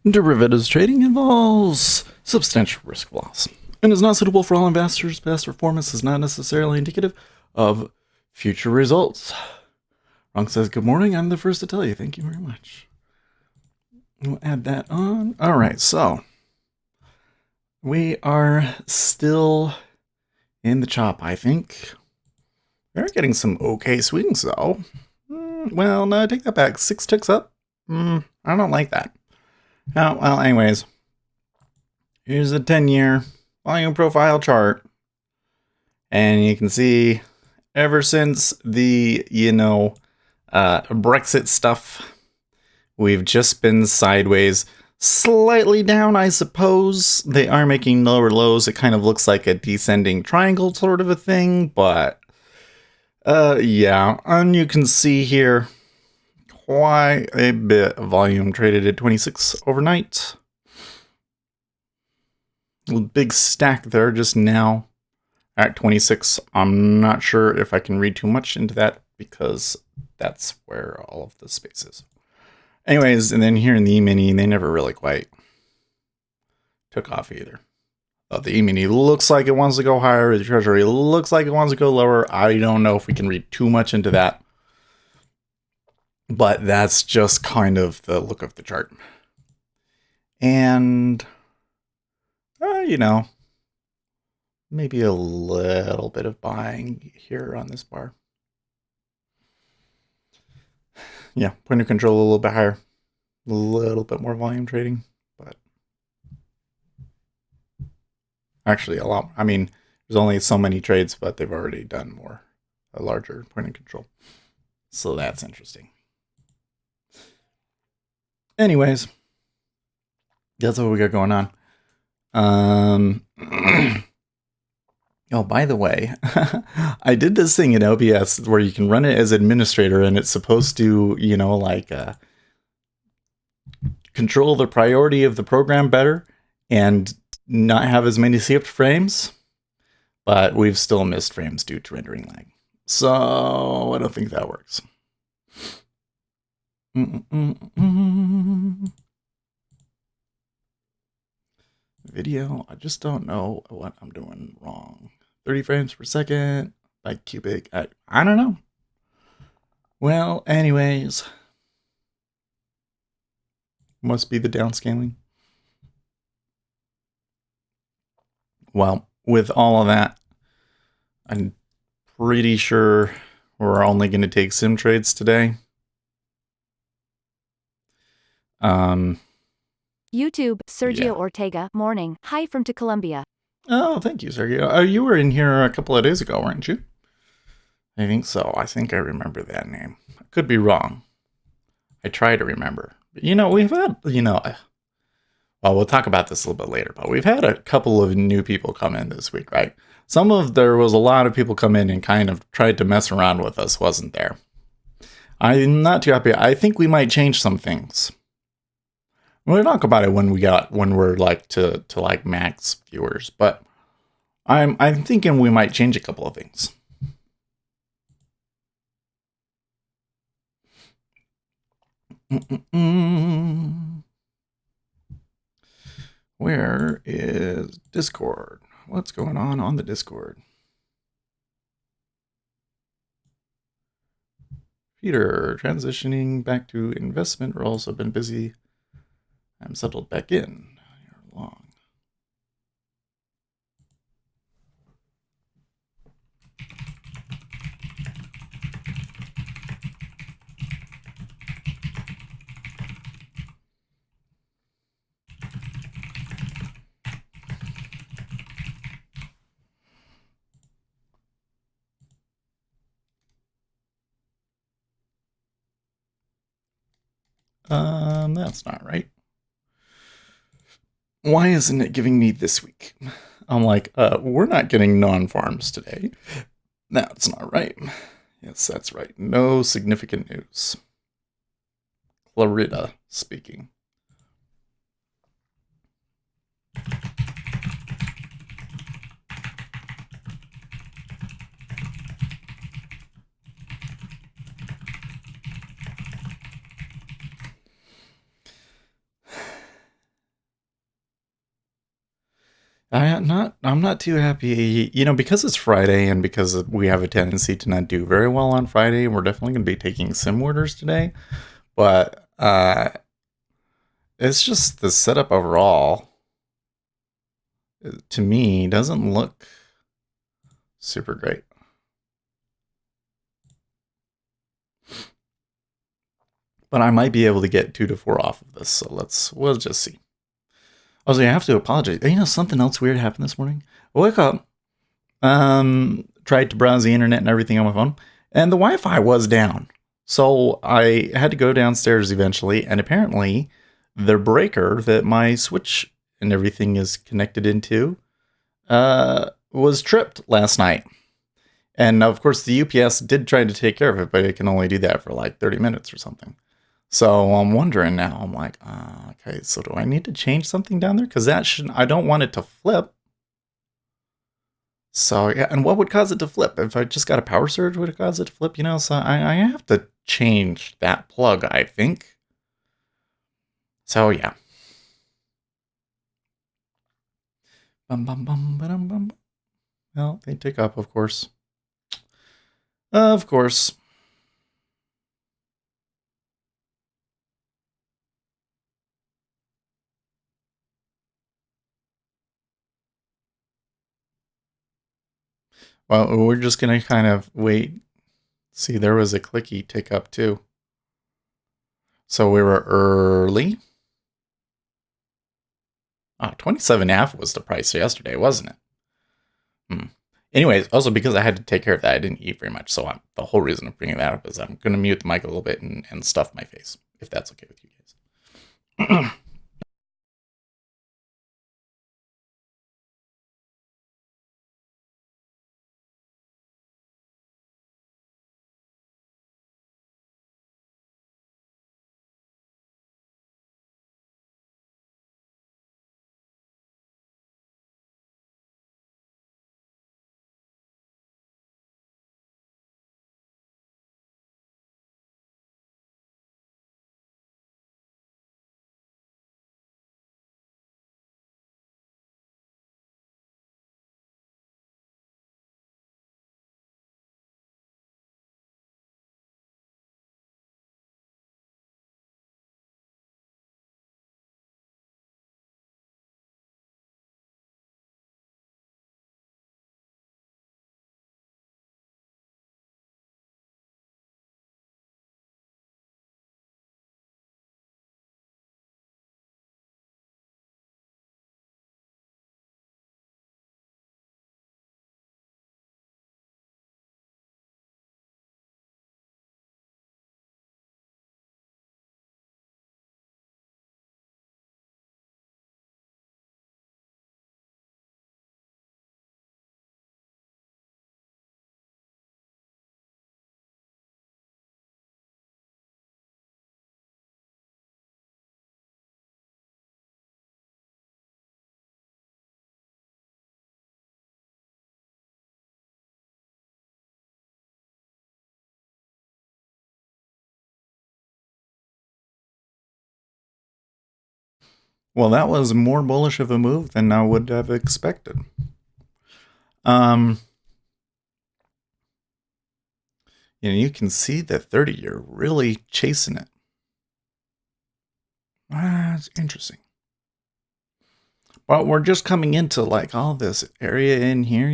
Derivatives trading involves substantial risk of loss and is not suitable for all investors. Past performance is not necessarily indicative of future results. Ronk says, good morning. I'm the first to tell you. Thank you very much. We'll add that on. All right, so we are still in the chop, I think. We're getting some okay swings, though. Well, no, take that back. 6 ticks up? I don't like that. Oh, well, anyways. Here's a 10-year volume profile chart. And you can see ever since the, Brexit stuff, we've just been sideways. Slightly down, I suppose. They are making lower lows. It kind of looks like a descending triangle sort of a thing, but yeah. And you can see here quite a bit of volume traded at 26 overnight. A big stack there just now at 26. I'm not sure if I can read too much into that because that's where all of the space is. Anyways, and then here in the E-mini, they never really quite took off either. The E-mini looks like it wants to go higher. The Treasury looks like it wants to go lower. I don't know if we can read too much into that. But that's just kind of the look of the chart. And, maybe a little bit of buying here on this bar. Yeah, point of control a little bit higher. A little bit more volume trading, but actually a lot. I mean, there's only so many trades, but they've already done a larger point of control. So that's interesting. Anyways, that's what we got going on. Oh, by the way, I did this thing in OBS where you can run it as administrator and it's supposed to, control the priority of the program better and not have as many skipped frames. But we've still missed frames due to rendering lag. So I don't think that works. Video, I just don't know what I'm doing wrong. 30 frames per second by cubic. I don't know. Well, anyways. Must be the downscaling. Well, with all of that, I'm pretty sure we're only going to take sim trades today. YouTube, Sergio Ortega, morning. Hi from to Colombia. Oh, thank you, Sergio. You were in here a couple of days ago, weren't you? I think so. I think I remember that name. I could be wrong. I try to remember. But, we've had, well, we'll talk about this a little bit later, but we've had a couple of new people come in this week, right? There was a lot of people come in and kind of tried to mess around with us, wasn't there? I'm not too happy. I think we might change some things. We'll talk about it when we're like to like max viewers, but I'm thinking we might change a couple of things. Where is Discord? What's going on the Discord? Peter, transitioning back to investment roles. I've been busy. I'm settled back in. You're long. That's not right. Why isn't it giving me this week? I'm like, we're not getting non-farms today. That's not right. Yes, that's right. No significant news. Clarita speaking. I'm not too happy, because it's Friday and because we have a tendency to not do very well on Friday. We're definitely going to be taking sim orders today, but it's just the setup overall to me doesn't look super great. But I might be able to get 2 to 4 off of this, so we'll just see. Also, I have to apologize. Something else weird happened this morning. I woke up, tried to browse the internet and everything on my phone, and the Wi-Fi was down. So I had to go downstairs eventually, and apparently the breaker that my switch and everything is connected into was tripped last night. And of course, the UPS did try to take care of it, but it can only do that for like 30 minutes or something. So I'm wondering now, I'm like, okay, so do I need to change something down there? Because I don't want it to flip. So yeah, and what would cause it to flip? If I just got a power surge, would it cause it to flip? So I have to change that plug, I think. So yeah. Bum bum bum bum bum. Well, they tick up, of course. Of course. Well, we're just gonna kind of wait. See, there was a clicky tick up too. So we were early. 27.5 was the price yesterday, wasn't it? Anyways, also because I had to take care of that, I didn't eat very much. So the whole reason I'm bringing that up is I'm going to mute the mic a little bit and stuff my face, if that's okay with you guys. Well, that was more bullish of a move than I would have expected. You can see the 30-year really chasing it. It's interesting. But we're just coming into like all this area in here,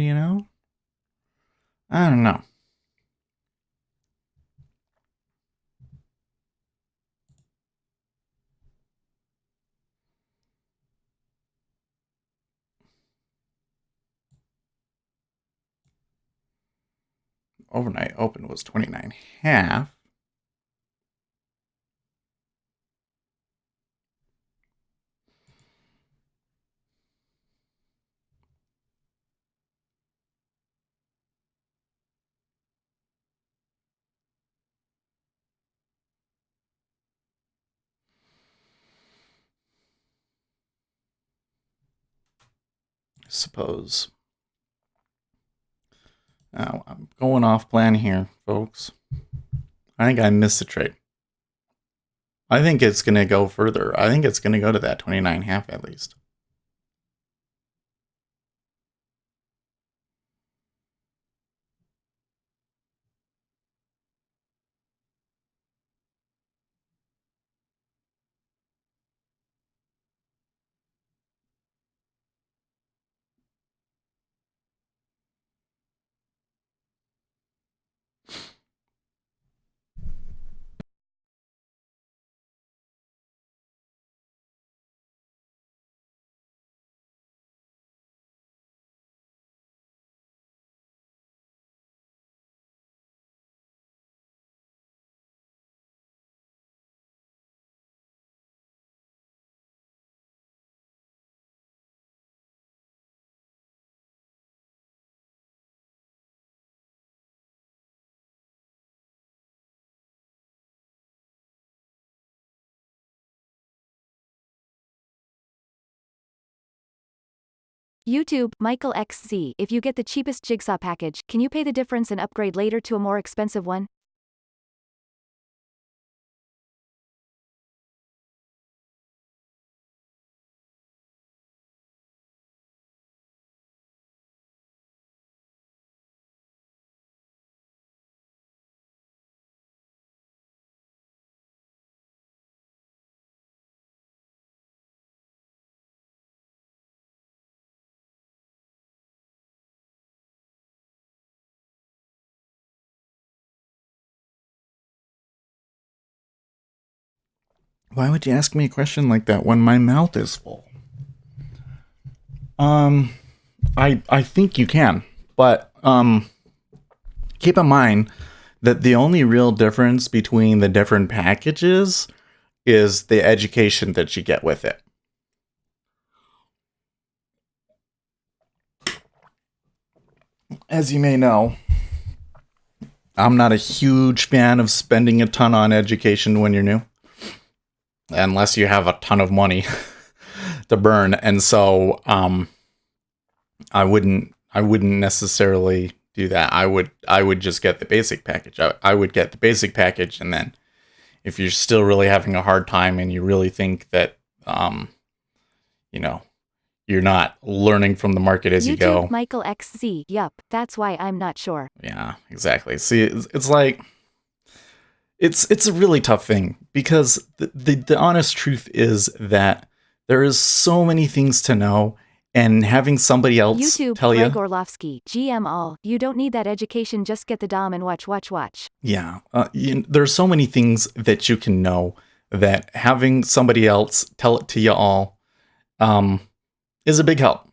I don't know. Overnight open was 29.5. I suppose. Now, I'm going off plan here, folks. I think I missed the trade. I think it's going to go further. I think it's going to go to that 29.5 at least. YouTube, Michael XZ. If you get the cheapest jigsaw package, can you pay the difference and upgrade later to a more expensive one? Why would you ask me a question like that when my mouth is full? I think you can, but keep in mind that the only real difference between the different packages is the education that you get with it. As you may know, I'm not a huge fan of spending a ton on education when you're new, unless you have a ton of money to burn. And so I wouldn't necessarily do that. I would just get the basic package. I would get the basic package, and then if you're still really having a hard time and you really think that you're not learning from the market as you go. Michael XZ. Yup, that's why I'm not sure. Yeah, exactly. See, it's like it's a really tough thing, because the honest truth is that there is so many things to know, and having somebody else tell you. Greg Orlovsky, GM all. You don't need that education. Just get the DOM and watch. Yeah, there's so many things that you can know that having somebody else tell it to you all is a big help.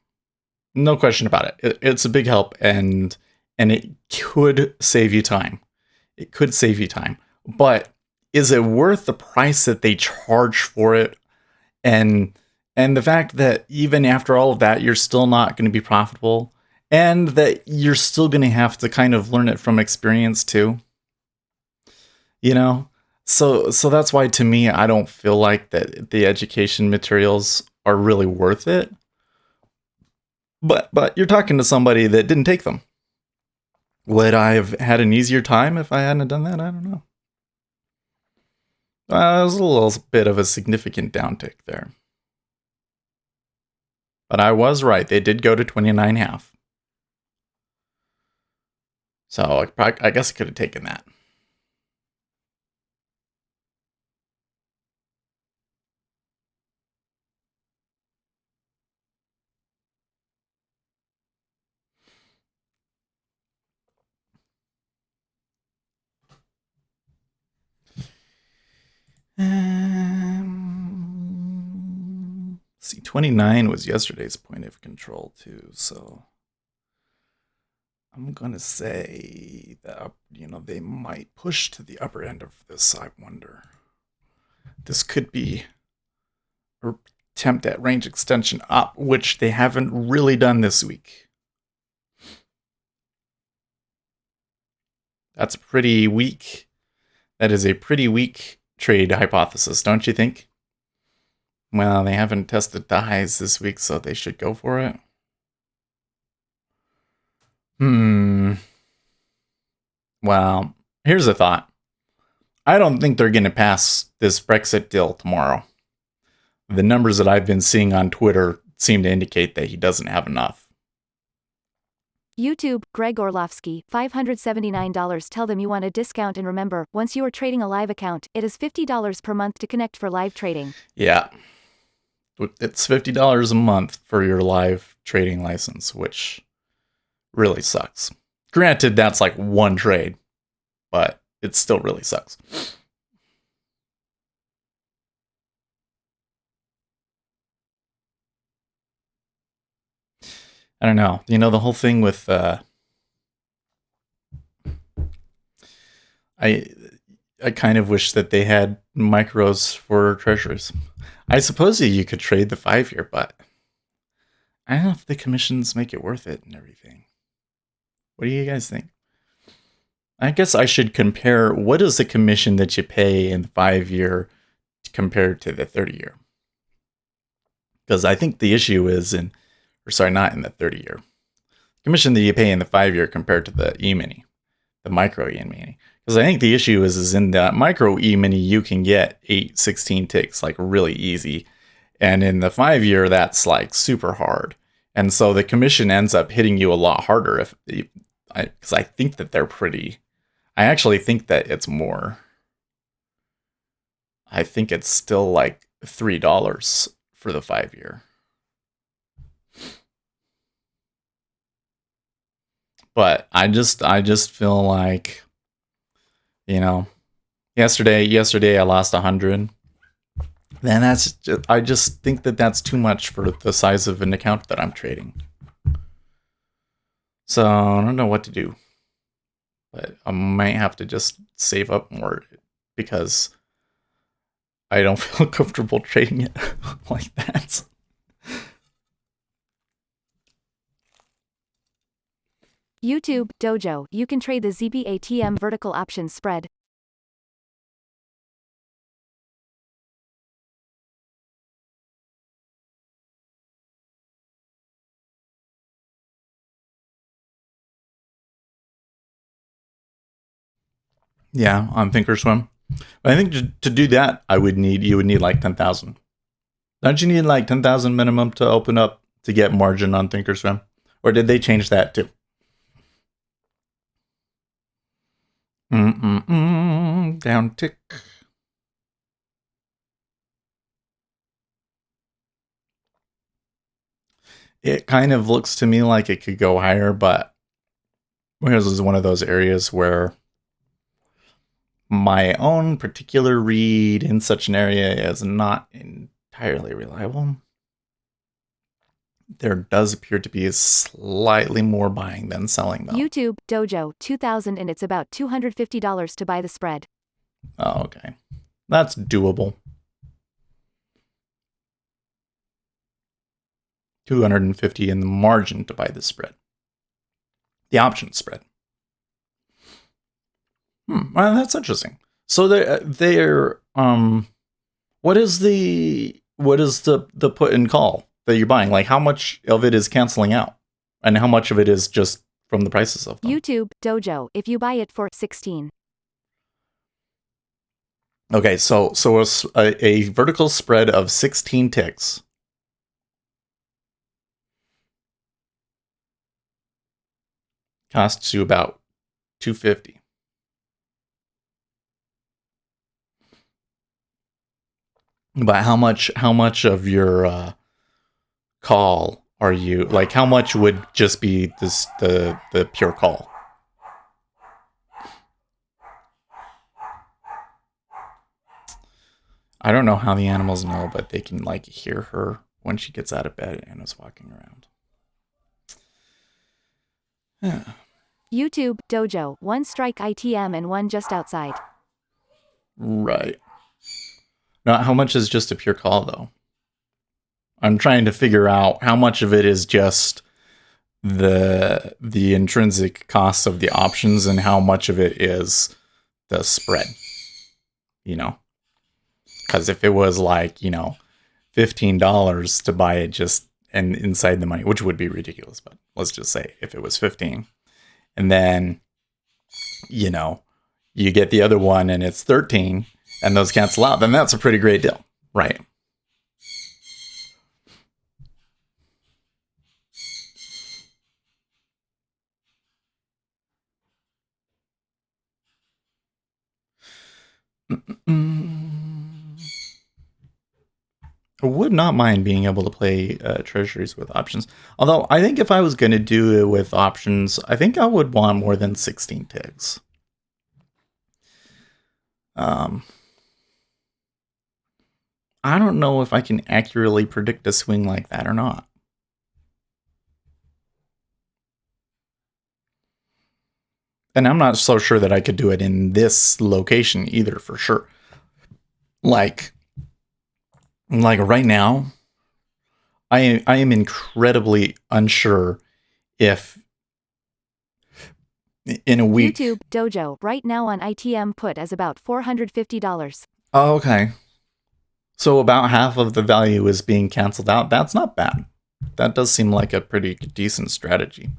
No question about it. It's a big help, and it could save you time. It could save you time. But is it worth the price that they charge for it? And the fact that even after all of that, you're still not going to be profitable, and that you're still going to have to kind of learn it from experience too. So that's why, to me, I don't feel like that the education materials are really worth it. But you're talking to somebody that didn't take them. Would I have had an easier time if I hadn't done that? I don't know. It was a little bit of a significant downtick there. But I was right. They did go to 29.5. So I guess I could have taken that. See, 29 was yesterday's point of control too, so I'm gonna say that they might push to the upper end of this. I wonder. This could be an attempt at range extension up, which they haven't really done this week. That's pretty weak. That is a pretty weak trade hypothesis, don't you think? Well, they haven't tested the highs this week, so they should go for it. Well, here's a thought. I don't think they're going to pass this Brexit deal tomorrow. The numbers that I've been seeing on Twitter seem to indicate that he doesn't have enough. YouTube, Greg Orlovsky, $579. Tell them you want a discount, and remember, once you are trading a live account, it is $50 per month to connect for live trading. Yeah. It's $50 a month for your live trading license, which really sucks. Granted, that's like one trade, but it still really sucks. I don't know. The whole thing with I kind of wish that they had micros for treasuries. I suppose you could trade the 5-year, but I don't know if the commissions make it worth it and everything. What do you guys think? I guess I should compare what is the commission that you pay in the 5-year compared to the 30-year. Because I think the issue is or sorry, not in the 30-year. Commission that you pay in the 5-year compared to the E-mini, the micro E-mini. Because I think the issue is in the micro E-mini, you can get 16 ticks like really easy. And in the 5-year, that's like super hard. And so the commission ends up hitting you a lot harder because I think that they're pretty. I actually think that it's more. I think it's still like $3 for the 5-year. But I just feel like, yesterday I lost 100. Then I just think that that's too much for the size of an account that I'm trading. So I don't know what to do. But I might have to just save up more because I don't feel comfortable trading it like that. YouTube, Dojo, you can trade the ZBATM vertical option spread. Yeah, on Thinkorswim. But I think to do that, you would need like 10,000. Don't you need like 10,000 minimum to open up to get margin on Thinkorswim? Or did they change that too? Down tick. It kind of looks to me like it could go higher, but this is one of those areas where my own particular read in such an area is not entirely reliable. There does appear to be slightly more buying than selling, though. YouTube, Dojo, 2,000 and it's about $250 to buy the spread. Oh, okay. That's doable. 250 in the margin to buy the spread. The option spread. Well, that's interesting. So they're what is the put and call that you're buying? Like how much of it is canceling out? And how much of it is just from the prices of them? YouTube, Dojo, if you buy it for 16. Okay, so a vertical spread of 16 ticks. Costs you about $250. But how much of your call are you like? How much would just be the pure call? I don't know how the animals know, but they can like hear her when she gets out of bed and is walking around. Yeah. YouTube, Dojo, 1 strike ITM and 1 just outside. Right. Now, how much is just a pure call, though? I'm trying to figure out how much of it is just the intrinsic cost of the options and how much of it is the spread. Because if it was like, $15 to buy it just and inside the money, which would be ridiculous, but let's just say if it was 15, and then, you get the other one and it's 13 and those cancel out, then that's a pretty great deal, right? I would not mind being able to play treasuries with options. Although I think if I was going to do it with options, I think I would want more than 16 ticks. I don't know if I can accurately predict a swing like that or not. And I'm not so sure that I could do it in this location either, for sure. Like right now, I am incredibly unsure if in a week. YouTube, Dojo, right now on ITM put as about $450. Oh, okay. So about half of the value is being canceled out. That's not bad. That does seem like a pretty decent strategy.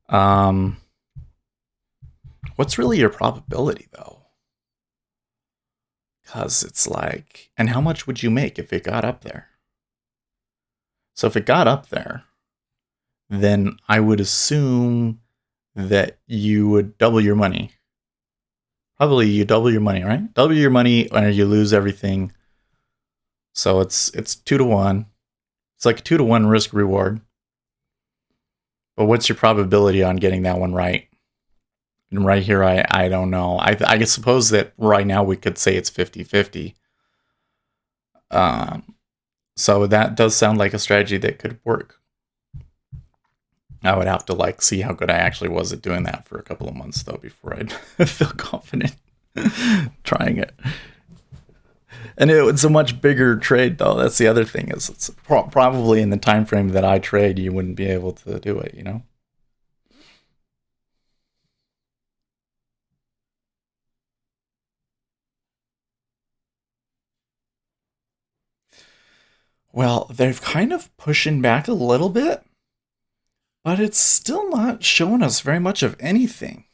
Um, what's really your probability though? Because it's like, and how much would you make if it got up there? So if it got up there, then I would assume that you would double your money. Probably you double your money, right? Double your money or you lose everything. So it's 2 to 1. It's like a 2 to 1 risk reward. But what's your probability on getting that one right? And right here, I don't know. I suppose that right now we could say it's 50-50. So that does sound like a strategy that could work. I would have to like see how good I actually was at doing that for a couple of months though before I'd feel confident trying it. And it's a much bigger trade though. That's the other thing is it's probably in the time frame that I trade, you wouldn't be able to do it. You know. Well, they're kind of pushing back a little bit, but it's still not showing us very much of anything.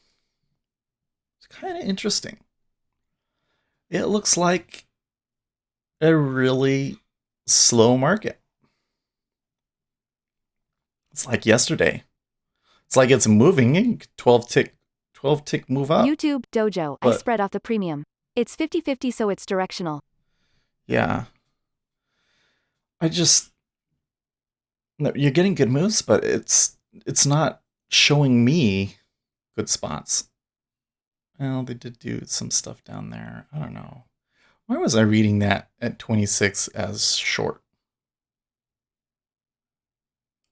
It's kind of interesting. It looks like a really slow market. It's like yesterday. It's like it's moving 12 tick move up. YouTube, Dojo, I But spread off the premium. It's 50-50, so it's directional. yeah, I just no, you're getting good moves, but it's not showing me good spots. Well, they did do some stuff down there. I don't know. Why was I reading that at 26 as short?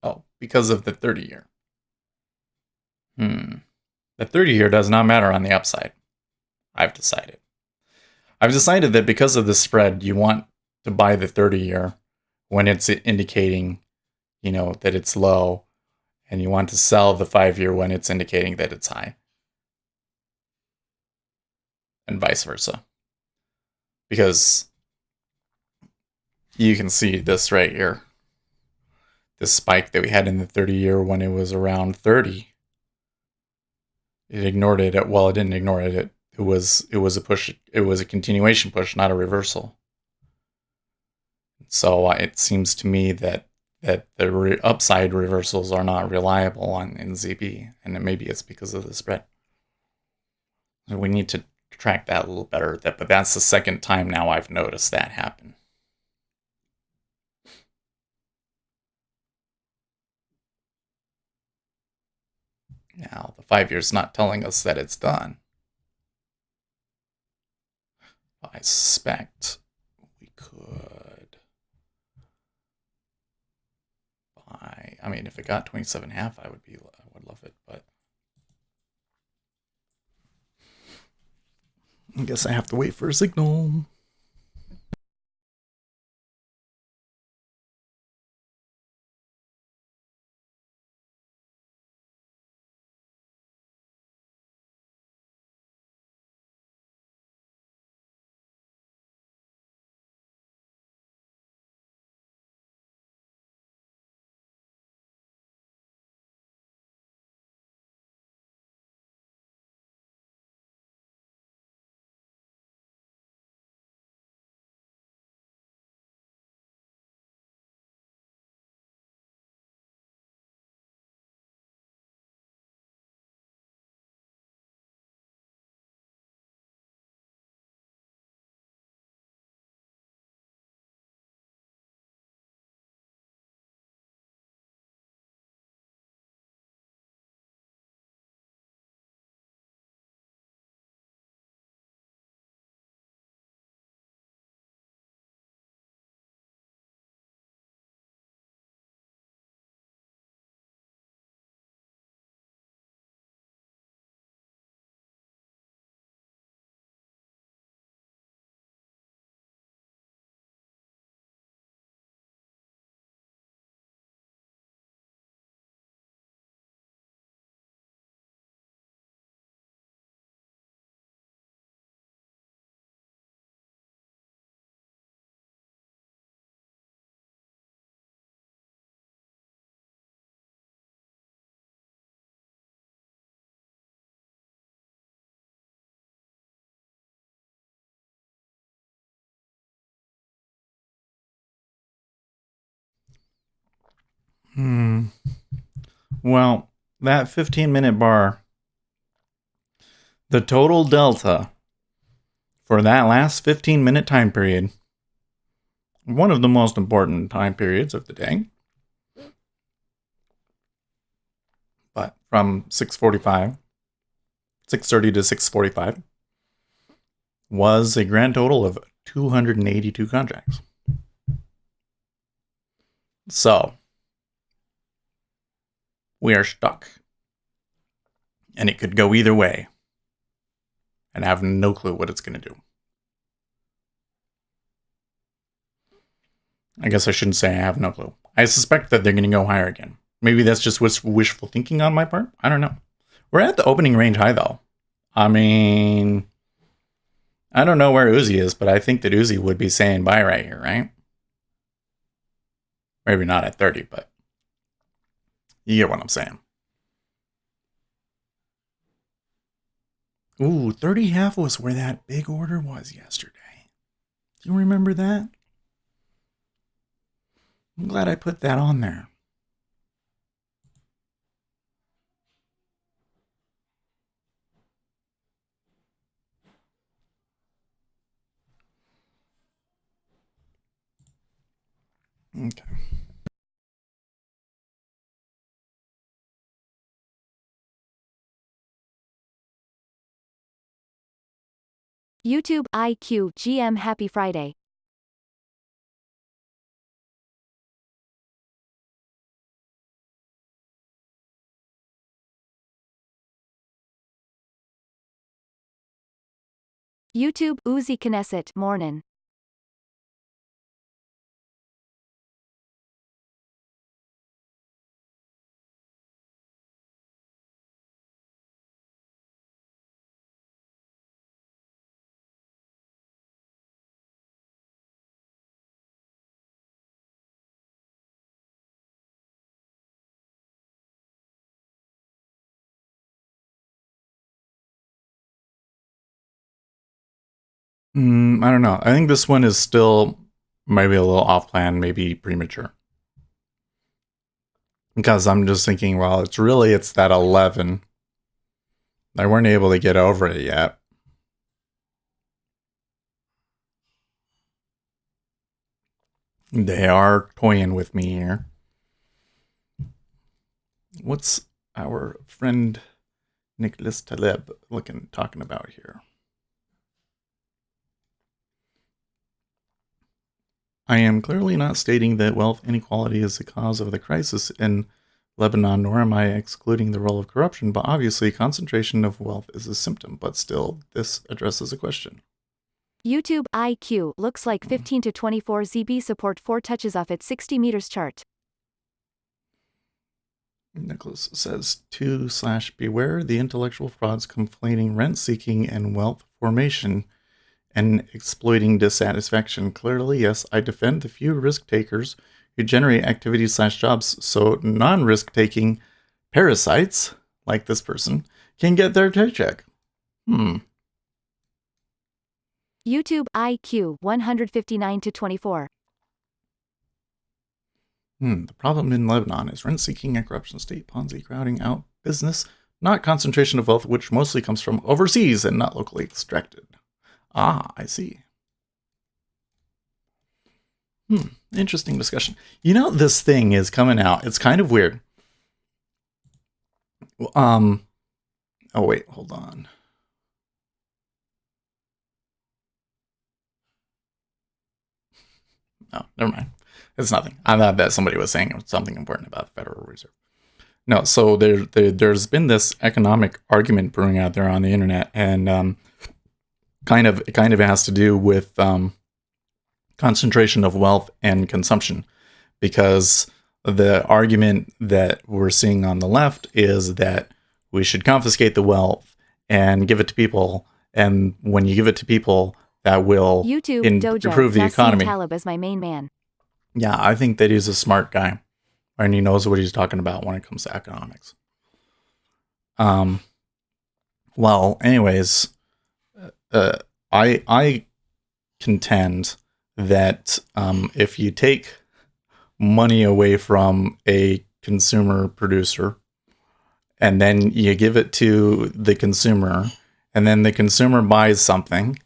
Oh, because of the 30 year. The 30 year does not matter on the upside. I've decided. I've decided that because of the spread, you want to buy the 30 year when it's indicating, that it's low, and you want to sell the 5 year when it's indicating that it's high, and vice versa. Because you can see this right here. This spike that we had in the 30 year when it was around 30. It ignored it. Well, it didn't ignore it. It was a push. It was a continuation push, not a reversal. So it seems to me that the upside reversals are not reliable in ZB, and maybe it's because of the spread. So we need to track that a little better. But that's the second time now I've noticed that happen. Now the 5 year's not telling us that it's done. I suspect we could buy. I mean, if it got 27.5, I would love it, but I guess I have to wait for a signal. Well, that 15-minute bar, the total delta for that last 15-minute time period, one of the most important time periods of the day, but from 6:30 to 6:45, was a grand total of 282 contracts. So, we are stuck. And it could go either way. And I have no clue what it's going to do. I guess I shouldn't say I have no clue. I suspect that they're going to go higher again. Maybe that's just wishful thinking on my part. I don't know. We're at the opening range high, though. I mean, I don't know where Uzi is, but I think that Uzi would be saying bye right here, right? Maybe not at 30, but you get what I'm saying. Ooh, 30.5 was where that big order was yesterday. Do you remember that? I'm glad I put that on there. Okay. YouTube IQ GM Happy Friday. YouTube Uzi Knesset Mornin. I don't know. I think this one is still maybe a little off plan, maybe premature. Because I'm just thinking, well, it's that 11. They weren't able to get over it yet. They are toying with me here. What's our friend Nicholas Taleb talking about here? I am clearly not stating that wealth inequality is the cause of the crisis in Lebanon, nor am I excluding the role of corruption, but obviously concentration of wealth is a symptom, but still, this addresses a question. YouTube IQ looks like 15 to 24 ZB support 4 touches off its 60 meters chart. Nicholas says 2/beware the intellectual frauds complaining rent seeking and wealth formation and exploiting dissatisfaction. Clearly, yes, I defend the few risk takers who generate activities/jobs so non-risk taking parasites like this person can get their paycheck. YouTube IQ 159 to 24. The problem in Lebanon is rent-seeking and corruption state Ponzi crowding out business, not concentration of wealth, which mostly comes from overseas and not locally extracted. Ah, I see. Interesting discussion. You know, this thing is coming out. It's kind of weird. Oh wait, hold on. Oh, never mind. It's nothing. I thought that somebody was saying something important about the Federal Reserve. No, so there's been this economic argument brewing out there on the internet, and it kind of has to do with concentration of wealth and consumption, because the argument that we're seeing on the left is that we should confiscate the wealth and give it to people, and when you give it to people, that will improve the economy. Taleb is my main man. Yeah, I think that he's a smart guy, and he knows what he's talking about when it comes to economics. Well, anyways, I contend that if you take money away from a consumer producer, and then you give it to the consumer, and then the consumer buys something,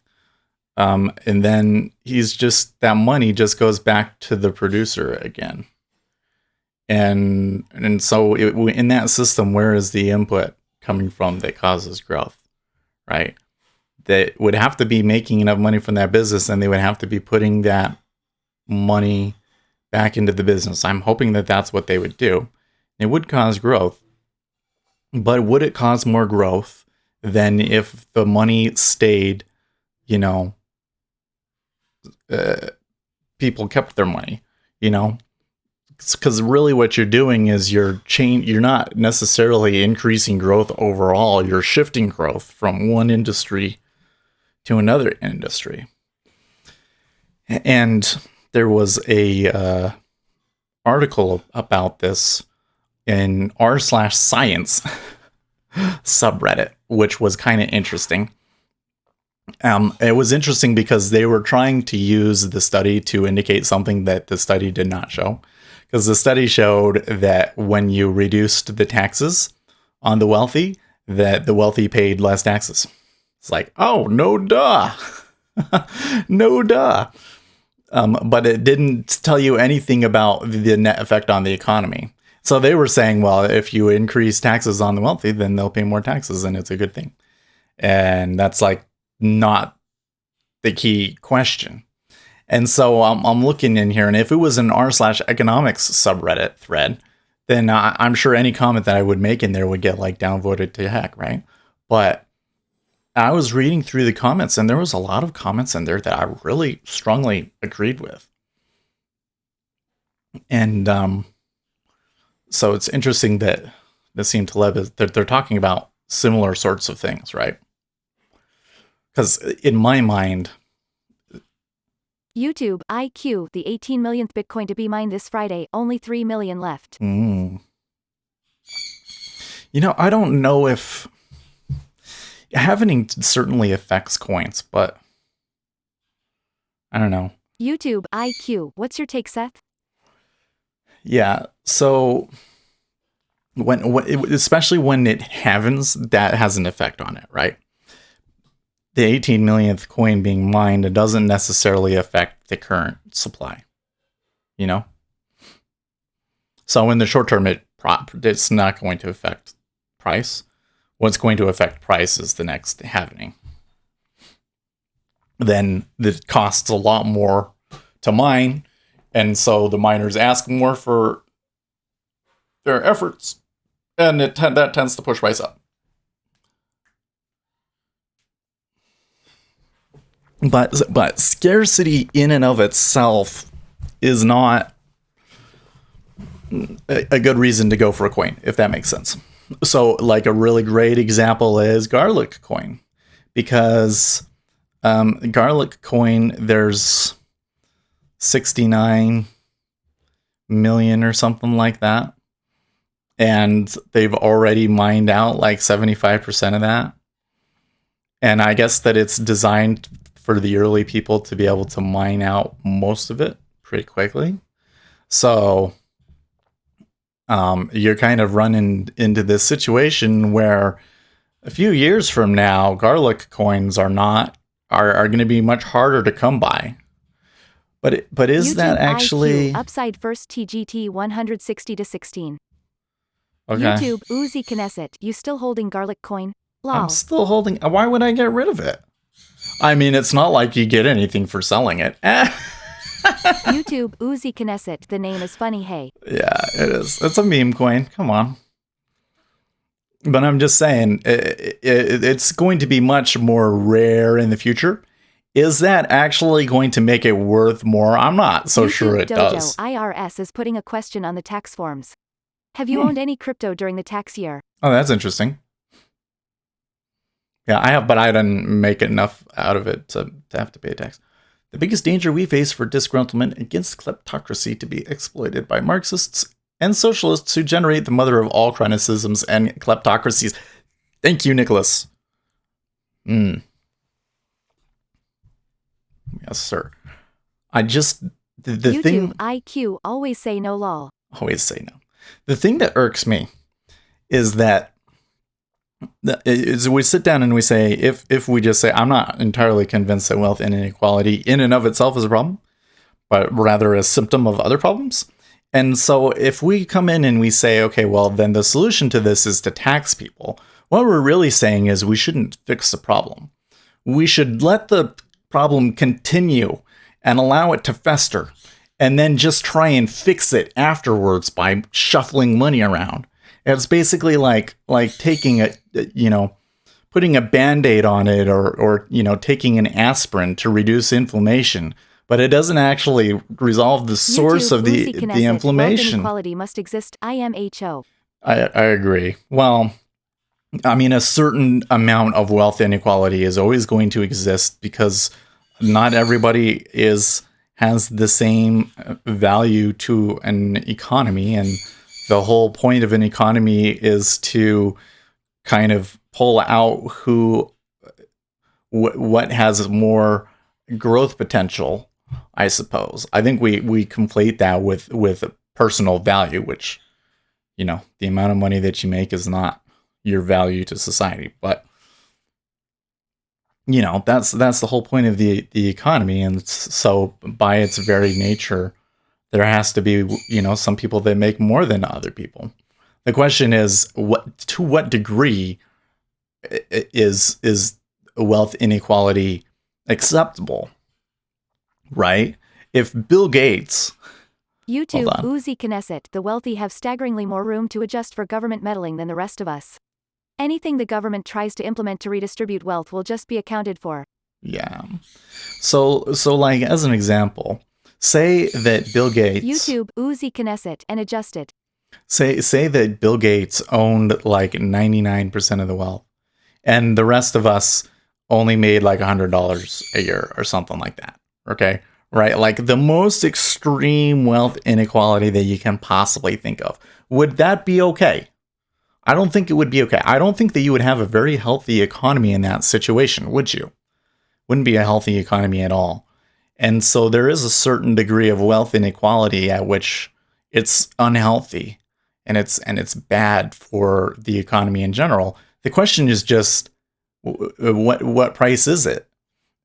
and then that money just goes back to the producer again. And so in that system, where is the input coming from that causes growth, right? They would have to be making enough money from that business, and they would have to be putting that money back into the business. I'm hoping that that's what they would do. It would cause growth, but would it cause more growth than if the money stayed, people kept their money, because really what you're doing is you're not necessarily increasing growth overall. You're shifting growth from one industry to another industry. And there was a article about this in r/science subreddit, which was kind of interesting. It was interesting because they were trying to use the study to indicate something that the study did not show. Because the study showed that when you reduced the taxes on the wealthy, that the wealthy paid less taxes. It's like, oh, no duh. No duh. But it didn't tell you anything about the net effect on the economy. So they were saying, well, if you increase taxes on the wealthy, then they'll pay more taxes and it's a good thing. And that's like not the key question. And so I'm looking in here, and if it was an r/economics subreddit thread, then I'm sure any comment that I would make in there would get like downvoted to heck, right? But I was reading through the comments, and there was a lot of comments in there that I really strongly agreed with. And so it's interesting that Nassim Taleb is they're talking about similar sorts of things, right? Because in my mind, YouTube, IQ, the 18 millionth Bitcoin to be mined this Friday, only 3 million left. I don't know if halving certainly affects coins, but I don't know. YouTube, IQ, what's your take, Seth? Yeah, so especially when it halvens, that has an effect on it, right? The 18 millionth coin being mined, it doesn't necessarily affect the current supply, So in the short term, it's not going to affect price. What's going to affect price is the next halving. Then it costs a lot more to mine, and so the miners ask more for their efforts, and that tends to push price up. But scarcity in and of itself is not a good reason to go for a coin, if that makes sense. So like a really great example is Garlic coin, because Garlic coin, there's 69 million or something like that, and they've already mined out like 75% of that. And I guess that it's designed for the early people to be able to mine out most of it pretty quickly. So you're kind of running into this situation where a few years from now, Garlic coins are going to be much harder to come by. But is YouTube, that actually IQ, upside first TGT 160 to 16? okay? YouTube, Uzi Knesset, you still holding Garlic coin? Lol. I'm still holding. Why would I get rid of it? I mean, it's not like you get anything for selling it. YouTube, Uzi Knesset, the name is funny, hey. Yeah, it is. It's a meme coin. Come on. But I'm just saying, it's going to be much more rare in the future. Is that actually going to make it worth more? I'm not so YouTube sure it Dojo, does. IRS is putting a question on the tax forms. Have you owned any crypto during the tax year? Oh, that's interesting. Yeah, I have, but I didn't make enough out of it to have to pay tax. The biggest danger we face for disgruntlement against kleptocracy to be exploited by Marxists and socialists who generate the mother of all cronyisms and kleptocracies. Thank you, Nicholas. Yes, sir. I just The YouTube, thing, IQ, always say no lol. always say no. The thing that irks me is that is we sit down and we say, if we just say, I'm not entirely convinced that wealth inequality in and of itself is a problem, but rather a symptom of other problems. And so if we come in and we say, okay, well, then the solution to this is to tax people, what we're really saying is we shouldn't fix the problem. We should let the problem continue and allow it to fester, and then just try and fix it afterwards by shuffling money around. It's basically like taking a, putting a Band-Aid on it, or taking an aspirin to reduce inflammation, but it doesn't actually resolve the source of the inflammation. Wealth inequality must exist. IMHO. I agree. Well, I mean, a certain amount of wealth inequality is always going to exist because not everybody has the same value to an economy, and the whole point of an economy is to kind of pull out what has more growth potential, I suppose. I think we conflate that with personal value, which, the amount of money that you make is not your value to society. But that's the whole point of the economy. And so by its very nature, there has to be, some people that make more than other people. The question is, to what degree is wealth inequality acceptable, right? If Bill Gates... YouTube, Uzi Knesset, the wealthy have staggeringly more room to adjust for government meddling than the rest of us. Anything the government tries to implement to redistribute wealth will just be accounted for. Yeah. So like, as an example, say that Bill Gates... YouTube, Uzi Knesset, and adjust it. Say that Bill Gates owned like 99% of the wealth, and the rest of us only made like $100 a year or something like that. Okay? Right? Like the most extreme wealth inequality that you can possibly think of. Would that be okay? I don't think it would be okay. I don't think that you would have a very healthy economy in that situation, would you? Wouldn't be a healthy economy at all. And so there is a certain degree of wealth inequality at which it's unhealthy and it's bad for the economy in general. The question is just what price is it?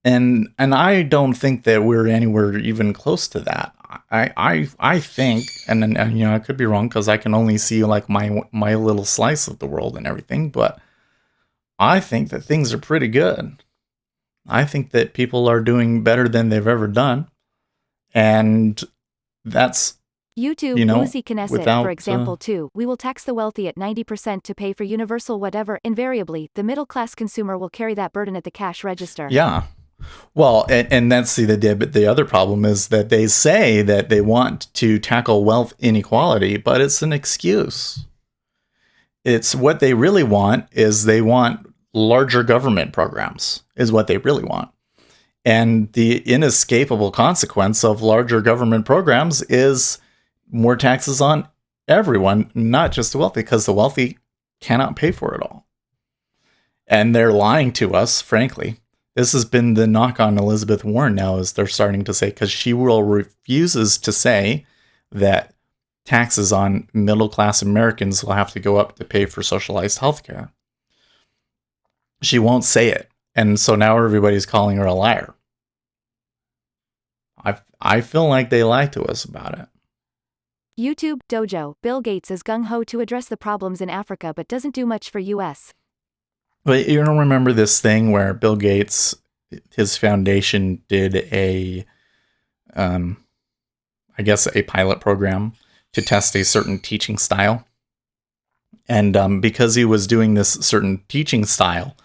And I don't think that we're anywhere even close to that. I think, and I could be wrong because I can only see like my little slice of the world and everything, but I think that things are pretty good. I think that people are doing better than they've ever done, and that's YouTube, Uzi Knesset, for example, too. We will tax the wealthy at 90% to pay for universal whatever. Invariably, the middle-class consumer will carry that burden at the cash register. Yeah. Well, and that's the other problem is that they say that they want to tackle wealth inequality, but it's an excuse. It's what they really want is they want larger government programs is what they really want. And the inescapable consequence of larger government programs is more taxes on everyone, not just the wealthy, because the wealthy cannot pay for it all. And they're lying to us, frankly. This has been the knock on Elizabeth Warren now, is they're starting to say, because she refuses to say that taxes on middle-class Americans will have to go up to pay for socialized healthcare. She won't say it. And so now everybody's calling her a liar. I feel like they lied to us about it. YouTube, Dojo, Bill Gates is gung-ho to address the problems in Africa but doesn't do much for US. But you don't remember this thing where Bill Gates, his foundation did a pilot program to test a certain teaching style. And because he was doing this certain teaching style,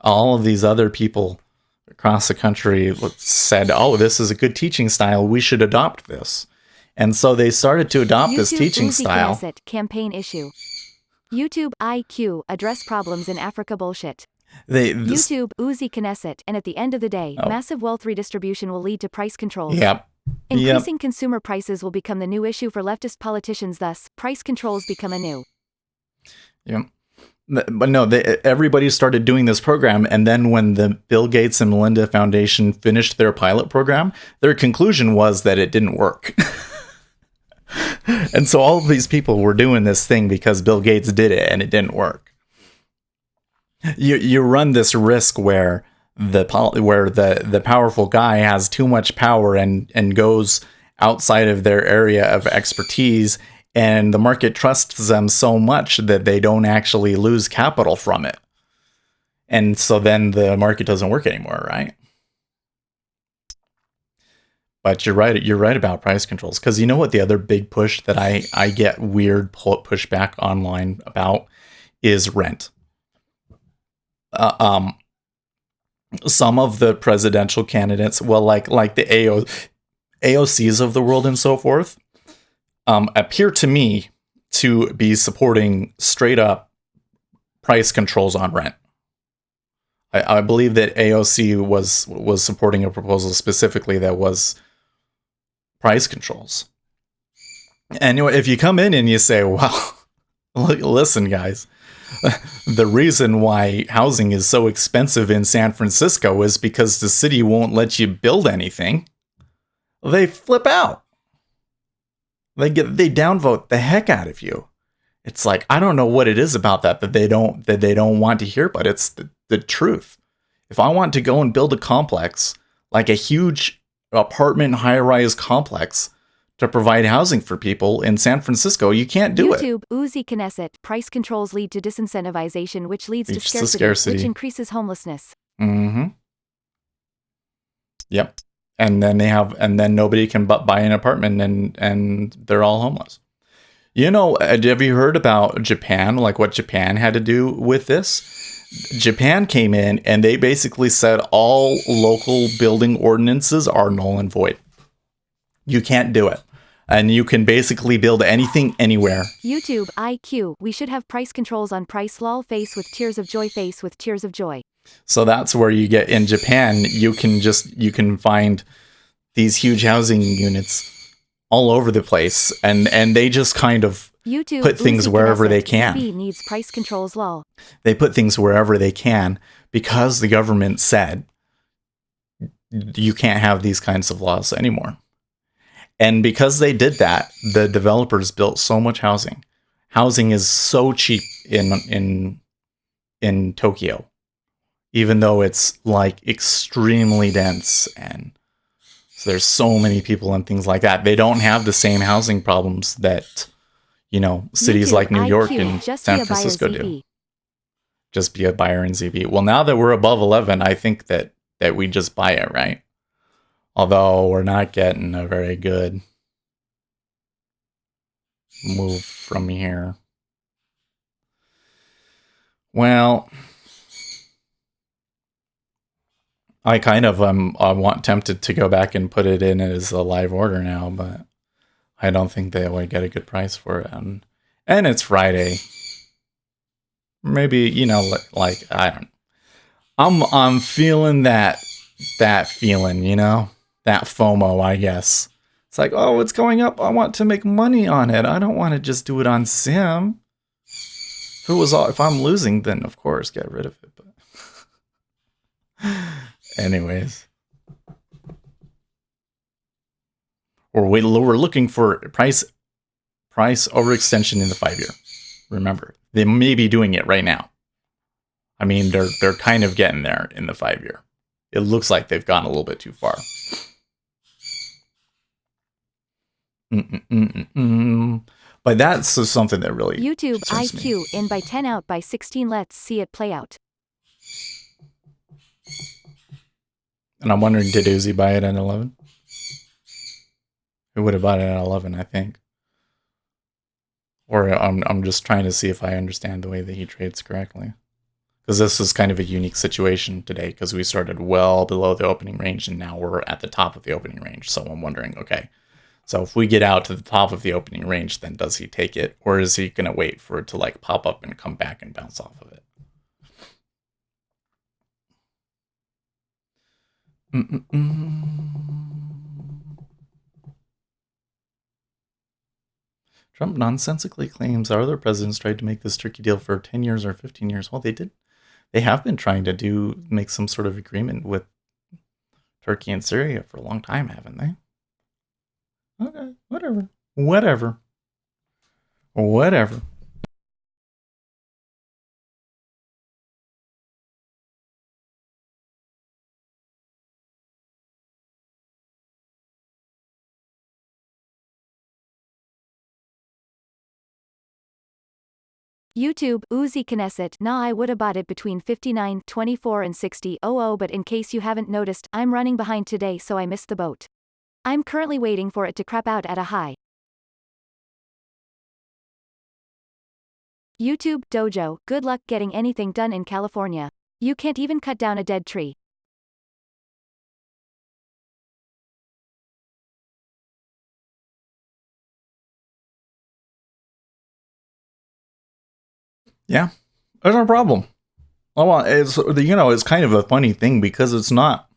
all of these other people across the country said, oh, this is a good teaching style. We should adopt this. And so they started to adopt this teaching style. Campaign issue. YouTube IQ address problems in Africa bullshit. YouTube Uzi Knesset, and at the end of the day, massive wealth redistribution will lead to price controls. Yep. Increasing consumer prices will become the new issue for leftist politicians, thus, price controls become a new. Yep. But no, everybody started doing this program, and then when the Bill Gates and Melinda Foundation finished their pilot program, their conclusion was that it didn't work. And so all of these people were doing this thing because Bill Gates did it, and it didn't work. You run this risk where the powerful guy has too much power and goes outside of their area of expertise, and the market trusts them so much that they don't actually lose capital from it. And so then the market doesn't work anymore, right? But you're right about price controls. Because you know what the other big push that I get weird pushback online about is rent. Some of the presidential candidates, well, like the AOCs of the world and so forth, appear to me to be supporting straight up price controls on rent. I believe that AOC was supporting a proposal specifically that was price controls. And if you come in and you say, well, listen, guys, the reason why housing is so expensive in San Francisco is because the city won't let you build anything. They flip out. They downvote the heck out of you. It's like, I don't know what it is about that they don't want to hear, but it's the truth. If I want to go and build a complex, like a huge apartment high-rise complex to provide housing for people in San Francisco, you can't do YouTube, Uzi Knesset, price controls lead to disincentivization, which leads to scarcity, which increases homelessness. Mm-hmm. Yep. And then nobody can buy an apartment and they're all homeless. You know, have you heard about Japan, like what Japan had to do with this? Japan came in and they basically said all local building ordinances are null and void. You can't do it. And you can basically build anything anywhere. YouTube, IQ, we should have price controls on price lol face with tears of joy face with tears of joy. So that's where you get in Japan, you can find these huge housing units all over the place, and they just kind of YouTube, put things wherever they can. ZB needs price controls lol. They put things wherever they can because the government said you can't have these kinds of laws anymore. And because they did that, the developers built so much housing. Housing is so cheap in Tokyo, even though it's like extremely dense and so there's so many people and things like that. They don't have the same housing problems that, you know, cities like New York and San Francisco do. Just be a buyer in ZB. Well, now that we're above 11, I think that we just buy it, right? Although we're not getting a very good move from here. Well, I kind of tempted to go back and put it in as a live order now, but I don't think they would get a good price for it. And it's Friday. Maybe, you know, like I don't. I'm feeling that feeling, you know, that FOMO, I guess. It's like, oh, it's going up. I want to make money on it. I don't want to just do it on Sim. If I'm losing, then of course get rid of it. But anyways, we're looking for price overextension in the 5-year. Remember, they may be doing it right now. I mean, they're kind of getting there in the 5-year. It looks like they've gone a little bit too far. But that's something that really YouTube IQ me. in by 10 out by 16. Let's see it play out. And I'm wondering, did Uzi buy it at 11? Who would have bought it at 11, I think. Or I'm just trying to see if I understand the way that he trades correctly. Because this is kind of a unique situation today, because we started well below the opening range, and now we're at the top of the opening range. So I'm wondering, okay, so if we get out to the top of the opening range, then does he take it? Or is he going to wait for it to like pop up and come back and bounce off of it? Trump nonsensically claims our other presidents tried to make this Turkey deal for 10 years or 15 years. Well, they did. They have been trying to make some sort of agreement with Turkey and Syria for a long time, haven't they? Okay, whatever. YouTube, Uzi Knesset. Nah, I woulda bought it between 59, 24 and 60. But in case you haven't noticed, I'm running behind today so I missed the boat. I'm currently waiting for it to crap out at a high. YouTube, Dojo, good luck getting anything done in California. You can't even cut down a dead tree. Yeah, there's no problem. Well, it's kind of a funny thing because it's not.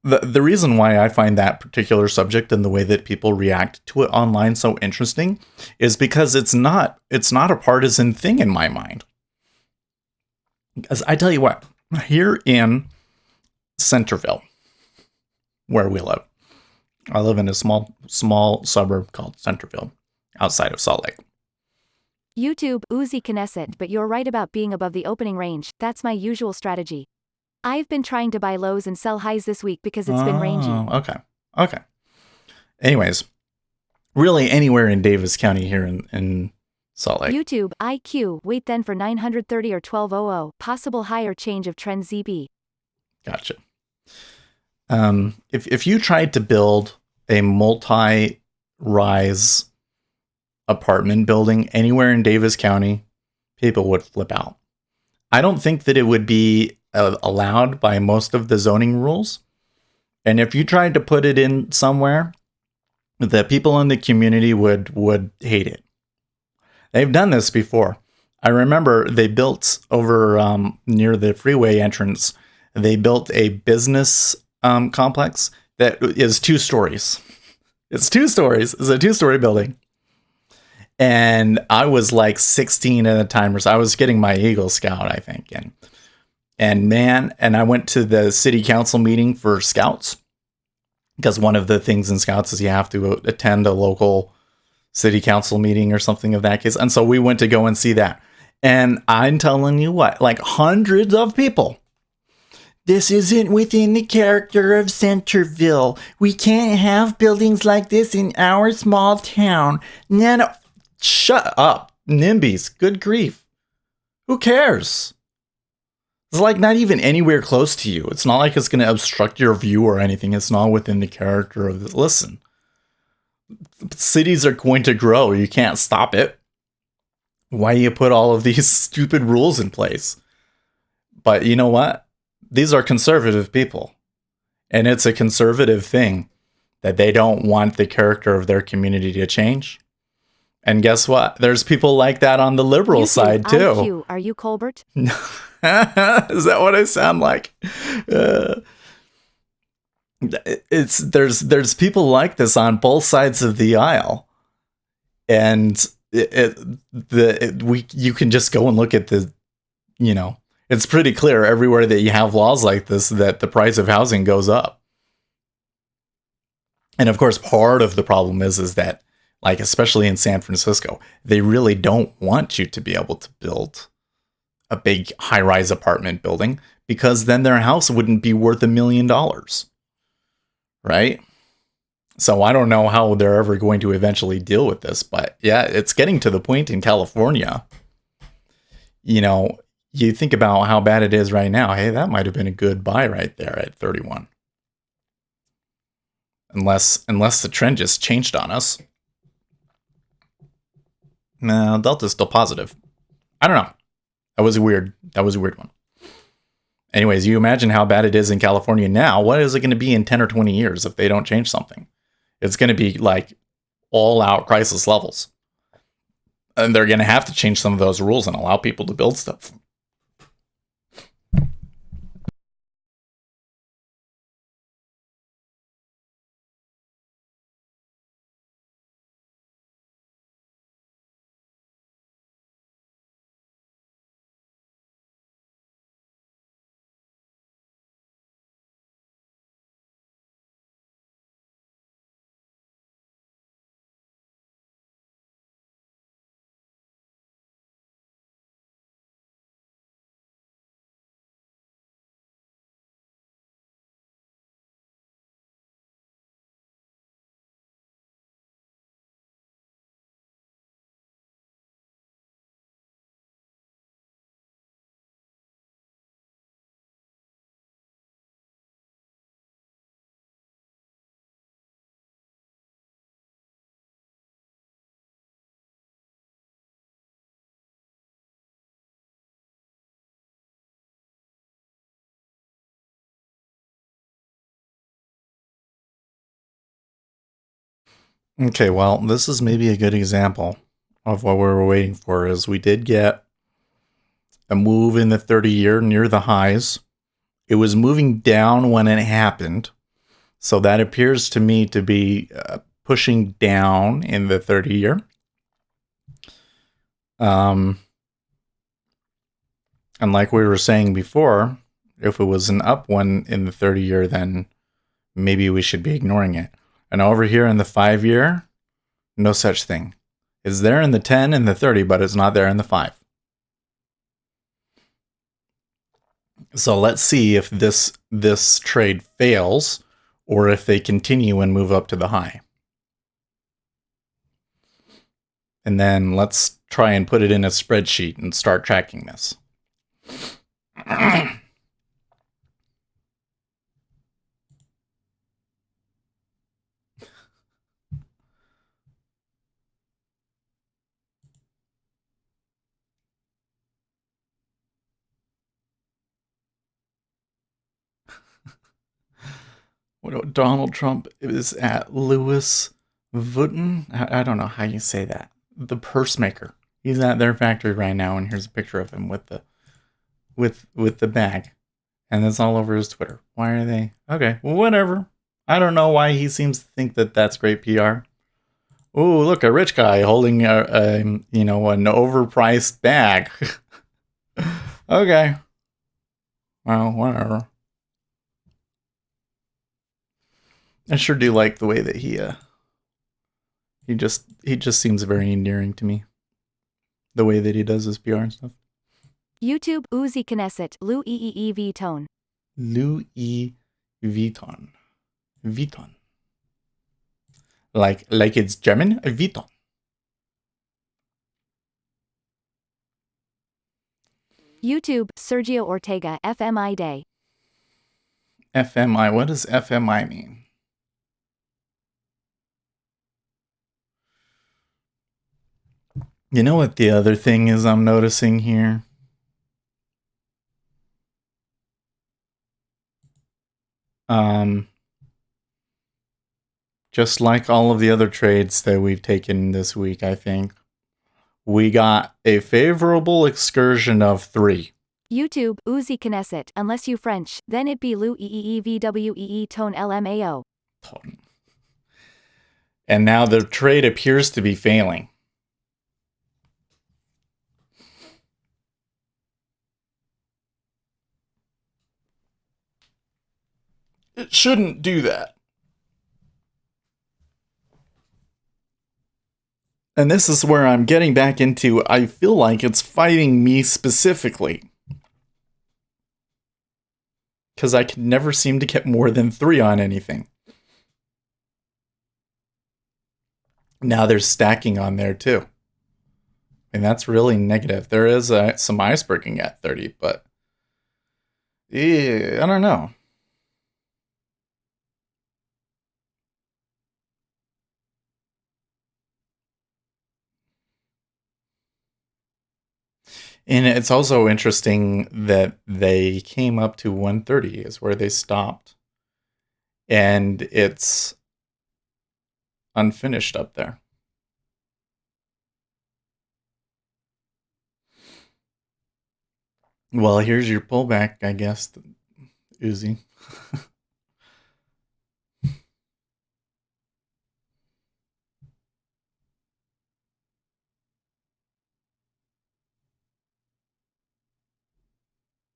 The reason why I find that particular subject and the way that people react to it online so interesting is because it's not a partisan thing in my mind. Because I tell you what, here in Centerville, where we live, I live in a small suburb called Centerville, outside of Salt Lake. YouTube, Uzi Knesset, but you're right about being above the opening range. That's my usual strategy. I've been trying to buy lows and sell highs this week because it's been rangy. Okay. Anyways, really anywhere in Davis County here in Salt Lake. YouTube, IQ, wait then for 930 or 1200, possible higher change of trend ZB. Gotcha. If you tried to build a multi-rise apartment building anywhere in Davis County, people would flip out. I don't think that it would be allowed by most of the zoning rules. And if you tried to put it in somewhere, the people in the community would hate it. They've done this before. I remember they built over near the freeway entrance, they built a business complex that is 2 stories. It's 2 stories. It's a 2-story building. And I was like 16 at the time, or so. I was getting my Eagle Scout, I think. And I went to the city council meeting for Scouts, because one of the things in Scouts is you have to attend a local city council meeting or something of that case. And so we went to go and see that. And I'm telling you what, like hundreds of people. This isn't within the character of Centerville. We can't have buildings like this in our small town. No. Shut up, NIMBYs. Good grief. Who cares? It's like not even anywhere close to you. It's not like it's going to obstruct your view or anything. It's not within the character of this. Listen, cities are going to grow. You can't stop it. Why do you put all of these stupid rules in place? But you know what? These are conservative people. And it's a conservative thing that they don't want the character of their community to change. And guess what? There's people like that on the liberal side, too. IQ, are you Colbert? Is that what I sound like? There's people like this on both sides of the aisle. And you can just go and look at it's pretty clear everywhere that you have laws like this that the price of housing goes up. And of course, part of the problem is that, like, especially in San Francisco, they really don't want you to be able to build a big high-rise apartment building, because then their house wouldn't be worth $1 million. Right? So I don't know how they're ever going to eventually deal with this, but yeah, it's getting to the point in California. You think about how bad it is right now. Hey, that might have been a good buy right there at 31. Unless the trend just changed on us. No, Delta's still positive. I don't know. That was a weird one. Anyways, you imagine how bad it is in California now. What is it going to be in 10 or 20 years if they don't change something? It's going to be like all out crisis levels. And they're going to have to change some of those rules and allow people to build stuff. Okay, well, this is maybe a good example of what we were waiting for. Is we did get a move in the 30-year near the highs. It was moving down when it happened. So that appears to me to be pushing down in the 30-year. And like we were saying before, if it was an up one in the 30-year, then maybe we should be ignoring it. And over here in the 5-year, no such thing. It's there in the 10 and the 30, but it's not there in the 5. So let's see if this trade fails or if they continue and move up to the high. And then let's try and put it in a spreadsheet and start tracking this. Donald Trump is at Louis Vuitton. I don't know how you say that. The purse maker. He's at their factory right now, and here's a picture of him with the bag, and that's all over his Twitter. Why are they? Okay, well, whatever. I don't know why he seems to think that that's great PR. Oh, look, a rich guy holding an overpriced bag. Okay, well, whatever. I sure do like the way that he just seems very endearing to me. The way that he does his PR and stuff. YouTube Uzi Knesset Louis Vuitton. Louis Vuitton. Vuitton. Like it's German? Vuitton. YouTube Sergio Ortega FMI Day. FMI. What does FMI mean? You know what the other thing is I'm noticing here? Just like all of the other trades that we've taken this week, I think, we got a favorable excursion of 3. YouTube Uzi Knesset unless you French, then it be Louis VWEE tone LMAO. And now the trade appears to be failing. It shouldn't do that. And this is where I'm getting back into, I feel like it's fighting me specifically. Because I can never seem to get more than 3 on anything. Now there's stacking on there too. And that's really negative. There is some iceberging at 30, but I don't know. And it's also interesting that they came up to 130 is where they stopped. And it's unfinished up there. Well, here's your pullback, I guess, Uzi.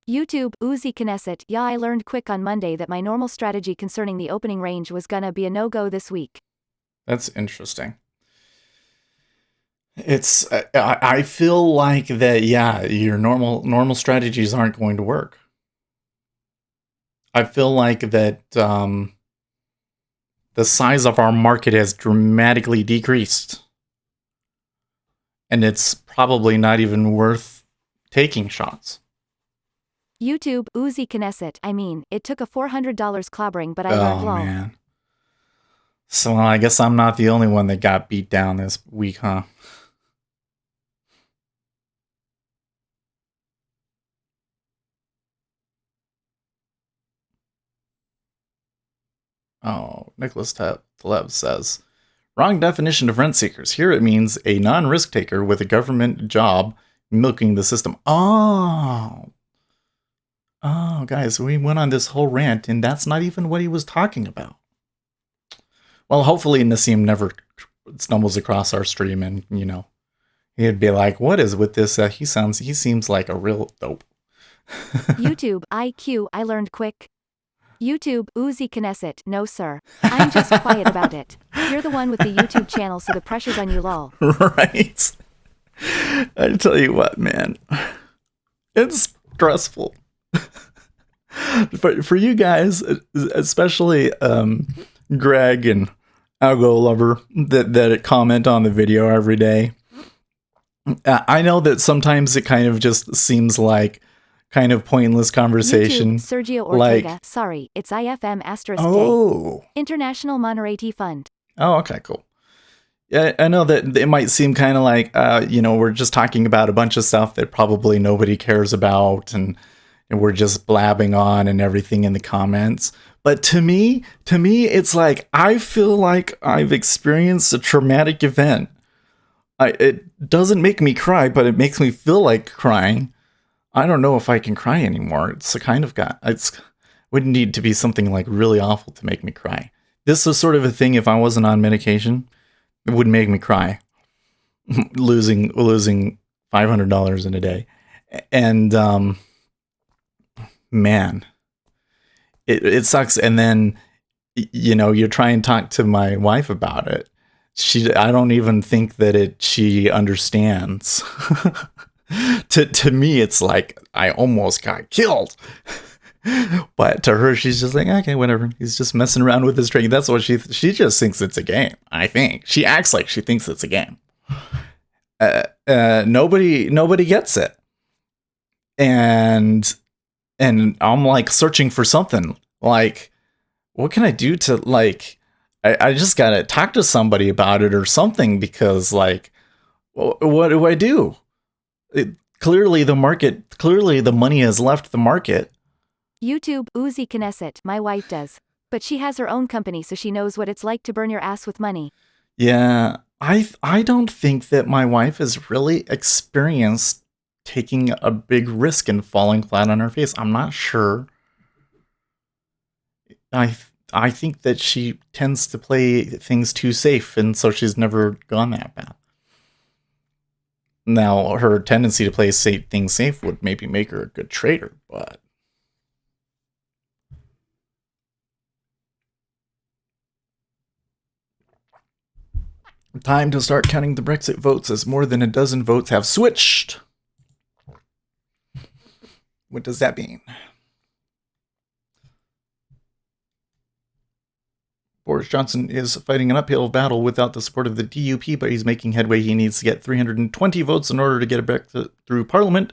YouTube Uzi Knesset. Yeah, I learned quick on Monday that my normal strategy concerning the opening range was gonna be a no-go this week. That's interesting. It's I feel like that, yeah, your normal strategies aren't going to work. I feel like that the size of our market has dramatically decreased. And it's probably not even worth taking shots. YouTube Uzi Knesset. I mean, it took a $400 clobbering, but I learned low. Man. So I guess I'm not the only one that got beat down this week, huh? Oh, Nicholas Taleb says, Wrong definition of rent seekers. Here it means a non-risk taker with a government job milking the system. Oh, guys, we went on this whole rant, and that's not even what he was talking about. Well, hopefully Nassim never stumbles across our stream, and he'd be like, "What is with this? He seems like a real dope." YouTube, IQ, I learned quick. YouTube, Uzi Knesset, no sir. I'm just quiet about it. You're the one with the YouTube channel, so the pressure's on you, lol. Right? I tell you what, man. It's stressful. For you guys, especially Greg and Algo Lover that comment on the video every day. I know that sometimes it kind of just seems like kind of pointless conversation. YouTube, Sergio Ortega, sorry, it's IFM *Day. International Monterey Fund. Oh, okay, cool. Yeah, I know that it might seem kind of like, we're just talking about a bunch of stuff that probably nobody cares about, and we're just blabbing on and everything in the comments. But to me, it's like, I feel like I've experienced a traumatic event. It doesn't make me cry, but it makes me feel like crying. I don't know if I can cry anymore. It's the kind of guy. Would need to be something like really awful to make me cry. This is sort of a thing, if I wasn't on medication, it would make me cry. losing $500 in a day. And man, it sucks. And then you try and talk to my wife about it. I don't even think that she understands. To me, it's like I almost got killed. But to her, she's just like, okay, whatever. He's just messing around with his drink. That's what she just thinks it's a game. I think she acts like she thinks it's a game. Nobody gets it. And I'm like searching for something. Like, what can I do to like? I just gotta talk to somebody about it or something, because like, what do I do? Clearly the money has left the market. YouTube, Uzi Knesset, my wife does. But she has her own company, so she knows what it's like to burn your ass with money. Yeah, I don't think that my wife has really experienced taking a big risk and falling flat on her face. I'm not sure. I think that she tends to play things too safe, and so she's never gone that bad. Now, her tendency to play things safe would maybe make her a good trader, but time to start counting the Brexit votes, as more than a dozen votes have switched. What does that mean? Boris Johnson is fighting an uphill battle without the support of the DUP, but he's making headway. He needs to get 320 votes in order to get a Brexit through Parliament.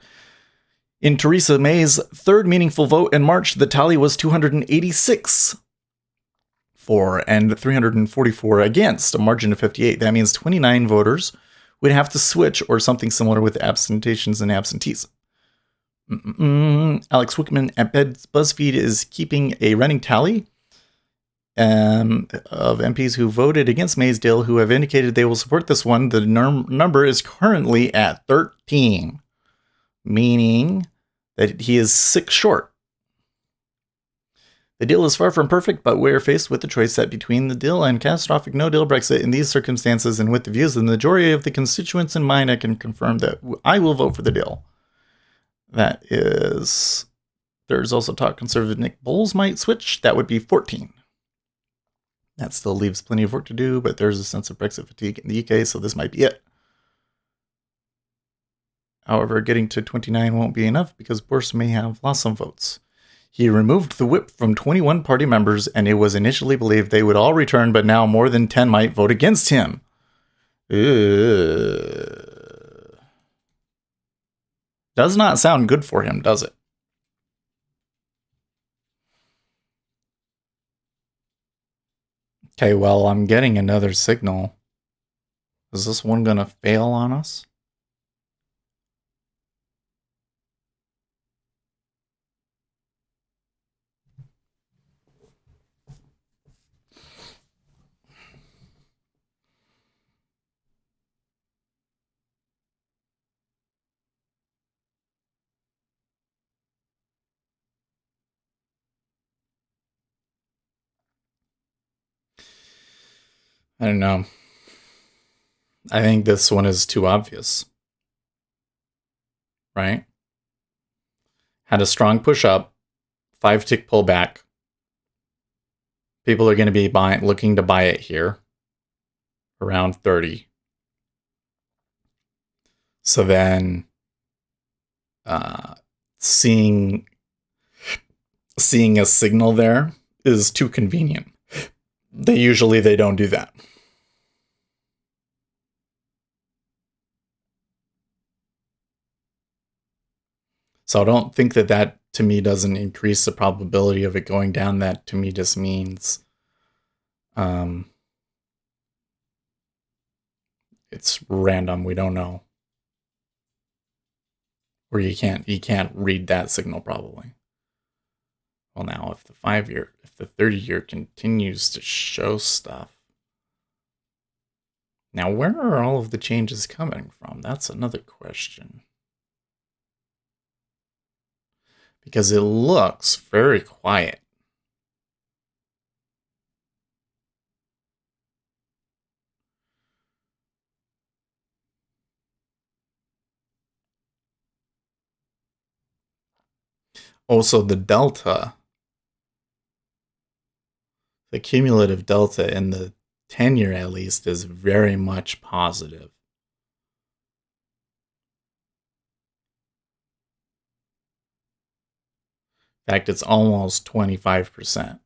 In Theresa May's third meaningful vote in March, the tally was 286 for and 344 against, a margin of 58. That means 29 voters would have to switch or something similar with absentations and absentees. Alex Wickman at BuzzFeed is keeping a running tally of MPs who voted against May's deal who have indicated they will support this one. The number is currently at 13, meaning that he is 6 short. The deal is far from perfect, but we're faced with the choice set between the deal and catastrophic no-deal Brexit. In these circumstances, and with the views of the majority of the constituents in mind, I can confirm that I will vote for the deal. There's also talk Conservative Nick Bowles might switch. That would be 14. That still leaves plenty of work to do, but there's a sense of Brexit fatigue in the UK, so this might be it. However, getting to 29 won't be enough because Boris may have lost some votes. He removed the whip from 21 party members, and it was initially believed they would all return, but now more than 10 might vote against him. Does not sound good for him, does it? Okay, well, I'm getting another signal. Is this one gonna fail on us? I don't know. I think this one is too obvious. Right? Had a strong push up, 5-tick pullback. People are going to be looking to buy it here around 30. So then seeing a signal there is too convenient. They don't do that. So I don't think that to me doesn't increase the probability of it going down. That to me just means it's random. We don't know. Or you can't read that signal probably. Well, now if the 30-year continues to show stuff. Now, where are all of the changes coming from? That's another question. Because it looks very quiet. Also, the delta, the cumulative delta in the 10-year at least is very much positive. In fact, it's almost 25%.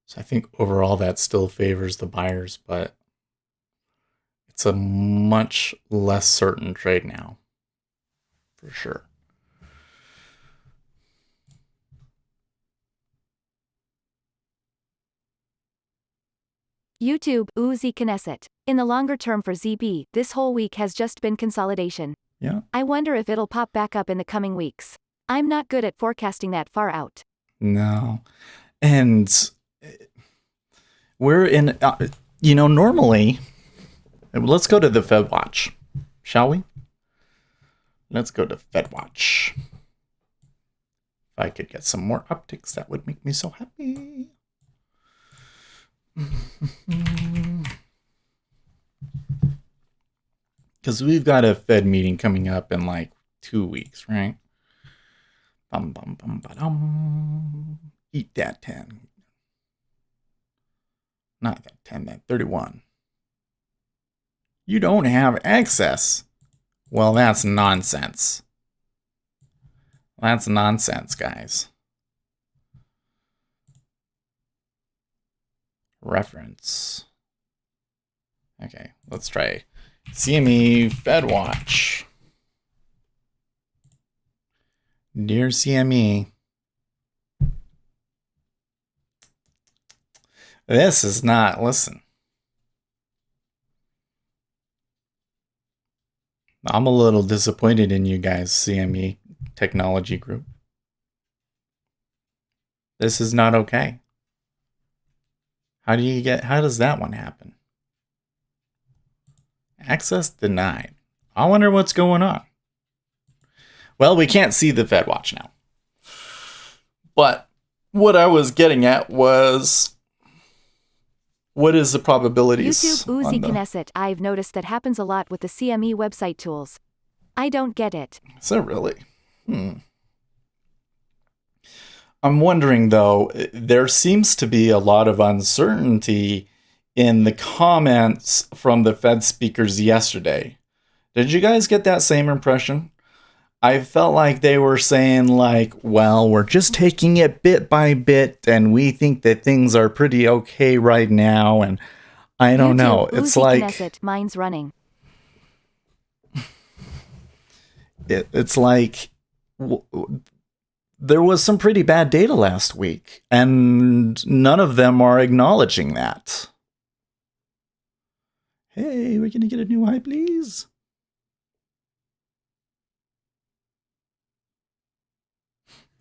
So I think overall that still favors the buyers, but it's a much less certain trade now, for sure. YouTube, Uzi Knesset. In the longer term for ZB, this whole week has just been consolidation. Yeah. I wonder if it'll pop back up in the coming weeks. I'm not good at forecasting that far out. No. And we're in, normally, let's go to the Fed Watch, shall we? Let's go to Fed Watch. If I could get some more upticks, that would make me so happy. Because we've got a Fed meeting coming up in like 2 weeks, right? Eat that 10. Not that 10, that 31. You don't have excess. Well, that's nonsense. That's nonsense, guys. Reference. Okay, let's try CME Fed Watch. Dear CME, this is not, listen. I'm a little disappointed in you guys, CME Technology Group. This is not okay. How does that one happen? Access denied. I wonder what's going on. Well, we can't see the Fed Watch now. But what I was getting at was, what is the probabilities? YouTube, Uzi Knesset. I've noticed that happens a lot with the CME website tools. I don't get it. Is that really? I'm wondering, though, there seems to be a lot of uncertainty in the comments from the Fed speakers yesterday. Did you guys get that same impression? I felt like they were saying, like, well, we're just taking it bit by bit, and we think that things are pretty okay right now, and I don't know. It's Uzi like... Knesset, mine's running. It's like... there was some pretty bad data last week, and none of them are acknowledging that. Hey, we're gonna get a new high, please.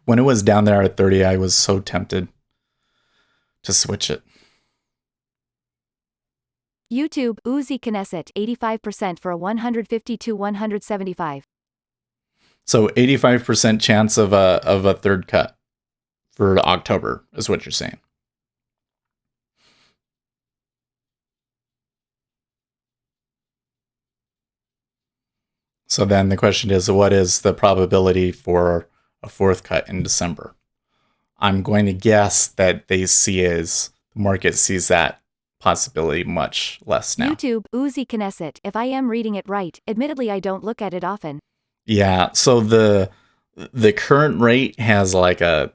When it was down there at 30, I was so tempted to switch it. YouTube, Uzi Knesset, 85% for a 150 to 175. So 85% chance of a third cut for October is what you're saying. So then the question is, what is the probability for a fourth cut in December? I'm going to guess that the market sees that possibility much less now. YouTube, Uzi Knesset, if I am reading it right, admittedly I don't look at it often. Yeah, so the current rate has like a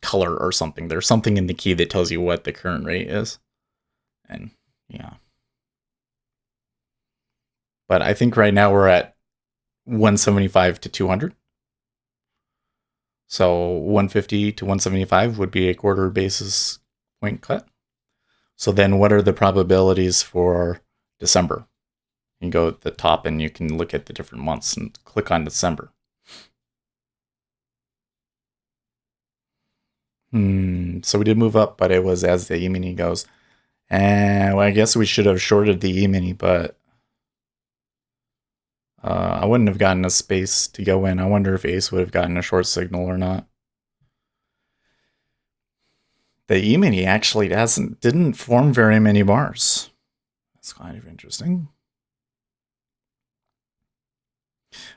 color or something. There's something in the key that tells you what the current rate is. And yeah. But I think right now we're at 175 to 200. So 150 to 175 would be a quarter basis point cut. So then what are the probabilities for December? You can go at the top and you can look at the different months and click on December. So we did move up, but it was as the E-mini goes. And well, I guess we should have shorted the E-mini, but I wouldn't have gotten a space to go in. I wonder if Ace would have gotten a short signal or not. The E-mini actually didn't form very many bars. That's kind of interesting.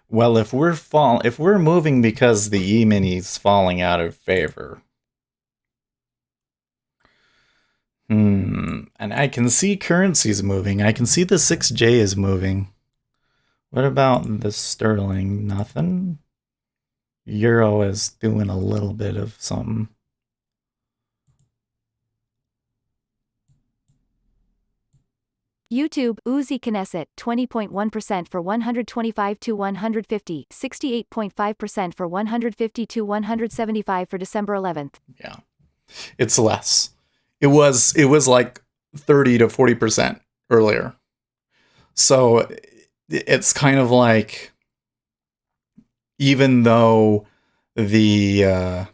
Well, if we're moving because the E-mini's falling out of favor. And I can see currencies moving. I can see the 6J is moving. What about the sterling? Nothing. Euro is doing a little bit of something. YouTube, Uzi Knesset, 20.1% for 125 to 150, 68.5% for 150 to 175 for December 11th. Yeah. It's less. It was like 30 to 40% earlier. So it's kind of like, even though the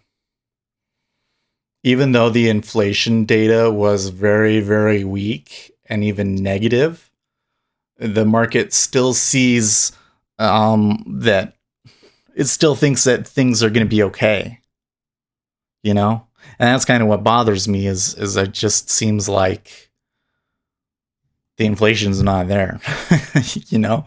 inflation data was very, very weak and even negative, the market still sees that it still thinks that things are going to be okay. You know? And that's kind of what bothers me is it just seems like the inflation's not there. You know?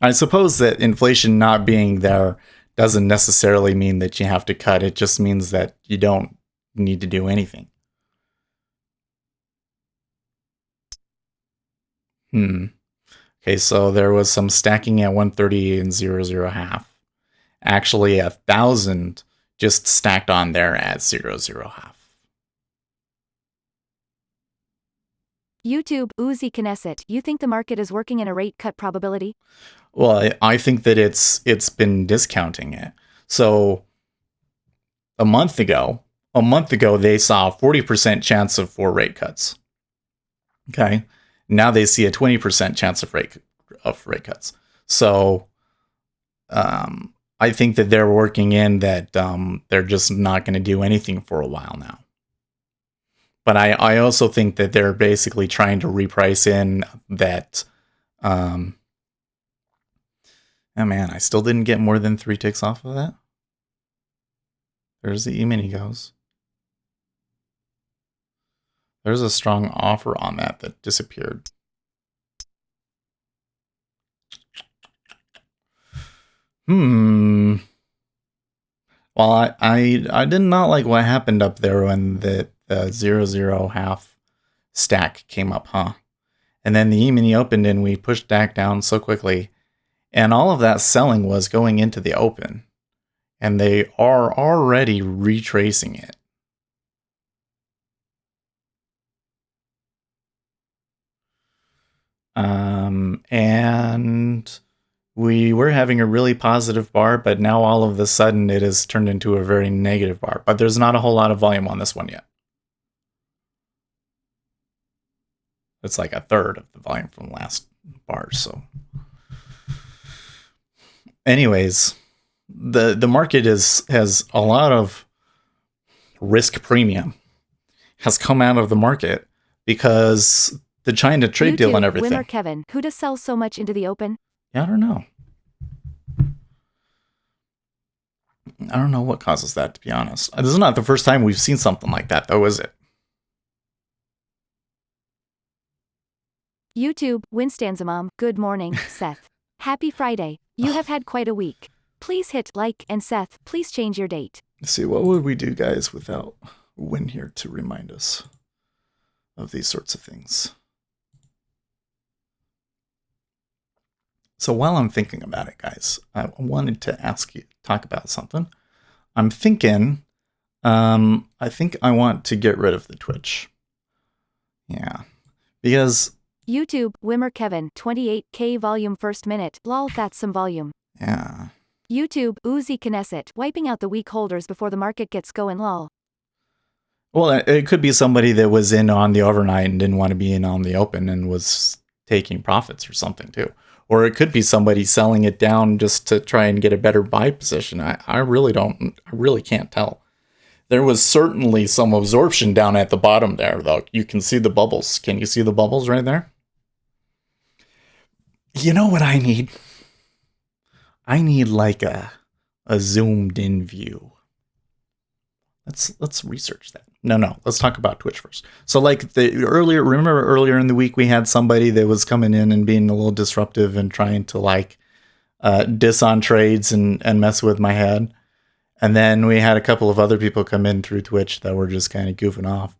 I suppose that inflation not being there doesn't necessarily mean that you have to cut. It just means that you don't need to do anything. Okay, so there was some stacking at 130 and 0.0 half. Actually, 1,000 just stacked on there at 0.0 half. YouTube, Uzi Knesset, you think the market is working in a rate cut probability? Well, I think that it's been discounting it. So a month ago, they saw a 40% chance of 4 rate cuts. Okay. Now they see a 20% chance of rate cuts. So I think that they're working in that they're just not going to do anything for a while now. But I also think that they're basically trying to reprice in that. Oh man, I still didn't get more than 3 ticks off of that. There's the E-mini goes. There's a strong offer on that disappeared. Well, I did not like what happened up there when the 0.0 half stack came up, huh? And then the E-mini opened and we pushed back down so quickly. And all of that selling was going into the open. And they are already retracing it. And we were having a really positive bar, but now all of a sudden it has turned into a very negative bar. But there's not a whole lot of volume on this one yet. It's like a third of the volume from last bar. So anyways, the market has a lot of risk premium has come out of the market because the China trade deal and YouTube, everything. Wimmer Kevin, who does sell so much into the open? Yeah, I don't know. I don't know what causes that, to be honest. This is not the first time we've seen something like that, though, is it? YouTube, Winstanzamom, good morning, Seth. Happy Friday. You have had quite a week. Please hit like, and Seth, please change your date. Let's see, what would we do, guys, without Win here to remind us of these sorts of things? So while I'm thinking about it, guys, I wanted to talk about something. I'm thinking, I think I want to get rid of the Twitch. Yeah, because YouTube, Wimmer Kevin, 28K volume first minute, lol, that's some volume. yeah. YouTube, Uzi Knesset, wiping out the weak holders before the market gets going, lol. Well, it could be somebody that was in on the overnight and didn't want to be in on the open and was taking profits or something too. Or it could be somebody selling it down just to try and get a better buy position. I really can't tell. There was certainly some absorption down at the bottom there, though. You can see the bubbles. Can you see the bubbles right there? You know what I need? I need like a zoomed in view. Let's research that. No, let's talk about Twitch first. So like remember earlier in the week we had somebody that was coming in and being a little disruptive and trying to like diss on trades and mess with my head. And then we had a couple of other people come in through Twitch that were just kind of goofing off.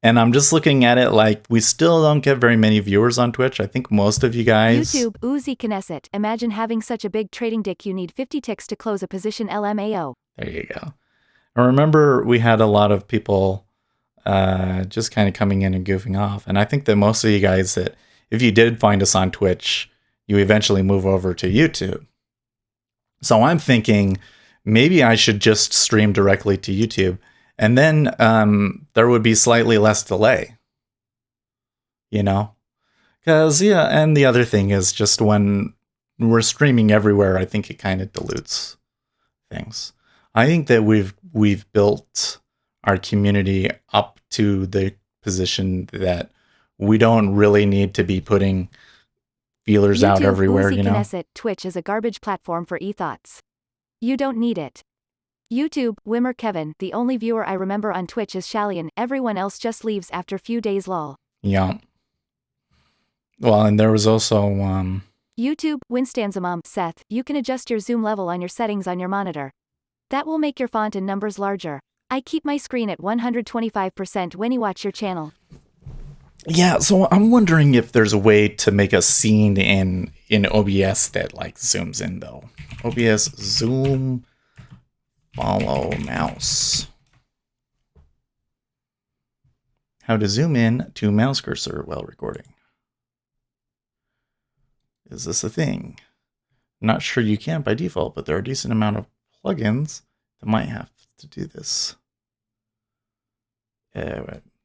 And I'm just looking at it like we still don't get very many viewers on Twitch. I think most of you guys... YouTube, Uzi Knesset, imagine having such a big trading dick you need 50 ticks to close a position LMAO. There you go. I remember we had a lot of people just kind of coming in and goofing off. And I think that most of you guys that if you did find us on Twitch, you eventually move over to YouTube. So I'm thinking maybe I should just stream directly to YouTube. And then there would be slightly less delay. You know? Because, yeah, and the other thing is just when we're streaming everywhere, I think it kind of dilutes things. I think that we've built our community up to the position that we don't really need to be putting feelers out everywhere, Uzi you know? Knesset, Twitch is a garbage platform for e-thoughts. You don't need it. YouTube, Wimmer Kevin, the only viewer I remember on Twitch is Shalian, everyone else just leaves after few days lol. Yeah. Well, and there was also... YouTube, Winstanzamom, Seth, you can adjust your zoom level on your settings on your monitor. That will make your font and numbers larger. I keep my screen at 125% when you watch your channel. Yeah, so I'm wondering if there's a way to make a scene in OBS that like zooms in though. OBS zoom follow mouse. How to zoom in to mouse cursor while recording. Is this a thing? I'm not sure you can by default, but there are a decent amount of plugins that might have to do this.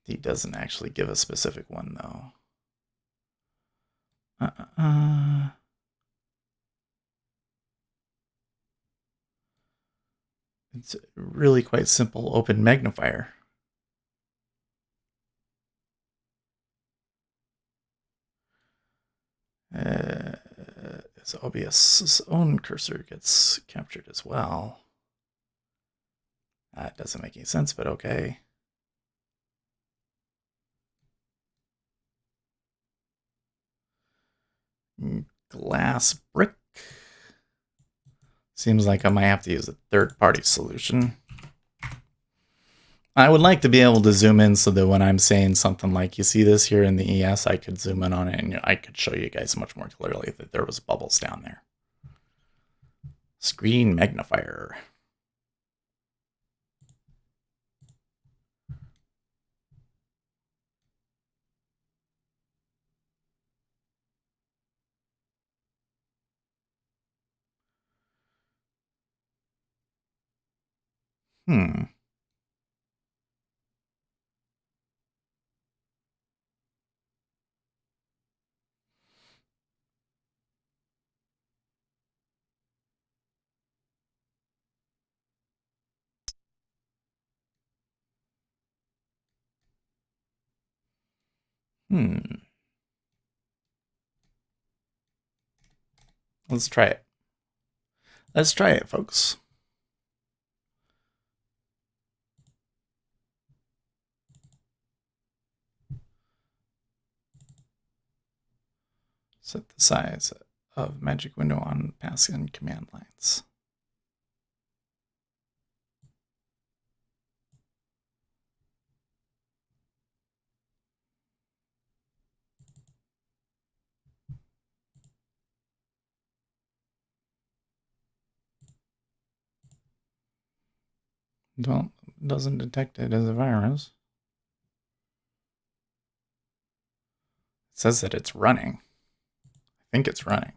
He doesn't actually give a specific one though. It's really quite simple. Open magnifier. As OBS's own cursor gets captured as well. That doesn't make any sense, but okay. Glass brick. Seems like I might have to use a third-party solution. I would like to be able to zoom in so that when I'm saying something like, you see this here in the ES, I could zoom in on it and I could show you guys much more clearly that there was bubbles down there. Screen magnifier. Hmm. Let's try it. Let's try it, folks. Set the size of magic window on passing command lines. Well, it doesn't detect it as a virus. It says that it's running. I think it's running.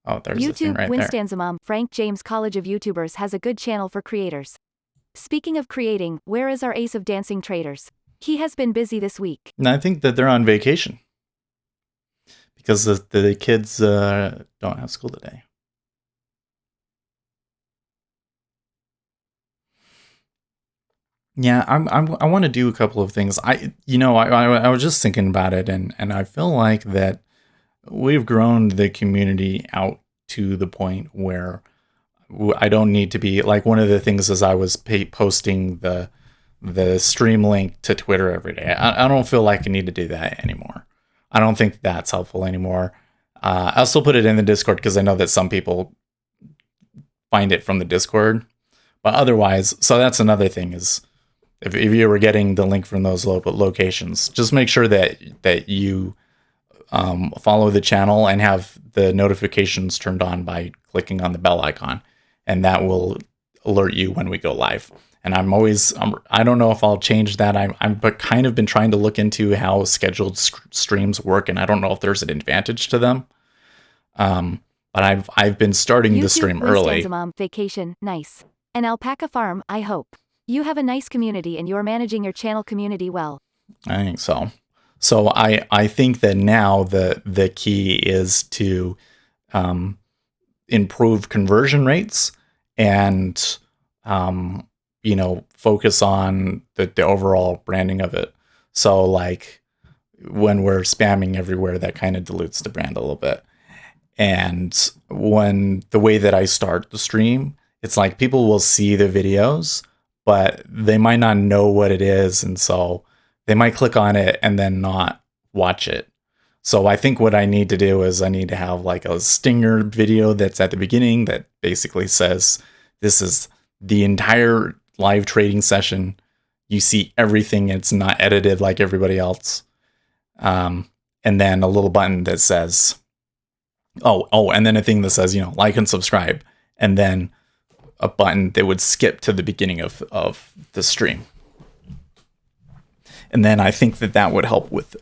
Oh, there's the thing YouTube, right Winston there. Zamam, Frank James College of YouTubers has a good channel for creators. Speaking of creating, where is our ace of dancing traders? He has been busy this week. And I think that they're on vacation because the kids don't have school today. Yeah, I want to do a couple of things. I was just thinking about it, and I feel like that we've grown the community out to the point where I don't need to be like, one of the things is I was posting the stream link to Twitter every day. I don't feel like I need to do that anymore. I don't think that's helpful anymore. I'll still put it in the Discord because I know that some people find it from the Discord, but otherwise, so that's another thing is if you were getting the link from those locations, just make sure that you follow the channel and have the notifications turned on by clicking on the bell icon, and that will alert you when we go live. And I don't know if I'll change that. But kind of been trying to look into how scheduled streams work, and I don't know if there's an advantage to them. But I've been starting YouTube, the stream early. Mom, vacation, nice. An alpaca farm, I hope. You have a nice community and you're managing your channel community well. I think so. So I think that now the key is to improve conversion rates and focus on the overall branding of it. So like when we're spamming everywhere, that kind of dilutes the brand a little bit. And when the way that I start the stream, it's like people will see the videos, but they might not know what it is. And so they might click on it and then not watch it. So I think what I need to do is I need to have like a stinger video that's at the beginning that basically says, this is the entire live trading session. You see everything. It's not edited like everybody else. And then a little button that says, and then a thing that says, like and subscribe. And then a button that would skip to the beginning of the stream. And then I think that would help with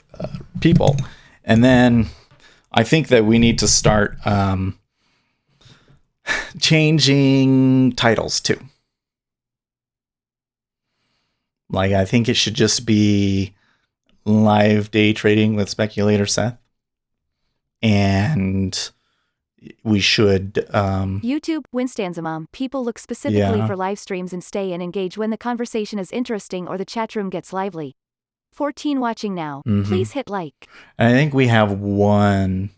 people. And then I think that we need to start changing titles too. Like, I think it should just be live day trading with Speculator Seth. And we should YouTube, Winstanzamam. People look specifically for live streams and stay and engage when the conversation is interesting or the chat room gets lively. 14 watching now. Please hit like. I think we have one,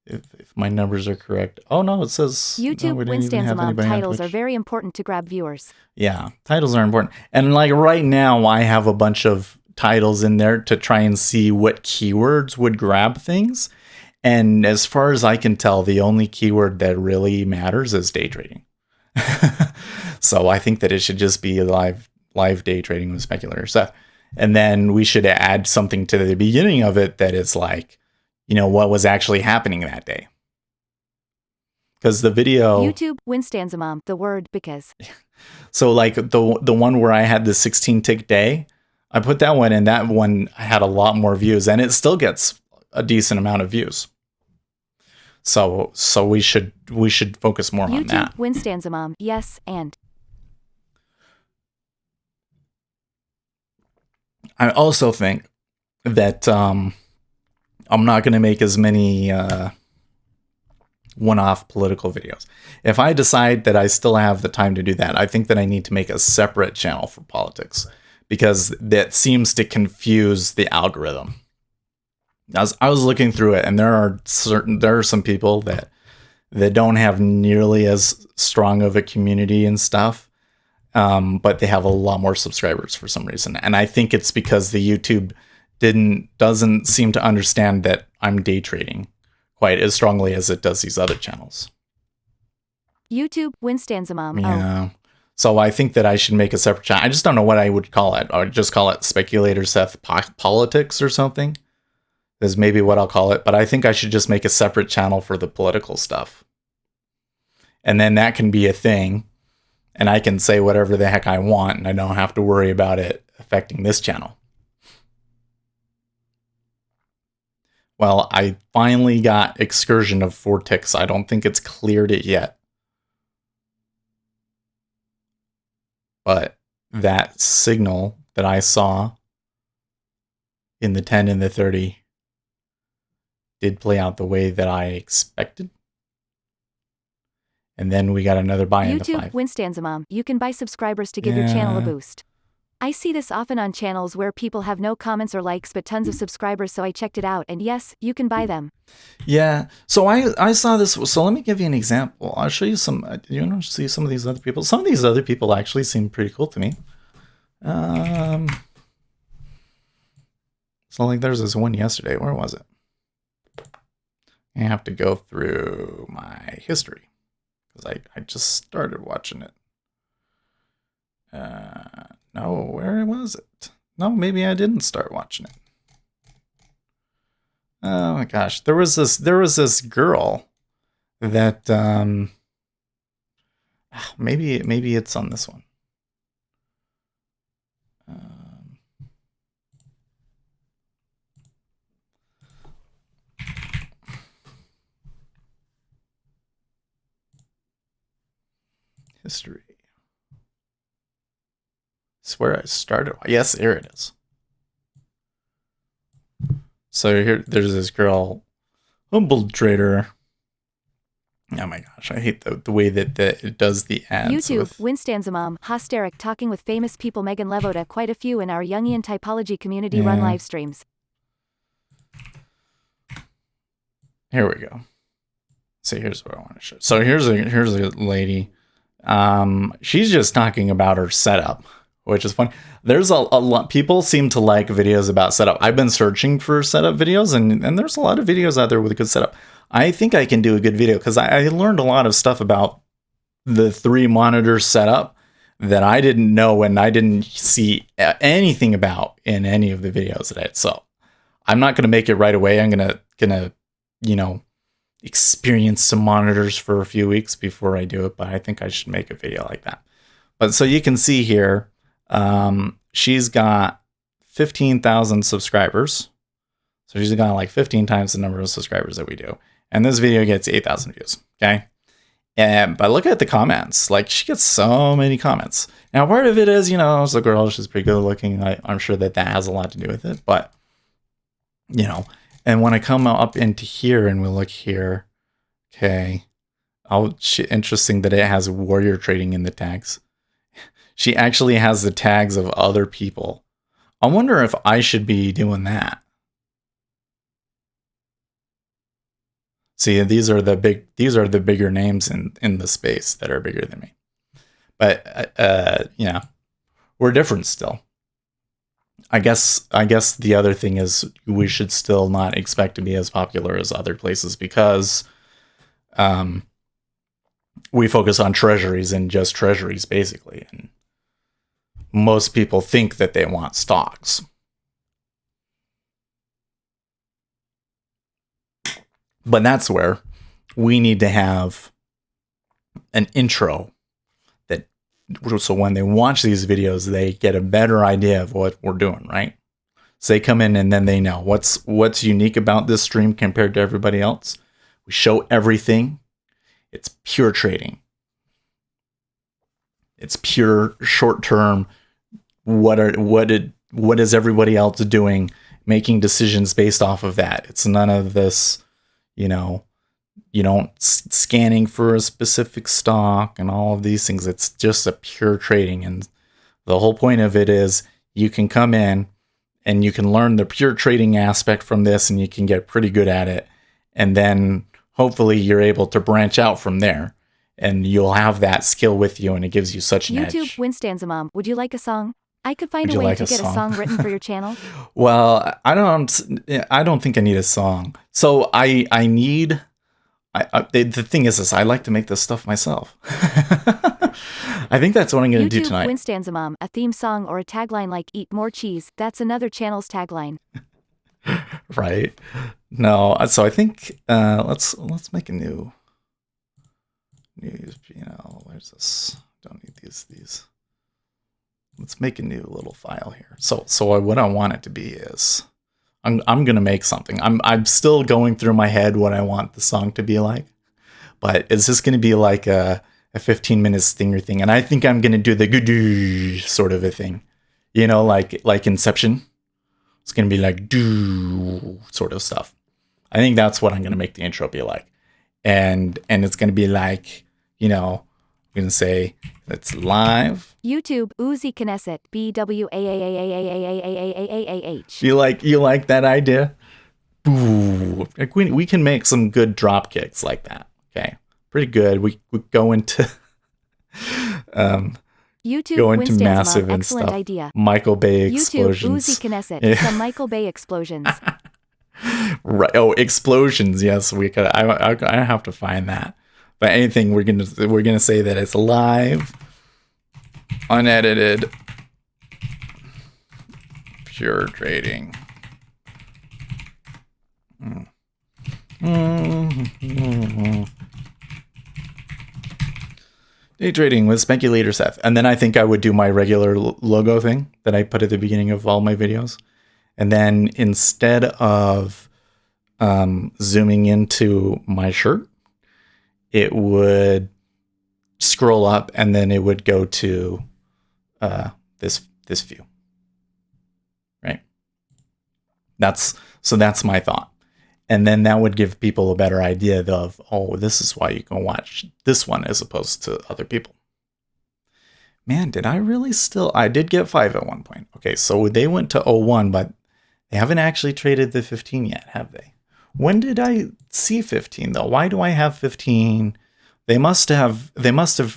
if my numbers are correct. Oh no, it says YouTube, Winstanzamam. Titles are very important to grab viewers. Yeah, titles are important. And like right now, I have a bunch of titles in there to try and see what keywords would grab things. And as far as I can tell, the only keyword that really matters is day trading. So I think that it should just be live day trading with Speculator Seth. And then we should add something to the beginning of it that is like, what was actually happening that day. Because the video... YouTube, Winstanzamam, the word because. So like the one where I had the 16 tick day, I put that one in. That one had a lot more views, and it still gets a decent amount of views. So we should focus more on that. YouTube, Winstanzamam, yes, and. I also think that I'm not going to make as many one-off political videos. If I decide that I still have the time to do that, I think that I need to make a separate channel for politics, because that seems to confuse the algorithm. I was looking through it, and there are some people that don't have nearly as strong of a community and stuff, but they have a lot more subscribers for some reason. And I think it's because the YouTube doesn't seem to understand that I'm day trading quite as strongly as it does these other channels. YouTube Winstanzamam. Yeah. So I think that I should make a separate channel. I just don't know what I would call it. I would just call it Speculator Seth Politics or something. Is maybe what I'll call it. But I think I should just make a separate channel for the political stuff. And then that can be a thing. And I can say whatever the heck I want. And I don't have to worry about it affecting this channel. Well, I finally got excursion of 4 ticks. I don't think it's cleared it yet. But that signal that I saw in the 10 and the 30 did play out the way that I expected. And then we got another buy in the 5. YouTube Winstanzamam. You can buy subscribers to give your channel a boost. I see this often on channels where people have no comments or likes but tons of subscribers, so I checked it out, and yes, you can buy them. Yeah, so I saw this. So let me give you an example. I'll show you some. You know, see some of these other people. Some of these other people actually seem pretty cool to me. So like there's this one yesterday. Where was it? I have to go through my history because I just started watching it. No, where was it? No, maybe I didn't start watching it. Oh my gosh, there was this girl that maybe it's on this one. History. It's where I started. Yes, here it is. So here, there's this girl, humble trader. Oh my gosh, I hate the way that it does the ads. YouTube Winstanzamam. Hysteric talking with famous people. Megan Levoda. Quite a few in our Jungian typology community run live streams. Here we go. See, here's what I want to show. So here's a lady. She's just talking about her setup, which is fun. There's a lot. People seem to like videos about setup. I've been searching for setup videos, and there's a lot of videos out there with a good setup. I think I can do a good video because I learned a lot of stuff about the 3 monitor setup that I didn't know and I didn't see anything about in any of the videos that I had. So I'm not going to make it right away. I'm gonna experience some monitors for a few weeks before I do it. But I think I should make a video like that. But so you can see here, she's got 15,000 subscribers. So she's got like 15 times the number of subscribers that we do. And this video gets 8,000 views. Okay. But look at the comments. Like, she gets so many comments. Now, part of it is, it's a girl. She's pretty good looking. I'm sure that has a lot to do with it. But, and when I come up into here and we look here, okay. Interesting that it has warrior trading in the tags. She actually has the tags of other people. I wonder if I should be doing that. See, these are the bigger names in the space that are bigger than me. But we're different still. I guess the other thing is we should still not expect to be as popular as other places because we focus on treasuries and just treasuries basically. And most people think that they want stocks. But that's where we need to have an intro so when they watch these videos, they get a better idea of what we're doing, right? So they come in and then they know what's unique about this stream compared to everybody else. We show everything. It's pure trading. It's pure short-term. What is everybody else doing? Making decisions based off of that. It's none of this, you don't scanning for a specific stock and all of these things. It's just a pure trading. And the whole point of it is you can come in and you can learn the pure trading aspect from this, and you can get pretty good at it. And then hopefully you're able to branch out from there, and you'll have that skill with you, and it gives you such an YouTube, edge. Winstanzamom, would you like a song? I could find Would a you way like to a get a song? song written for your channel. Well, I don't think I need a song. So I need. The thing is this, I like to make this stuff myself. I think that's what I'm going to do YouTube, tonight. Winstanzamom, a theme song or a tagline like "Eat more cheese." That's another channel's tagline. Right? No, so I think let's make a new where's this? Don't need these. Let's make a new little file here. So what I want it to be is I'm gonna make something. I'm still going through my head what I want the song to be like, but is this gonna be like a 15-minute stinger thing? And I think I'm gonna do the good sort of a thing, like Inception. It's gonna be like do sort of stuff. I think that's what I'm gonna make the intro be like, and it's gonna be like, I'm gonna say it's live. YouTube, Uzi Knesset, BWAAAAAAAAAAAAAH. You like that idea? Ooh, like we can make some good drop kicks like that. Okay, pretty good. We go into YouTube, go into Winstanzamom, massive and excellent stuff. idea. Michael Bay YouTube, explosions. Uzi Knesset, Yeah. some Michael Bay explosions. Right. Oh, explosions. Yes, we could. I have to find that. But anything, we're gonna say that it's live, unedited, pure trading. Day trading with speculator Seth. And then I think I would do my regular logo thing that I put at the beginning of all my videos. And then instead of zooming into my shirt, it would scroll up and then it would go to this view. Right? That's my thought. And then that would give people a better idea of, oh, this is why you can watch this one as opposed to other people. Man, did I really I did get 5 at one point. Okay, so they went to 01, but they haven't actually traded the 15 yet, have they? When did I see 15 though? Why do I have 15? They must have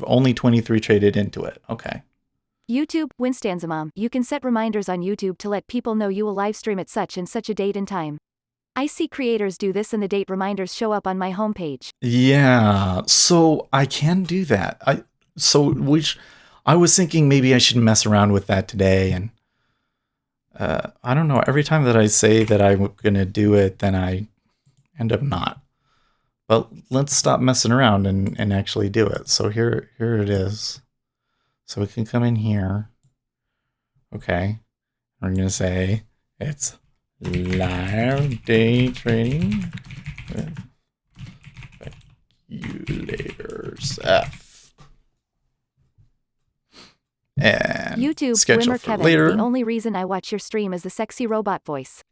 only 23 traded into it. Okay. YouTube, Winstanzamom, you can set reminders on YouTube to let people know you will live stream at such and such a date and time. I see creators do this and the date reminders show up on my homepage. Yeah, so I can do that. I was thinking maybe I should mess around with that today, and I don't know. Every time that I say that I'm gonna do it, then I end up not. But let's stop messing around and actually do it. So here it is. So we can come in here. Okay, we're gonna say it's live day trading with speculators F. And YouTube, schedule Wimmer for Kevin, later. the only reason I watch your stream is the sexy robot voice.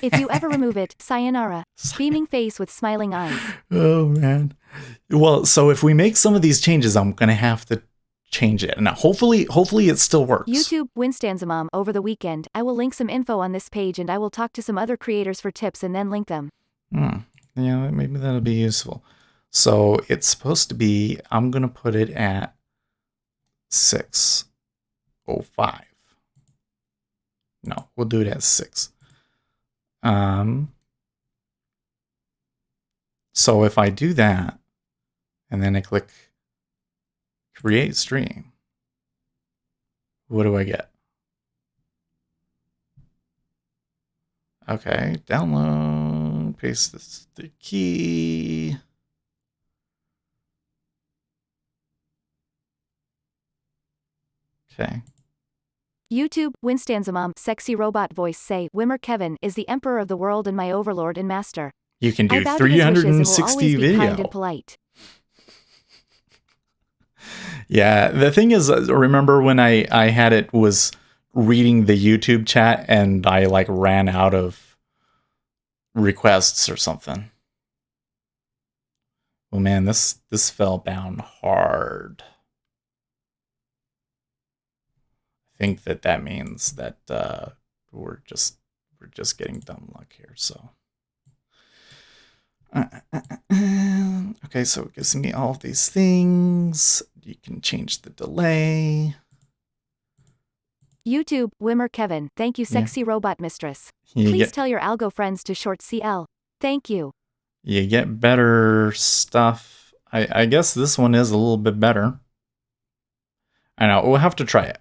If you ever remove it, sayonara. Beaming face with smiling eyes. Oh man. Well, so if we make some of these changes, I'm gonna have to change it. And hopefully it still works. YouTube, Winstanzamom, over the weekend, I will link some info on this page and I will talk to some other creators for tips and then link them. Yeah, maybe that'll be useful. So it's supposed to be, I'm gonna put it at 6:05. No, we'll do it at 6. So if I do that, and then I click create stream, what do I get? Okay, download, paste the key. Okay. YouTube, Winstanzamom, sexy robot voice say, Wimmer Kevin is the emperor of the world and my overlord and master. You can do I vow to his wishes and will 360 always be kind video. and polite. Yeah, the thing is, remember when I had it was reading the YouTube chat and I like ran out of requests or something. Well, man, this fell down hard. I think that means that we're just we're just getting dumb luck here. So, okay, so it gives me all of these things. You can change the delay. YouTube, Wimmer Kevin, thank you, sexy robot mistress. Please tell your algo friends to short CL. Thank you. You get better stuff. I guess this one is a little bit better. I know, we'll have to try it.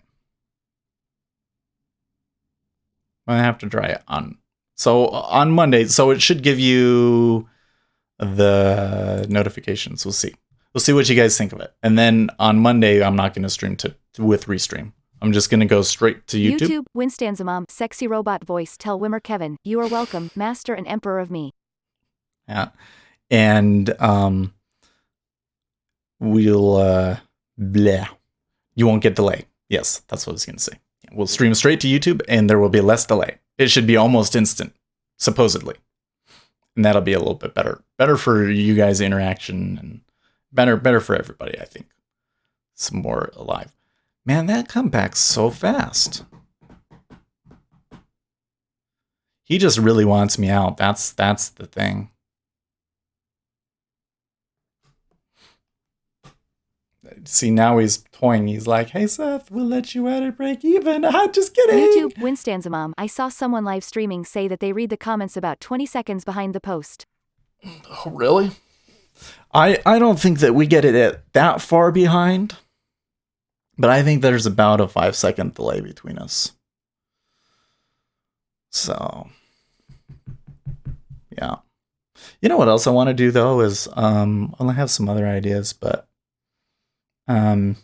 I have to try it on Monday. So it should give you the notifications. We'll see. We'll see what you guys think of it. And then on Monday, I'm not going to stream with restream. I'm just going to go straight to YouTube. YouTube, Winstanzamom, sexy robot voice, tell Wimmer Kevin, you are welcome, master and emperor of me. Yeah. And we'll you won't get delay. Yes, that's what I was going to say. We'll stream straight to YouTube and there will be less delay. It should be almost instant, supposedly. And that'll be a little bit better. Better for you guys' interaction and better for everybody, I think. It's more alive. Man, that comeback's so fast. He just really wants me out. That's the thing. See, now he's toying. He's like, hey, Seth, we'll let you at it break even. Just kidding. YouTube, Winstanzamom, I saw someone live streaming say that they read the comments about 20 seconds behind the post. Oh, really? I don't think that we get it at that far behind. But I think there's about a 5-second delay between us. So, yeah. You know what else I want to do, though, is I have some other ideas, but I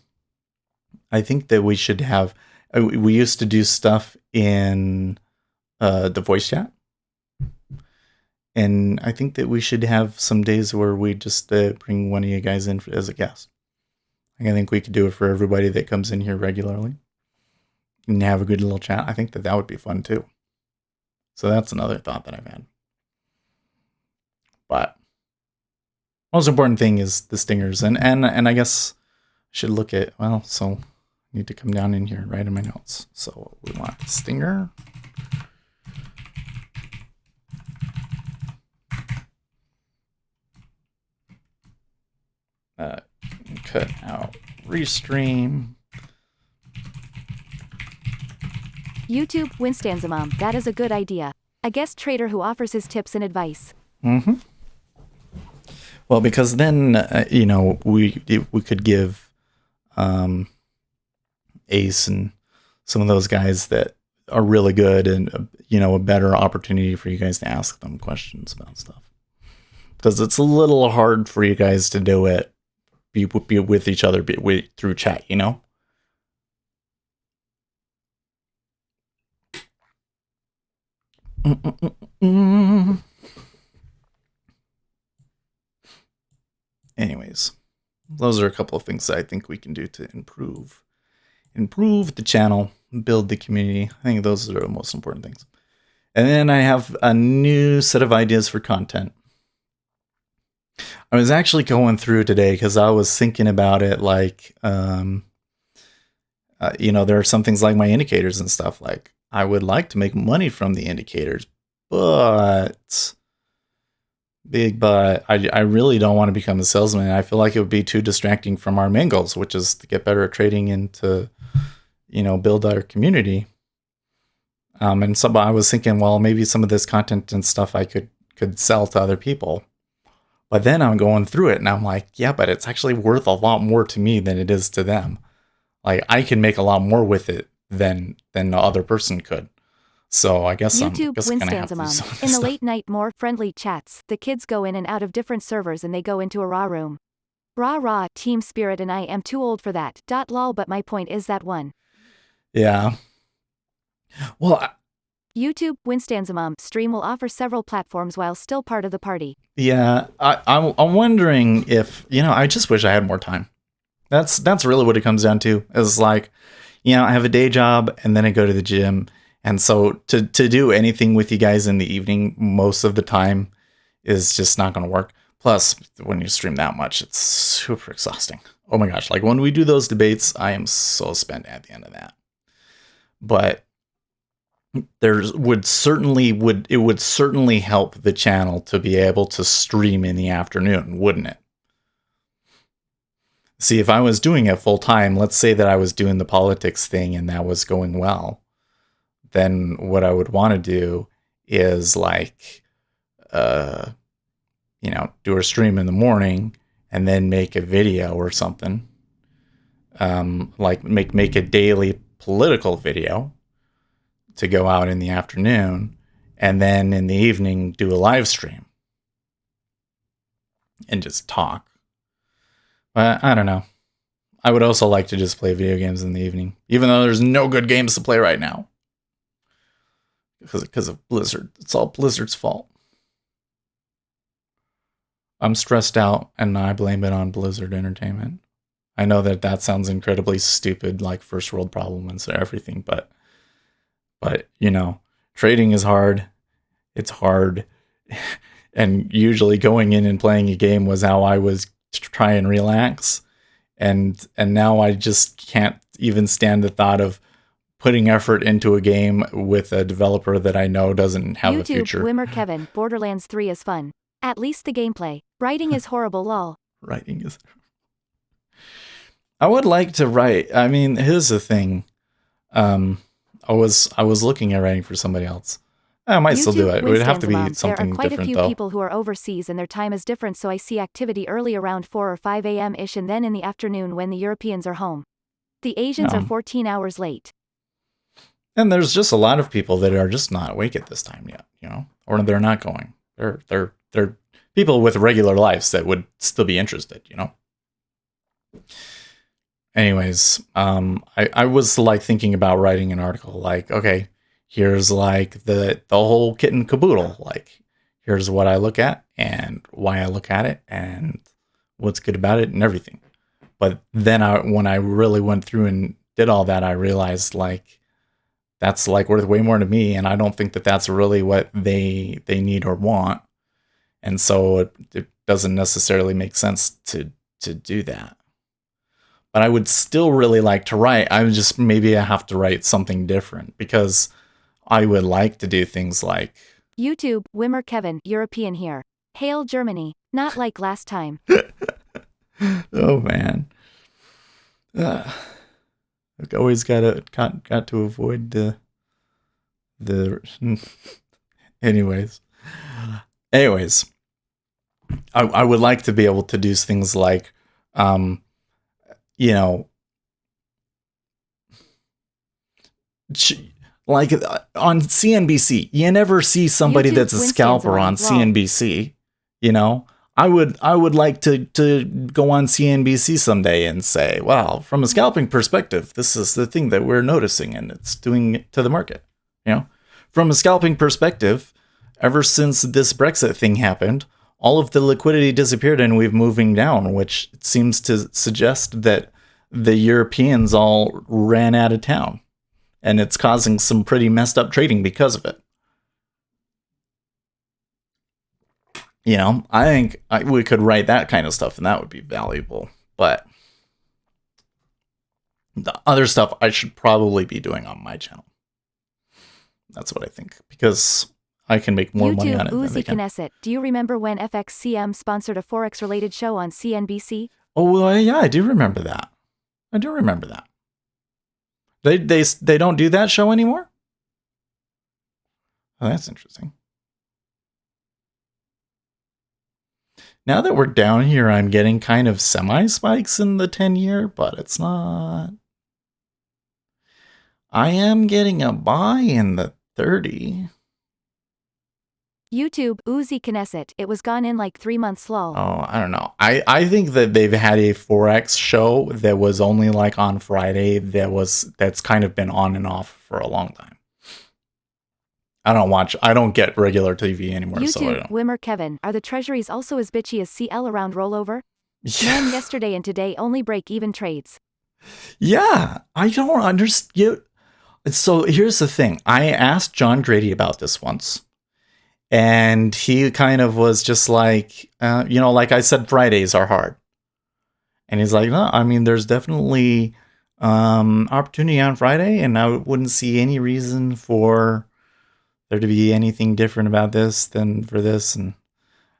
think that we should have... We used to do stuff in the voice chat. And I think that we should have some days where we just bring one of you guys in as a guest. I think we could do it for everybody that comes in here regularly and have a good little chat. I think that would be fun too. So that's another thought that I've had. But most important thing is the stingers. And I guess I should look at, so I need to come down in here and write in my notes. So we want stinger. Cut out restream. YouTube, Winstanzamom, that is a good idea. A guest trader who offers his tips and advice. Mm-hmm. Well, because then, we could give Ace and some of those guys that are really good and, a better opportunity for you guys to ask them questions about stuff. Because it's a little hard for you guys to do it. Be with each other through chat, Anyways, those are a couple of things that I think we can do to improve the channel, build the community. I think those are the most important things. And then I have a new set of ideas for content. I was actually going through today because I was thinking about it there are some things like my indicators and stuff. Like, I would like to make money from the indicators, but I really don't want to become a salesman. I feel like it would be too distracting from our main goals, which is to get better at trading and to, build our community. And so I was thinking, well, maybe some of this content and stuff I could sell to other people. But then I'm going through it and I'm like, yeah, but it's actually worth a lot more to me than it is to them. Like, I can make a lot more with it than the other person could. So I guess YouTube, Winstanzamom. In the late night, more friendly chats, the kids go in and out of different servers and they go into a raw room. Rah, team spirit, and I am too old for that. Lol, but my point is that one. Yeah. Well, YouTube, Winstanzamom, stream will offer several platforms while still part of the party. Yeah, I'm wondering if, I just wish I had more time. That's really what it comes down to. Is like, I have a day job and then I go to the gym. And so to do anything with you guys in the evening most of the time is just not going to work. Plus, when you stream that much, it's super exhausting. Oh my gosh, like when we do those debates, I am so spent at the end of that. But it would certainly help the channel to be able to stream in the afternoon, wouldn't it? See, if I was doing it full time, let's say that I was doing the politics thing and that was going well, then what I would want to do is like, do a stream in the morning and then make a video or something. Like make a daily political video to go out in the afternoon, and then in the evening do a live stream and just talk. But I don't know. I would also like to just play video games in the evening, even though there's no good games to play right now. Because of Blizzard. It's all Blizzard's fault. I'm stressed out, and I blame it on Blizzard Entertainment. I know that sounds incredibly stupid, like first world problem and everything, but trading is hard. It's hard. And usually going in and playing a game was how I was try and relax. And now I just can't even stand the thought of putting effort into a game with a developer that I know doesn't have a future. Wimmer Kevin, Borderlands 3 is fun. At least the gameplay. Writing is horrible, lol. Writing is... I would like to write. I mean, here's the thing. I was looking at writing for somebody else. I might still do it. It would have to be something different, though. There are quite a few people who are overseas and their time is different, so I see activity early around 4 or 5 a.m.-ish and then in the afternoon when the Europeans are home. The Asians are 14 hours late. And there's just a lot of people that are just not awake at this time yet, or they're not going. They're people with regular lives that would still be interested, Anyways, I was like thinking about writing an article like, okay, here's like the whole kit and caboodle. Like, here's what I look at and why I look at it and what's good about it and everything. But then when I really went through and did all that, I realized like that's like worth way more to me, and I don't think that that's really what they need or want. And so it doesn't necessarily make sense to do that. But I would still really like to write. Maybe I have to write something different, because I would like to do things like... YouTube, Wimmer Kevin, European here. Hail Germany. Not like last time. Oh, man. I've always got to avoid the... Anyways. I would like to be able to do things like... like on CNBC, you never see somebody that's a scalper on CNBC. I would like to go on CNBC someday and say, wow, from a scalping perspective, this is the thing that we're noticing and it's doing it to the market. From a scalping perspective, ever since this Brexit thing happened, all of the liquidity disappeared and we're moving down, which seems to suggest that the Europeans all ran out of town. And it's causing some pretty messed up trading because of it. I think we could write that kind of stuff and that would be valuable. But the other stuff I should probably be doing on my channel. That's what I think. Because I can make more money on it than they can. Knesset. Do you remember when FXCM sponsored a Forex-related show on CNBC? Oh, well, yeah, I do remember that. They don't do that show anymore? Oh, that's interesting. Now that we're down here, I'm getting kind of semi-spikes in the 10-year, but it's not. I am getting a buy in the 30. YouTube, Uzi Knesset. It was gone in like 3 months, lol. Oh, I don't know. I think that they've had a Forex show that was only like on Friday that's kind of been on and off for a long time. I don't get regular TV anymore. YouTube, so I don't. Wimmer Kevin. Are the treasuries also as bitchy as CL around rollover? Yeah. Man, yesterday and today only break-even trades. Yeah, I don't understand. So here's the thing. I asked John Grady about this once. And he kind of was just like, like I said, Fridays are hard. And he's like, no, I mean, there's definitely Opportunity on Friday, and I wouldn't see any reason for there to be anything different about this than for this. And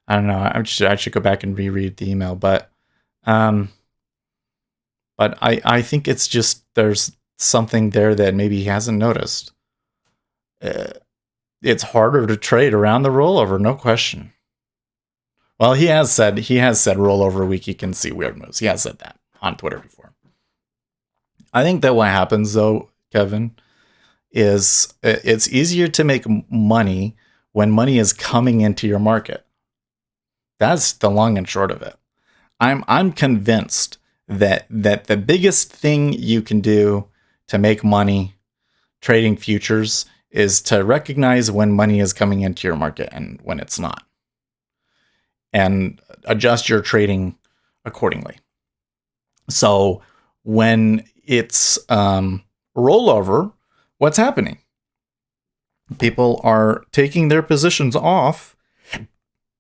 I don't know. I should go back and reread the email, um, but I think it's just there's something there that maybe he hasn't noticed. It's harder to trade around the rollover, no question. Well, he has said rollover week you can see weird moves. He has said that on Twitter before. I think that what happens though, Kevin, is it's easier to make money when money is coming into your market. That's the long and short of it. I'm convinced that the biggest thing you can do to make money trading futures is to recognize when money is coming into your market and when it's not, and adjust your trading accordingly. So when it's rollover, what's happening? People are taking their positions off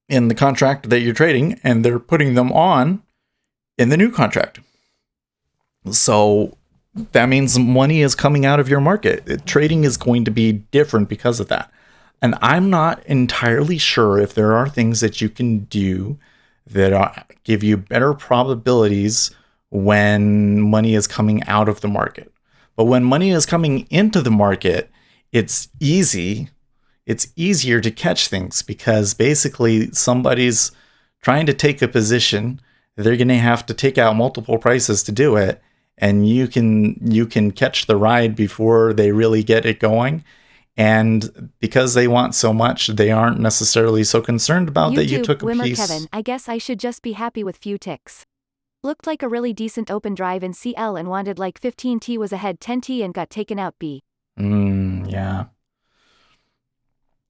in the contract that you're trading, and they're putting them on in the new contract. So that means money is coming out of your market. Trading is going to be different because of that. And I'm not entirely sure if there are things that you can do that give you better probabilities when money is coming out of the market. But when money is coming into the market, it's easier to catch things, because basically somebody's trying to take a position. They're going to have to take out multiple prices to do it, and you can catch the ride before they really get it going. And because they want so much, they aren't necessarily so concerned about YouTube, that you took a Wimmer piece. Kevin, I guess I should just be happy with few ticks. Looked like a really decent open drive in CL and wanted like 15T, was ahead 10T and got taken out B. Yeah.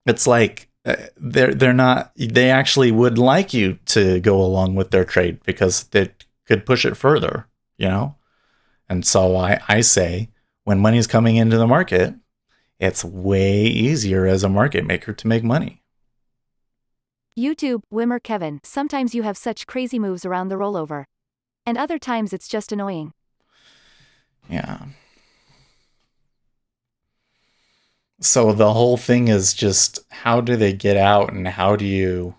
It's like they're not. They actually would like you to go along with their trade because they could push it further, you know. And so I say, when money's coming into the market, it's way easier as a market maker to make money. YouTube, Wimmer Kevin, sometimes you have such crazy moves around the rollover. And other times it's just annoying. Yeah. So the whole thing is just, how do they get out, and how do you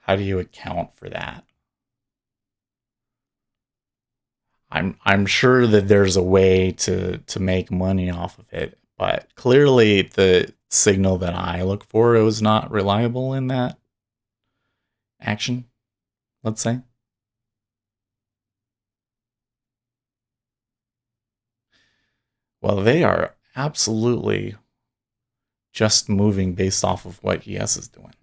account for that? I'm sure that there's a way to make money off of it, but clearly the signal that I look for was not reliable in that action, let's say. Well, they are absolutely just moving based off of what ES is doing.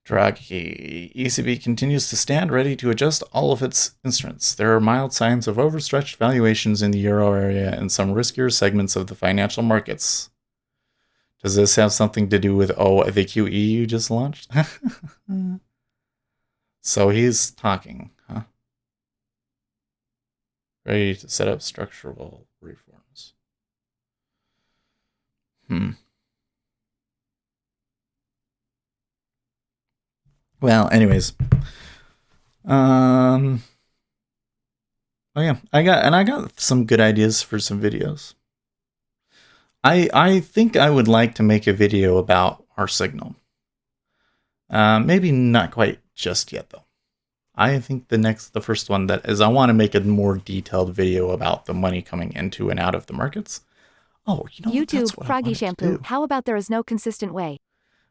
Draghi. ECB continues to stand ready to adjust all of its instruments. There are mild signs of overstretched valuations in the euro area and some riskier segments of the financial markets. Does this have something to do with, the QE you just launched? So he's talking, huh? Ready to set up structural reforms. Well, anyways. Oh yeah, I got some good ideas for some videos. I think I would like to make a video about our signal. Maybe not quite just yet though. I think the first one that is, I want to make a more detailed video about the money coming into and out of the markets. Oh, YouTube, that's what Froggy Shampoo, how about there is no consistent way?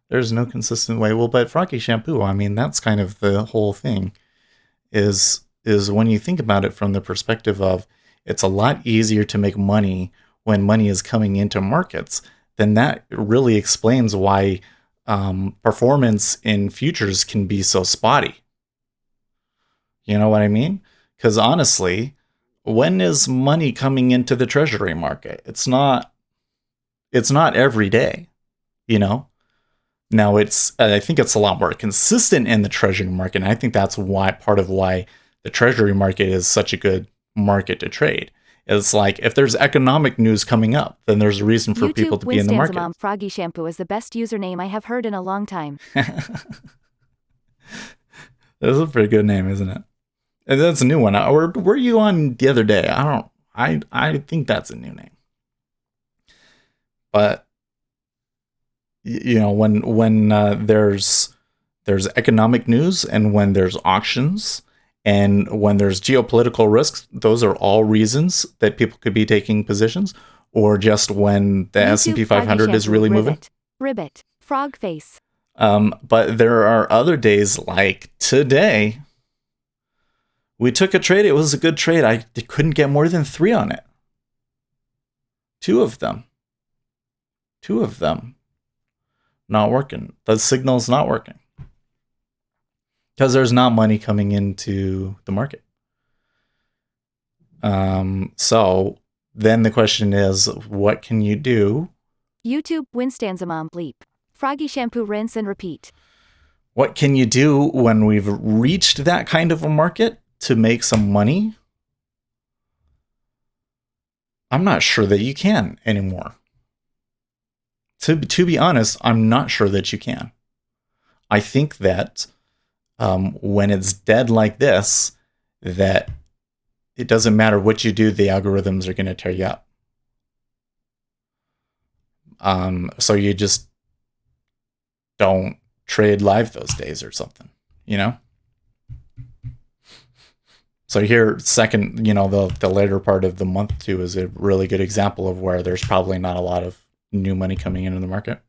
There's no consistent way. Well, but Froggy Shampoo, I mean, that's kind of the whole thing, is when you think about it from the perspective of, it's a lot easier to make money when money is coming into markets, then that really explains why performance in futures can be so spotty. You know what I mean? Because honestly, when is money coming into the treasury market? It's not every day, Now I think it's a lot more consistent in the treasury market. And I think that's part of why the treasury market is such a good market to trade. It's like, if there's economic news coming up, then there's a reason for people to be in the market. Froggy Shampoo is the best username I have heard in a long time. That's a pretty good name, isn't it? And that's a new one. Or were you on the other day? I don't. I think that's a new name. But when there's economic news and when there's auctions and when there's geopolitical risks, those are all reasons that people could be taking positions, or just when the S&P 500 is really moving. Ribbit. Frog face. But there are other days like today. We took a trade. It was a good trade. I couldn't get more than 3 on it. Two of them. Not working. The signal's not working. Because there's not money coming into the market. So then the question is, what can you do? YouTube Winstanzamom bleep. Froggy shampoo rinse and repeat. What can you do when we've reached that kind of a market to make some money? I'm not sure that you can anymore. To be honest, I'm not sure that you can. I think that when it's dead like this, that it doesn't matter what you do, the algorithms are going to tear you up. So you just don't trade live those days or something, So here, second, the later part of the month too is a really good example of where there's probably not a lot of new money coming into the market.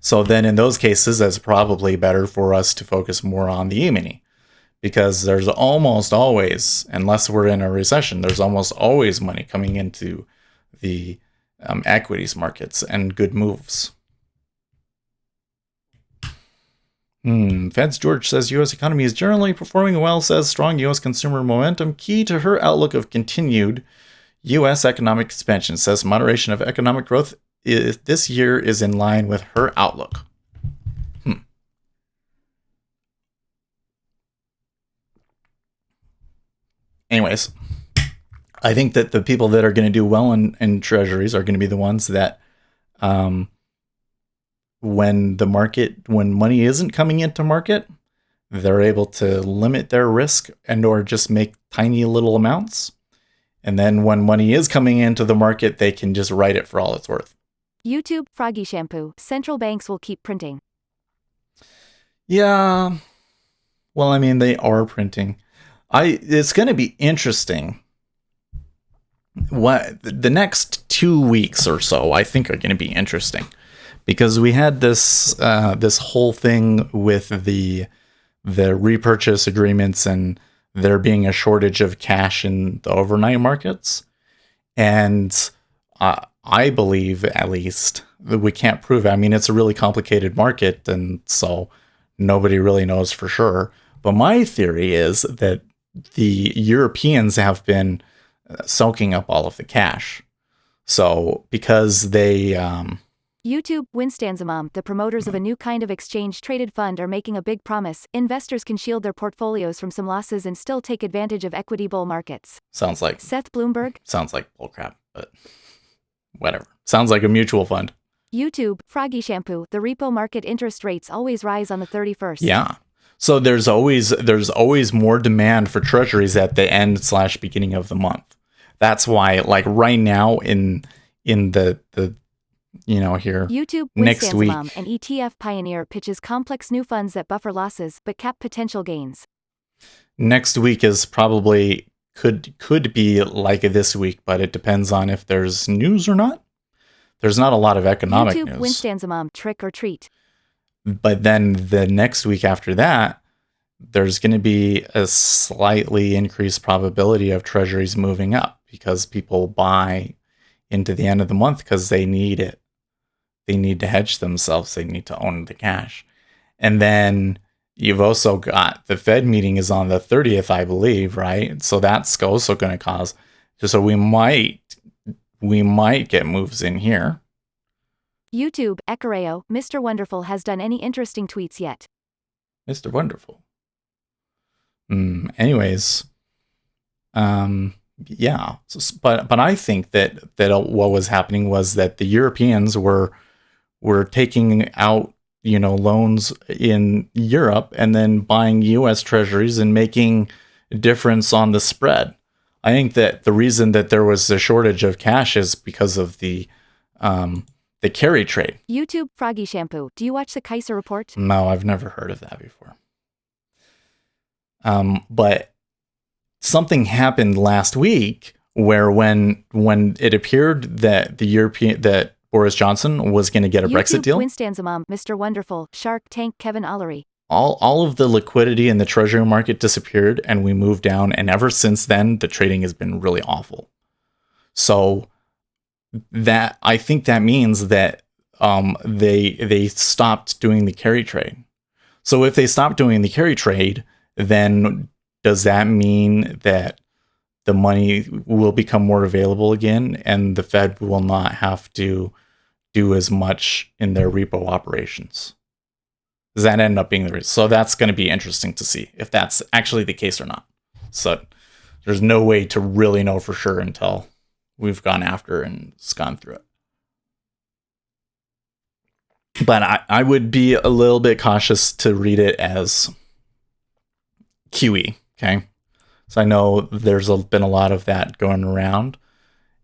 So then in those cases, that's probably better for us to focus more on the E-mini, because there's almost always, unless we're in a recession, there's almost always money coming into the equities markets and good moves. Feds George says U.S. economy is generally performing well, says strong U.S. consumer momentum, key to her outlook of continued U.S. economic expansion, says moderation of economic growth this year is in line with her outlook. Anyways, I think that the people that are going to do well in treasuries are going to be the ones that when money isn't coming into market, they're able to limit their risk and or just make tiny little amounts. And then when money is coming into the market, they can just write it for all it's worth. YouTube Froggy shampoo. Central banks will keep printing. Yeah. Well, I mean, they are printing. It's going to be interesting. What the next 2 weeks or so, I think, are going to be interesting, because we had this whole thing with the repurchase agreements and there being a shortage of cash in the overnight markets, and I believe, at least, that we can't prove it. I mean, it's a really complicated market, and so nobody really knows for sure. But my theory is that the Europeans have been soaking up all of the cash. So because they... YouTube Winstanzamom, the promoters of a new kind of exchange-traded fund, are making a big promise. Investors can shield their portfolios from some losses and still take advantage of equity bull markets. Sounds like... Seth Bloomberg? Sounds like bullcrap, but whatever. Sounds like a mutual fund. YouTube Froggy shampoo, the repo market interest rates always rise on the 31st. Yeah. So there's always more demand for treasuries at the end/beginning of the month. That's why, like right now in the here YouTube next week, an ETF pioneer pitches complex new funds that buffer losses but cap potential gains. Next week is probably could be like this week, but it depends on if there's news or not. There's not a lot of economic YouTube news. Winstanzamom, trick or treat. But then the next week after that, there's going to be a slightly increased probability of treasuries moving up because people buy into the end of the month because they need it. They need to hedge themselves. They need to own the cash. And then you've also got the Fed meeting is on the 30th, I believe, right? So that's also going to cause. So we might get moves in here. YouTube Ekareo, Mr. Wonderful has done any interesting tweets yet? Mr. Wonderful. Anyways, yeah. But I think that what was happening was that the Europeans were taking out loans in Europe and then buying US Treasuries and making a difference on the spread. I think that the reason that there was a shortage of cash is because of the carry trade. YouTube Froggy Shampoo. Do you watch the Kaiser Report? No, I've never heard of that before. But something happened last week where when it appeared that that Boris Johnson was going to get a Brexit deal, Winstanzamom, Mr. Wonderful, Shark Tank, Kevin Ollery. all of the liquidity in the treasury market disappeared and we moved down. And ever since then, the trading has been really awful. So that I think that means that they stopped doing the carry trade. So if they stop doing the carry trade, then does that mean that the money will become more available again and the Fed will not have to do as much in their repo operations? Does that end up being the reason? So that's going to be interesting to see if that's actually the case or not. So there's no way to really know for sure until we've gone after and gone through it. But I would be a little bit cautious to read it as QE, okay? So I know there's been a lot of that going around,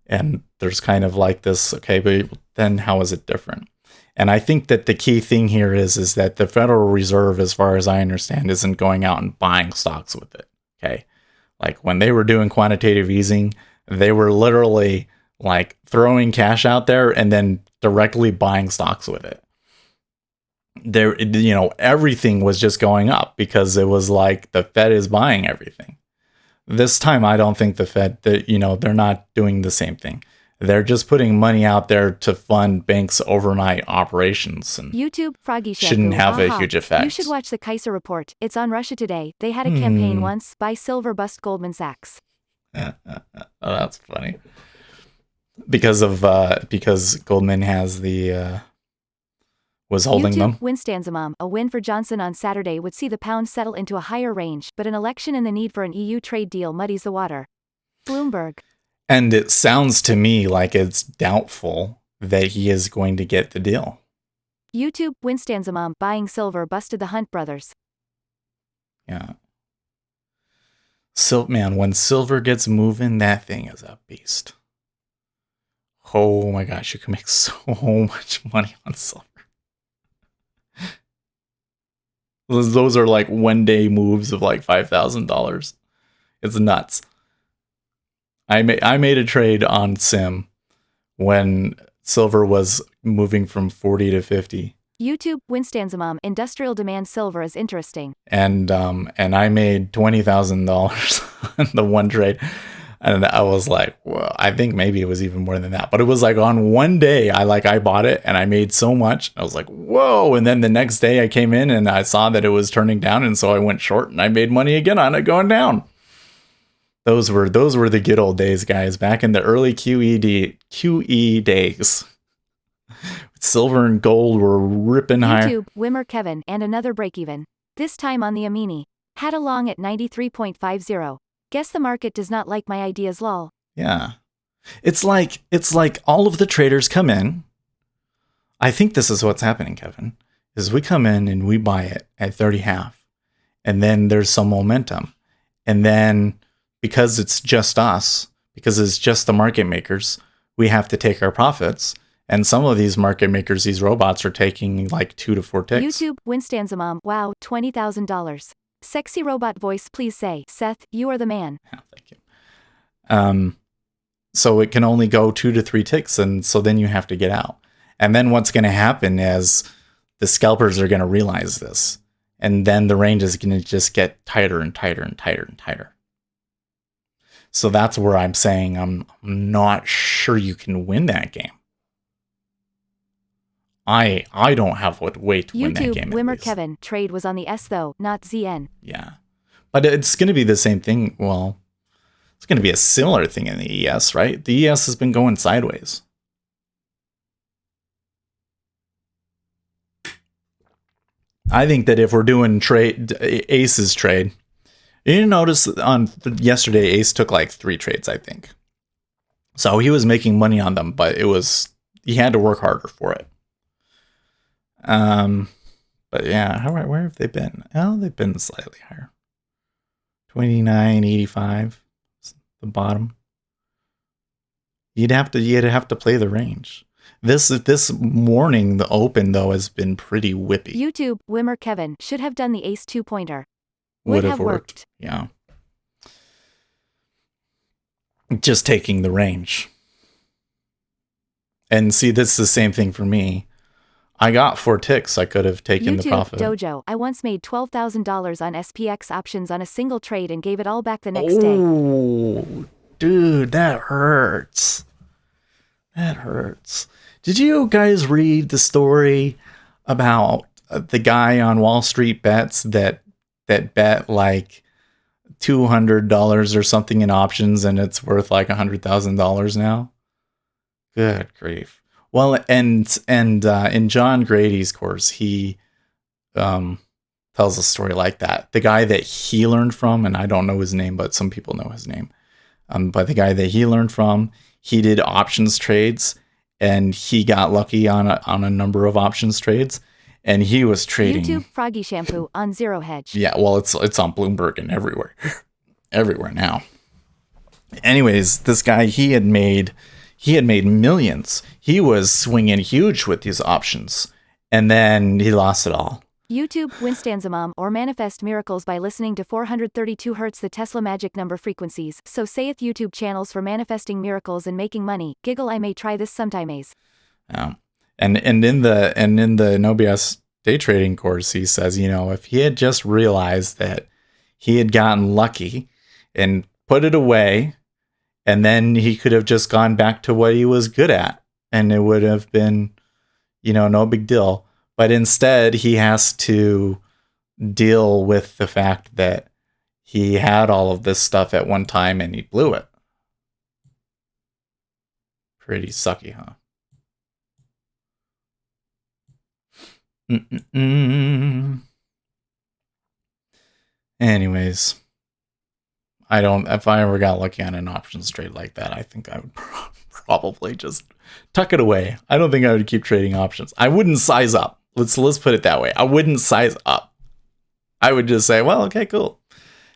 and there's kind of like this, okay, but then how is it different? And I think that the key thing here is that the Federal Reserve, as far as I understand, isn't going out and buying stocks with it, okay? Like when they were doing quantitative easing, they were literally like throwing cash out there and then directly buying stocks with it. There, everything was just going up because it was like the Fed is buying everything. This time, I don't think the Fed, they're not doing the same thing. They're just putting money out there to fund banks' overnight operations, and YouTube Froggy Shampoo. Shouldn't have a huge effect. You should watch the Kaiser Report. It's on Russia Today. They had a campaign once, buy silver, bust Goldman Sachs. Oh, that's funny. Because Goldman has was holding them. Winstanzamom. A win for Johnson on Saturday would see the pound settle into a higher range, but an election and the need for an EU trade deal muddies the water. Bloomberg. And it sounds to me like it's doubtful that he is going to get the deal. YouTube Winstanzamom. Buying silver busted the Hunt brothers. Yeah. Man, when silver gets moving, that thing is a beast. Oh my gosh, you can make so much money on silver. Those are like 1 day moves of like $5,000. It's nuts. I made a trade on Sim when silver was moving from 40 to 50. YouTube Winstanzamom. Industrial demand silver is interesting. And I made $20,000 on the one trade. And I was like, well, I think maybe it was even more than that. But it was like on 1 day, I bought it and I made so much. I was like, whoa. And then the next day I came in and I saw that it was turning down. And so I went short and I made money again on it going down. Those were the good old days, guys. Back in the early QE days. Silver and gold were ripping higher. YouTube Wimmer Kevin and another break even. This time on the Amini. Had a long at 93.50. Guess the market does not like my ideas, lol. Yeah. It's like all of the traders come in. I think this is what's happening, Kevin, is we come in and we buy it at 30.5. And then there's some momentum. And then because it's just us, because it's just the market makers, we have to take our profits. And some of these market makers, these robots are taking like 2 to 4 ticks. YouTube Winstanzamom. Wow, $20,000. Sexy robot voice, please say, Seth, you are the man. Yeah, thank you. So it can only go 2 to 3 ticks, and so then you have to get out. And then what's going to happen is the scalpers are going to realize this, and then the range is going to just get tighter and tighter and tighter and tighter. So that's where I'm saying I'm not sure you can win that game. I don't have what way to win that game. YouTube Wimmer Kevin. Trade was on the S though, not ZN. Yeah. But it's going to be the same thing. Well, it's going to be a similar thing in the ES, right? The ES has been going sideways. I think that if we're doing Ace's trade, you notice on yesterday, Ace took like 3 trades, I think. So he was making money on them, but he had to work harder for it. But yeah, where have they been? Oh, they've been slightly higher. 29.85, the bottom. You'd have to play the range. This morning, the open though has been pretty whippy. YouTube, Wimmer Kevin should have done the ace 2-pointer. Would have worked. Yeah. Just taking the range. And see, this is the same thing for me. I got 4 ticks. I could have taken the profit. Dojo. I once made $12,000 on SPX options on a single trade and gave it all back the next day. Oh, dude, that hurts. That hurts. Did you guys read the story about the guy on Wall Street Bets that bet like $200 or something in options and it's worth like $100,000 now? Good grief. Well, and in John Grady's course, he tells a story like that. The guy that he learned from, and I don't know his name, but some people know his name. But the guy that he learned from, he did options trades, and he got lucky on a number of options trades, and he was trading. YouTube Froggy Shampoo on Zero Hedge. Yeah, well, it's on Bloomberg and everywhere, everywhere now. Anyways, this guy he had made millions. He was swinging huge with these options, and then he lost it all. YouTube Winstanzamam or manifest miracles by listening to 432 Hz the Tesla magic number frequencies. So saith YouTube channels for manifesting miracles and making money. Giggle, I may try this sometimes. And in the No BS day trading course, he says, if he had just realized that he had gotten lucky and put it away, and then he could have just gone back to what he was good at, and it would have been, no big deal. But instead, he has to deal with the fact that he had all of this stuff at one time and he blew it. Pretty sucky, huh? Anyways, if I ever got lucky on an options trade like that, I think I would probably just tuck it away. I don't think I would keep trading options. I wouldn't size up. Let's put it that way. I wouldn't size up. I would just say, well, okay, cool.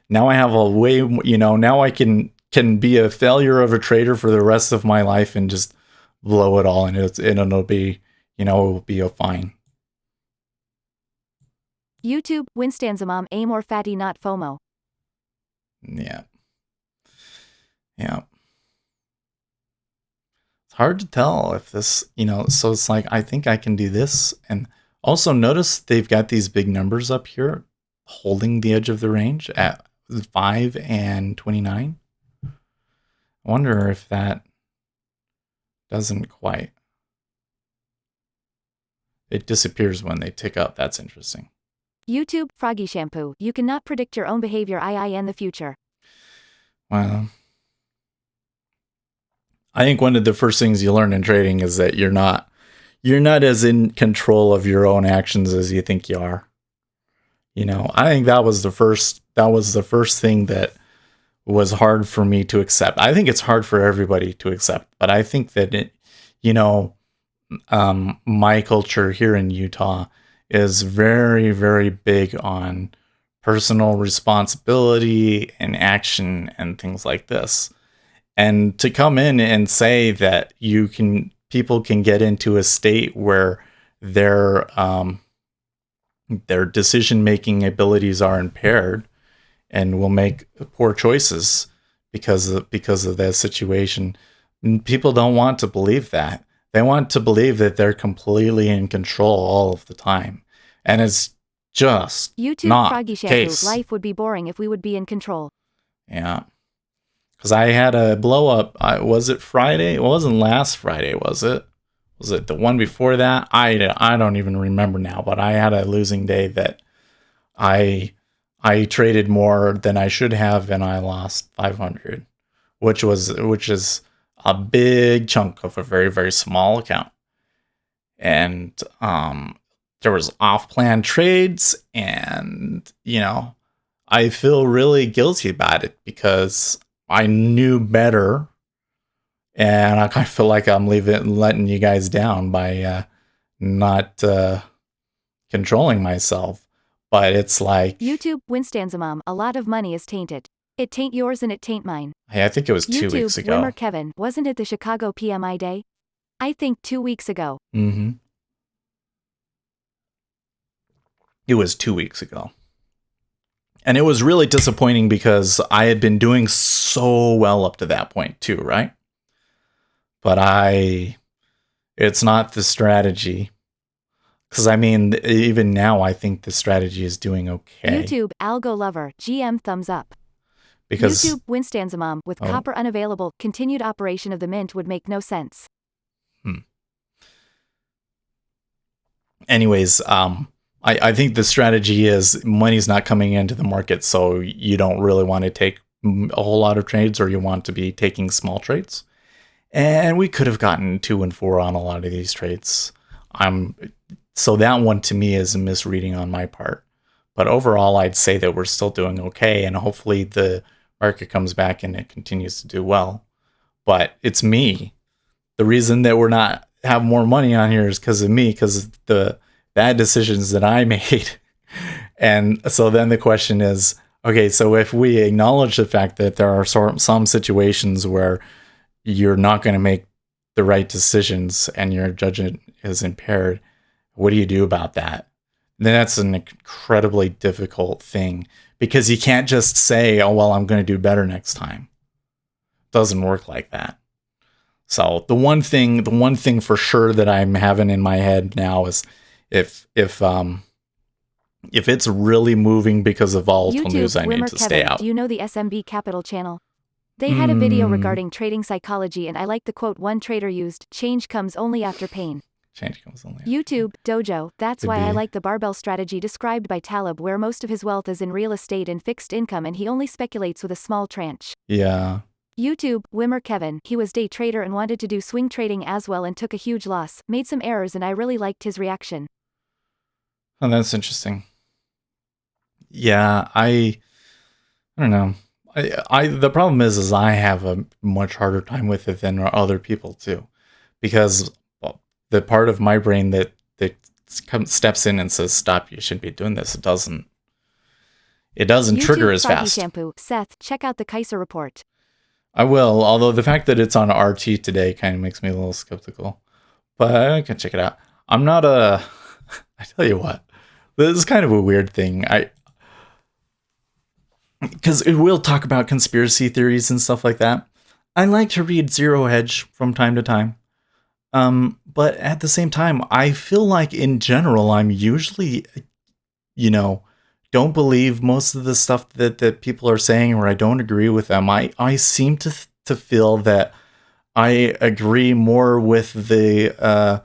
Now I have a way, now I can be a failure of a trader for the rest of my life and just blow it all, and it'll be, it will be a fine. YouTube Winstanzamam aim or fatty not FOMO. Yeah. It's hard to tell if this, so it's like, I think I can do this. And also notice they've got these big numbers up here holding the edge of the range at 5 and 29. I wonder if that doesn't quite. It disappears when they tick up. That's interesting. YouTube Froggy Shampoo. You cannot predict your own behavior in the future. Well, I think one of the first things you learn in trading is that you're not as in control of your own actions as you think you are. I think that was the first thing that was hard for me to accept. I think it's hard for everybody to accept, but I think that my culture here in Utah is very, very big on personal responsibility and action and things like this. And to come in and say that people can get into a state where their decision-making abilities are impaired and will make poor choices because of that situation. And people don't want to believe that. They want to believe that they're completely in control all of the time. And it's just YouTube not Froggy the Shampoo. case. Life would be boring if we would be in control. Yeah. Because I had a blow up. Was it Friday? It wasn't last Friday, was it? Was it the one before that? I don't even remember now, but I had a losing day that I traded more than I should have, and I lost 500, which is a big chunk of a very, very small account. And there was off-plan trades, and I feel really guilty about it because I knew better, and I kind of feel like I'm letting you guys down by not controlling myself. But it's like, YouTube, Winstanzamom, a lot of money is tainted. It tain't yours and it tain't mine. hey, I think it was 2 YouTube, weeks ago. Wimmer Kevin, wasn't it the Chicago PMI day? I think 2 weeks ago. Mm-hmm. It was 2 weeks ago. And it was really disappointing because I had been doing so well up to that point too, right? But it's not the strategy. Because I mean, even now, I think the strategy is doing okay. YouTube, Algo Lover, GM thumbs up. Because YouTube, Winstanzamom, with copper unavailable, continued operation of the mint would make no sense. Anyways, I think the strategy is money's not coming into the market, so you don't really want to take a whole lot of trades, or you want to be taking small trades. And we could have gotten 2 and 4 on a lot of these trades. So that one to me is a misreading on my part. But overall, I'd say that we're still doing okay, and hopefully the market comes back and it continues to do well. But it's me. The reason that we're not have more money on here is because of me, because of the bad decisions that I made. And so then the question is, okay, so if we acknowledge the fact that there are some situations where you're not going to make the right decisions and your judgment is impaired, what do you do about that? Then that's an incredibly difficult thing, because you can't just say, oh, well, I'm going to do better next time. It doesn't work like that. So the one thing for sure that I'm having in my head now is if it's really moving because of volatile YouTube, news, I need Wimmer to stay Kevin, out. do you know the SMB Capital channel? They had a video regarding trading psychology, and I like the quote one trader used, change comes only after pain. Change comes only. YouTube, Dojo, that's Could why I be. like the barbell strategy described by Taleb, where most of his wealth is in real estate and fixed income and he only speculates with a small tranche. Yeah. YouTube, Wimmer Kevin, he was day trader and wanted to do swing trading as well and took a huge loss, made some errors, and I really liked his reaction. Oh, that's interesting. Yeah, I don't know. The problem is I have a much harder time with it than other people too, because the part of my brain that steps in and says, "Stop! You shouldn't be doing this." It doesn't YouTube, trigger as Froggy fast. Shampoo, Seth, check out the Kaiser report. I will, although the fact that it's on RT today kind of makes me a little skeptical, but I can check it out. I'm not a. I tell you what, this is kind of a weird thing. Because we'll talk about conspiracy theories and stuff like that. I like to read Zero Hedge from time to time. But at the same time, I feel like in general, I'm usually, don't believe most of the stuff that people are saying, or I don't agree with them. I seem to feel that I agree more with the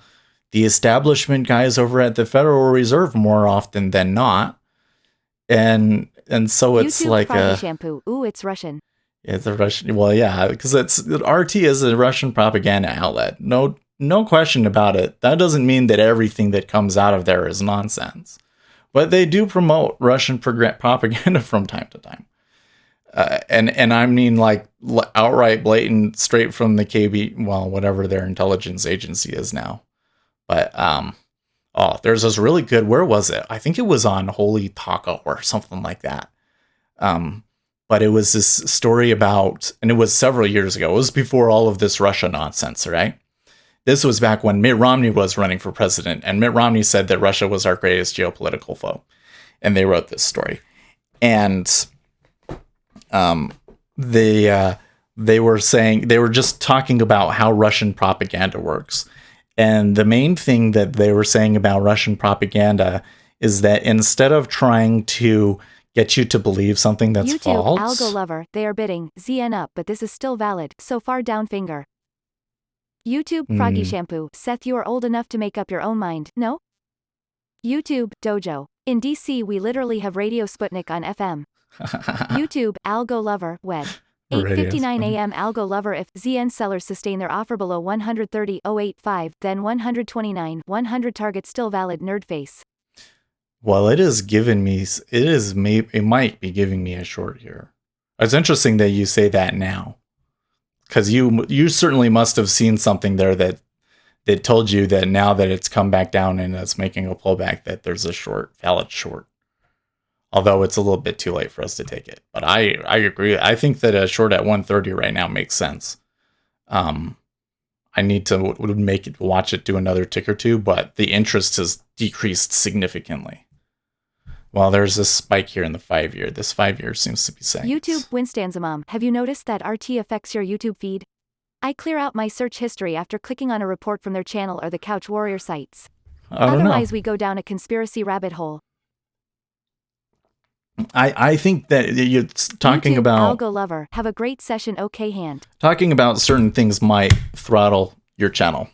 establishment guys over at the Federal Reserve more often than not. And so it's YouTube, like Froggy Shampoo, ooh, it's Russian. It's a Russian. Well, yeah, because RT is a Russian propaganda outlet. No question about it. That doesn't mean that everything that comes out of there is nonsense, but they do promote Russian propaganda from time to time. And I mean, like, outright blatant, straight from the KB, well, whatever their intelligence agency is now. But there's this really good. Where was it? I think it was on Holy Taco or something like that. But it was this story about, and it was several years ago. It was before all of this Russia nonsense, right? This was back when Mitt Romney was running for president, and Mitt Romney said that Russia was our greatest geopolitical foe. And they wrote this story. And they were saying, they were just talking about how Russian propaganda works. And the main thing that they were saying about Russian propaganda is that instead of trying to get you to believe something that's YouTube, false. Algo Lover, they are bidding ZN up, but this is still valid, so far down finger. YouTube, Froggy Shampoo, Seth, you are old enough to make up your own mind, no? YouTube, Dojo. In DC we literally have Radio Sputnik on FM. YouTube, Algo Lover, Wed. 8:59 a.m. Algo Lover, if ZN sellers sustain their offer below 130.085, then 129.100 target still valid, nerd face. Well, it might be giving me a short here. It's interesting that you say that now, because you certainly must have seen something there that told you that now that it's come back down and it's making a pullback, that there's a valid short. Although it's a little bit too late for us to take it. But I agree. I think that a short at 130 right now makes sense. I need to watch it do another tick or two, but the interest has decreased significantly. Well, there's a spike here in the 5-year. This 5-year seems to be saying YouTube Winstanzamom, have you noticed that RT affects your YouTube feed? I clear out my search history after clicking on a report from their channel or the Couch Warrior sites. I don't Otherwise, know. we go down a conspiracy rabbit hole. I think that you're talking YouTube, about Algo Lover, have a great session. Okay, hand. Talking about certain things might throttle your channel,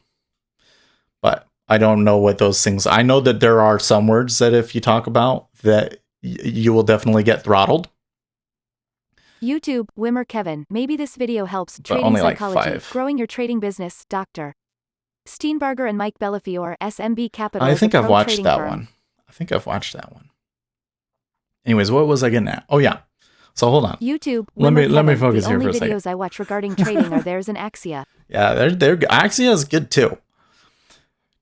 but I don't know what those things. I know that there are some words that if you talk about that, you will definitely get throttled. YouTube, Wimmer Kevin, maybe this video helps. But Trading only like psychology, 5. growing your trading business. Dr. Steenbarger and Mike Bellafiore, SMB Capital. I is a think I've pro watched trading that firm. one. I think I've watched that one. Anyways, what was I getting at? Oh yeah. So hold on. YouTube, Let me Kevin, focus the here for only a second. videos I watch regarding trading are theirs and Axia. Yeah, they're Axia is good too.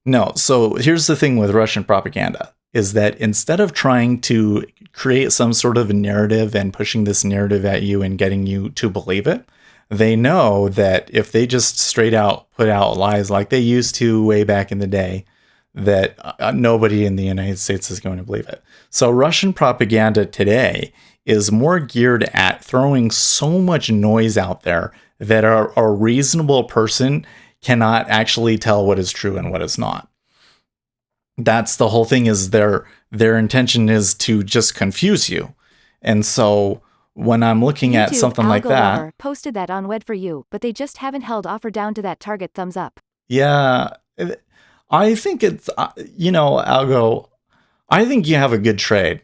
No, so here's the thing with Russian propaganda is that instead of trying to create some sort of a narrative and pushing this narrative at you and getting you to believe it, they know that if they just straight out put out lies like they used to way back in the day, that nobody in the United States is going to believe it. So Russian propaganda today is more geared at throwing so much noise out there that a reasonable person cannot actually tell what is true and what is not. That's the whole thing, is their intention is to just confuse you. And so when I'm looking at something Algo like that, Lover posted that on Wed for you, but they just haven't held offer down to that target thumbs up. yeah, I think it's, Algo, I think you have a good trade.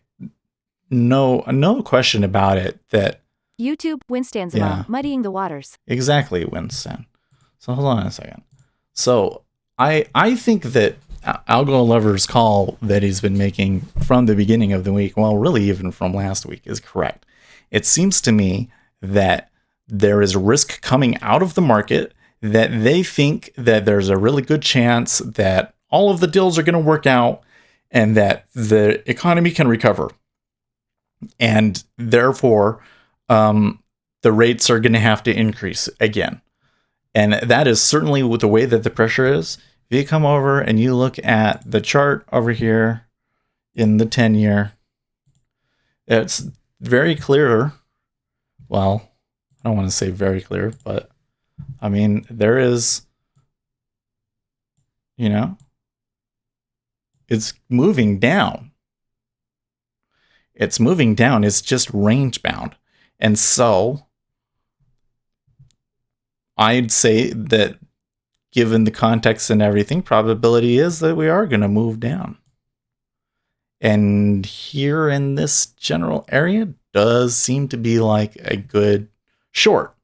No question about it that YouTube, Winstanzamom, Yeah. muddying the waters. exactly, Winston. So hold on a second. So I think that Algo Lover's call that he's been making from the beginning of the week, well, really even from last week, is correct. It seems to me that there is risk coming out of the market, that they think that there's a really good chance that all of the deals are going to work out and that the economy can recover. And therefore, the rates are going to have to increase again. And that is certainly with the way that the pressure is. If you come over and you look at the chart over here in the 10-year, it's very clear. Well, I don't want to say very clear, but I mean, there is, it's moving down. It's moving down. It's just range bound. And so I'd say that given the context and everything, probability is that we are going to move down. And here in this general area does seem to be like a good short.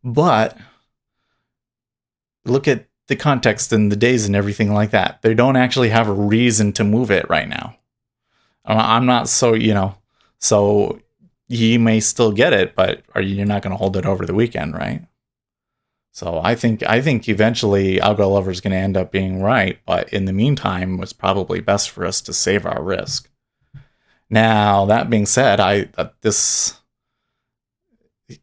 But look at the context and the days and everything like that. They don't actually have a reason to move it right now. I'm not so, so you may still get it, but you're not going to hold it over the weekend, right? So I think eventually Algo Lover is going to end up being right, but in the meantime, it's probably best for us to save our risk. Now, that being said, this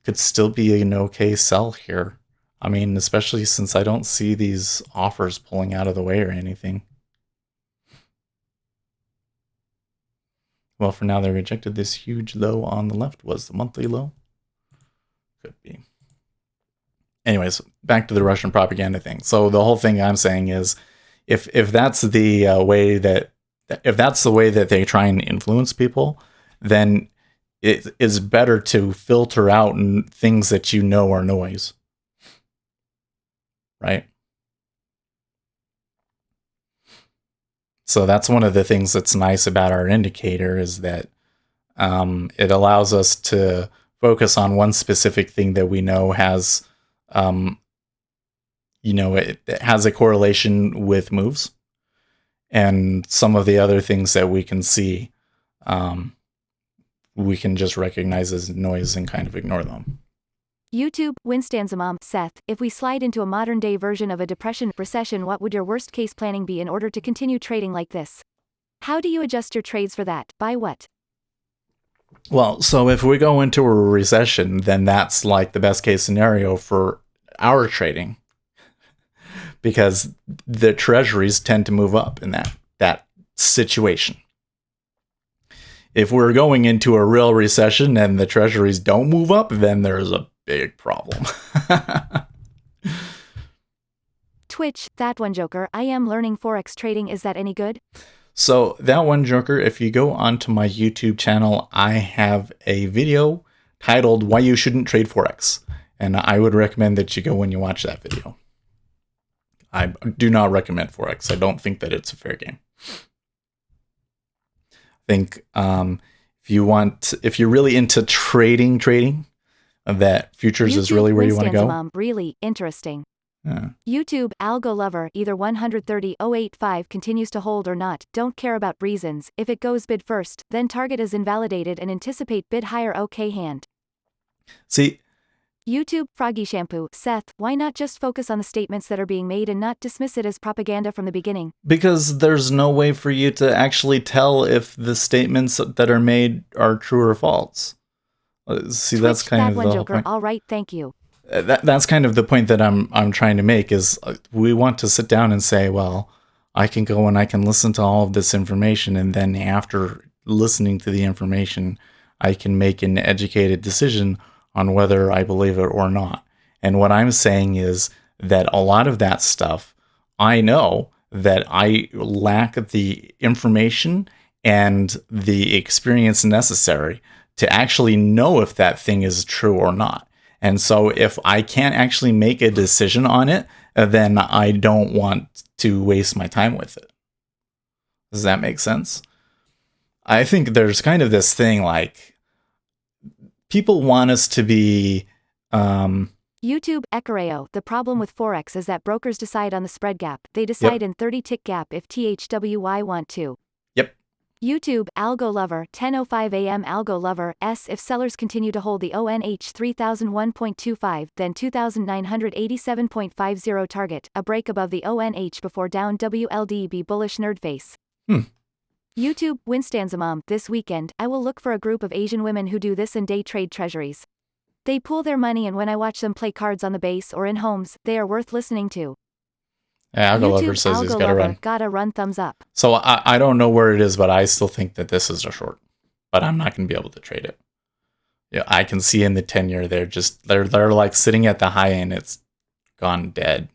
could still be an okay sell here. I mean, especially since I don't see these offers pulling out of the way or anything. Well, for now, they rejected this huge low on the left. Was the monthly low? Could be. Anyways, back to the Russian propaganda thing. So the whole thing I'm saying is, if that's the way that they try and influence people, then it is better to filter out things that are noise, right? So that's one of the things that's nice about our indicator, is that it allows us to focus on one specific thing that we know has it has a correlation with moves, and some of the other things that we can see, we can just recognize as noise and kind of ignore them. YouTube, Winstanzamom, Seth, if we slide into a modern-day version of a depression, recession, what would your worst-case planning be in order to continue trading like this? How do you adjust your trades for that? Buy what? Well, so if we go into a recession, then that's like the best case scenario for our trading, because the treasuries tend to move up in that situation. If we're going into a real recession and the treasuries don't move up, then there's a big problem. Twitch, that one joker, I am learning Forex trading, is that any good? So that one joker, if you go onto my YouTube channel, I have a video titled Why You Shouldn't Trade Forex. And I would recommend that you go and you watch that video. I do not recommend Forex. I don't think that it's a fair game. I think if you're really into trading, that futures YouTube, is really where you want to go. Winstanzamom, really interesting. Yeah. YouTube, Algo Lover, either 130.085 continues to hold or not, don't care about reasons, if it goes bid first, then target is invalidated and anticipate bid higher, okay hand. See, YouTube, Froggy Shampoo, Seth, why not just focus on the statements that are being made and not dismiss it as propaganda from the beginning? because there's no way for you to actually tell if the statements that are made are true or false. See, Twitch, that's kind that of one the whole joker, point. alright, thank you. That's kind of the point that I'm trying to make is we want to sit down and say, well, I can go and I can listen to all of this information, and then after listening to the information, I can make an educated decision on whether I believe it or not. And what I'm saying is that a lot of that stuff, I know that I lack the information and the experience necessary to actually know if that thing is true or not. And so if I can't actually make a decision on it, then I don't want to waste my time with it. Does that make sense? I think there's kind of this thing like people want us to be YouTube, Ecoreo, the problem with Forex is that brokers decide on the spread gap. They decide in 30-tick gap if THWY want to. Yep. YouTube, Algo Lover, 10:05 a.m. Algo Lover, S. If sellers continue to hold the ONH 3001.25, then 2987.50 target, a break above the ONH before down WLDB bullish nerdface. YouTube, Winstanzamom, this weekend, I will look for a group of Asian women who do this and day trade treasuries. They pool their money, and when I watch them play cards on the base or in homes, they are worth listening to. Yeah, Algo Lover YouTube, says he's Algo got to Lover, run. gotta run, thumbs up. So I don't know where it is, but I still think that this is a short. But I'm not going to be able to trade it. Yeah, I can see in the 10-year they're like sitting at the high end. It's gone dead.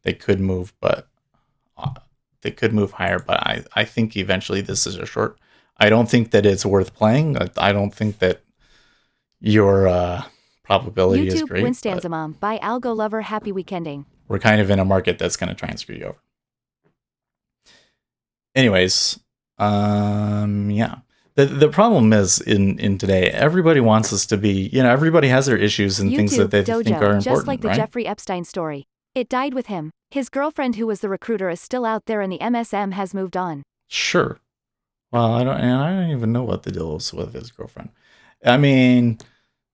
They could move, but they could move higher. But I think eventually this is a short. I don't think that it's worth playing. I don't think that your probability is YouTube, great. Winstanzamom, by Algo Lover, happy weekending. We're kind of in a market that's going to try and screw you over. Anyways, yeah. The problem is in today, everybody wants us to be, everybody has their issues and YouTube, things that they Dojo, think are important, just like the right? Jeffrey Epstein story. It died with him. His girlfriend, who was the recruiter, is still out there, and the MSM has moved on. Sure. Well, I don't even know what the deal is with his girlfriend. I mean,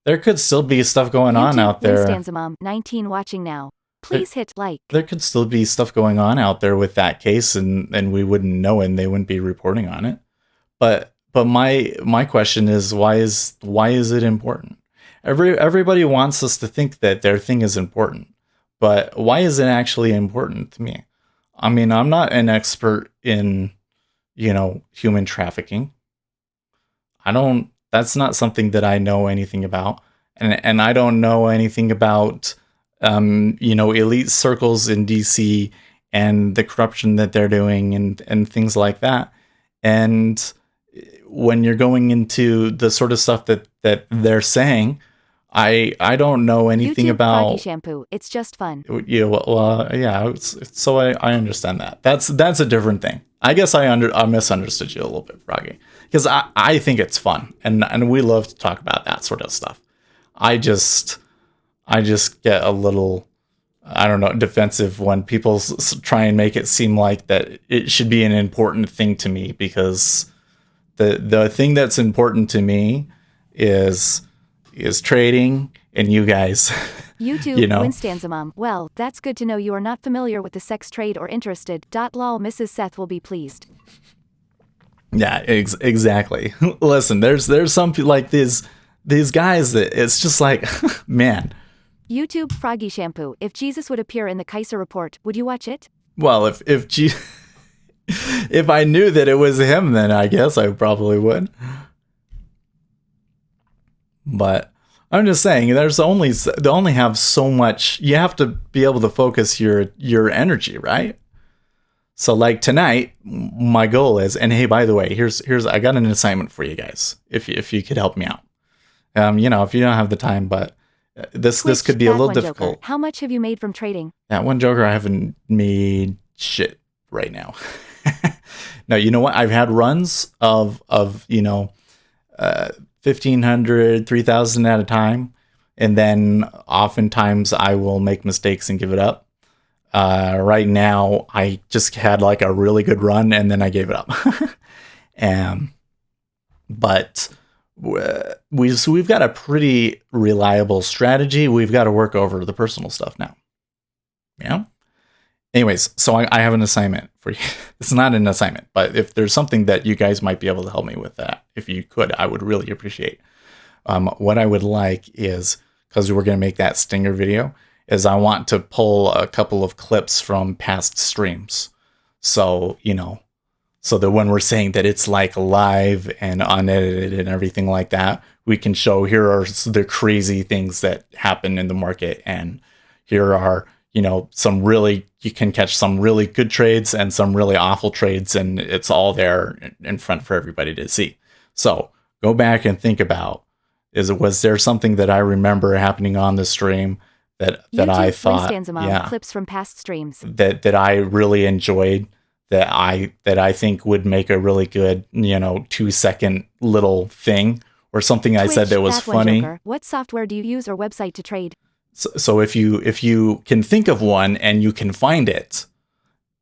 there could still be stuff going on YouTube, out there. Winstanzamom, 19 watching now. Please hit like. There could still be stuff going on out there with that case, and we wouldn't know, and they wouldn't be reporting on it. But my question is, why is it important? Everybody wants us to think that their thing is important, but why is it actually important to me? I mean, I'm not an expert in, human trafficking. That's not something that I know anything about, and I don't know anything about elite circles in DC and the corruption that they're doing and things like that. And when you're going into the sort of stuff that they're saying, I don't know anything YouTube, about Froggy Shampoo. It's just fun. Yeah, yeah. So I understand that. That's a different thing. I guess I misunderstood you a little bit, Froggy, because I think it's fun and we love to talk about that sort of stuff. I just get a little, I don't know, defensive when people try and make it seem like that it should be an important thing to me, because the thing that's important to me is is trading, and you guys, YouTube, you know. Winstanzamom. Well, that's good to know you are not familiar with the sex trade or interested. Lol, Mrs. Seth will be pleased. Yeah, exactly. Listen, there's some like these guys that it's just like, man. YouTube, Froggy Shampoo. If Jesus would appear in the Kaiser report, would you watch it? Well, if if I knew that it was him, then I guess I probably would. But I'm just saying, they only have so much. You have to be able to focus your energy, right? So like tonight, my goal is, and hey, by the way, here's I got an assignment for you guys. If you could help me out, you know, if you don't have the time, but this could be a little difficult. Joker. How much have you made from trading? That one Joker, I haven't made shit right now. No, you know what? I've had runs of you know, 1,500, 3,000 at a time, and then oftentimes I will make mistakes and give it up. Right now, I just had like a really good run, and then I gave it up. But we've got a pretty reliable strategy. We've got to work over the personal stuff now. Yeah. Anyways, so I have an assignment for you. It's not an assignment, but if there's something that you guys might be able to help me with that, if you could, I would really appreciate. What I would like is, because we're going to make that stinger video, is I want to pull a couple of clips from past streams. So, you know, so that when we're saying that it's like live and unedited and everything like that, we can show here are the crazy things that happen in the market. And here are, you know, you can catch some really good trades and some really awful trades, and it's all there in front for everybody to see. So go back and think about, was there something that I remember happening on the stream that YouTube, I thought, clips from past streams that I really enjoyed, that I think would make a really good, you know, 2-second little thing, or something I said that was funny. What software do you use or website to trade? So if you can think of one and you can find it,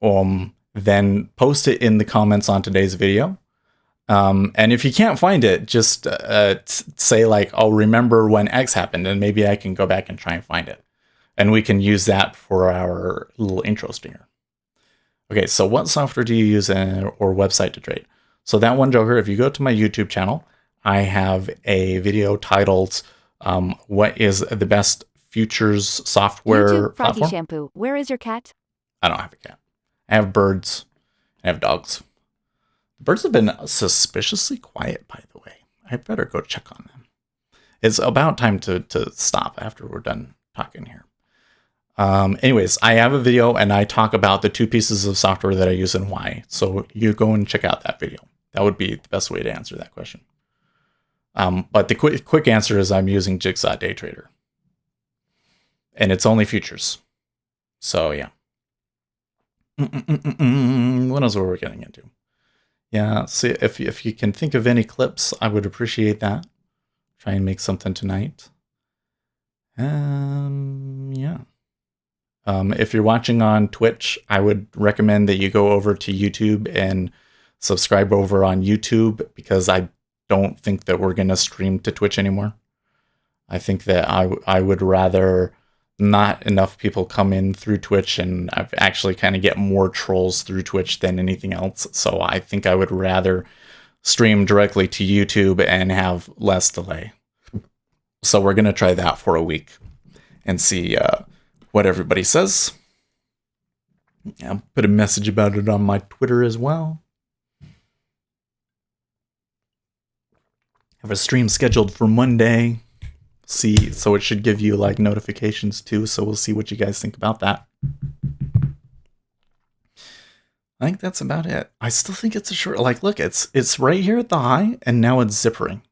then post it in the comments on today's video. And if you can't find it, just say like, "Oh, remember when X happened," and maybe I can go back and try and find it, and we can use that for our little intro stinger. Okay, so what software do you use or website to trade? So that one Joker, if you go to my YouTube channel, I have a video titled "What is the best futures software YouTube, Froggy platform?" Shampoo. Where is your cat? I don't have a cat. I have birds. I have dogs. The birds have been suspiciously quiet, by the way. I better go check on them. It's about time to stop after we're done talking here. Anyways, I have a video and I talk about the two pieces of software that I use and why. So you go and check out that video. That would be the best way to answer that question. But the quick answer is I'm using Jigsaw Day Trader. And it's only futures. So yeah. What else were we getting into? Yeah, see, if you can think of any clips, I would appreciate that. Try and make something tonight. Yeah. If you're watching on Twitch, I would recommend that you go over to YouTube and subscribe over on YouTube, because I don't think that we're going to stream to Twitch anymore. I think that I would rather not enough people come in through Twitch, and I've actually kind of get more trolls through Twitch than anything else. So I think I would rather stream directly to YouTube and have less delay. So we're going to try that for a week and see what everybody says. I'll put a message about it on my Twitter as well. Have a stream scheduled for Monday. See, so it should give you like notifications too. So we'll see what you guys think about that. I think that's about it. I still think it's a short, like, look, it's right here at the high, and now it's zippering.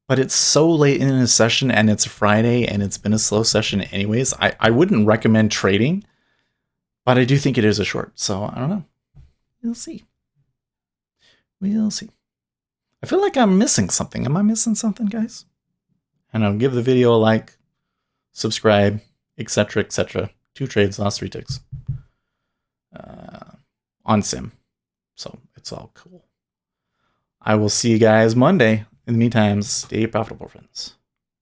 But it's so late in a session, and it's Friday, and it's been a slow session anyways. I wouldn't recommend trading, but I do think it is a short. So I don't know. We'll see. We'll see. I feel like I'm missing something. Am I missing something, guys? I know. Give the video a like, subscribe, etc., etc. 2 trades, lost 3 ticks. On sim. So it's all cool. I will see you guys Monday. In the meantime, stay profitable, friends.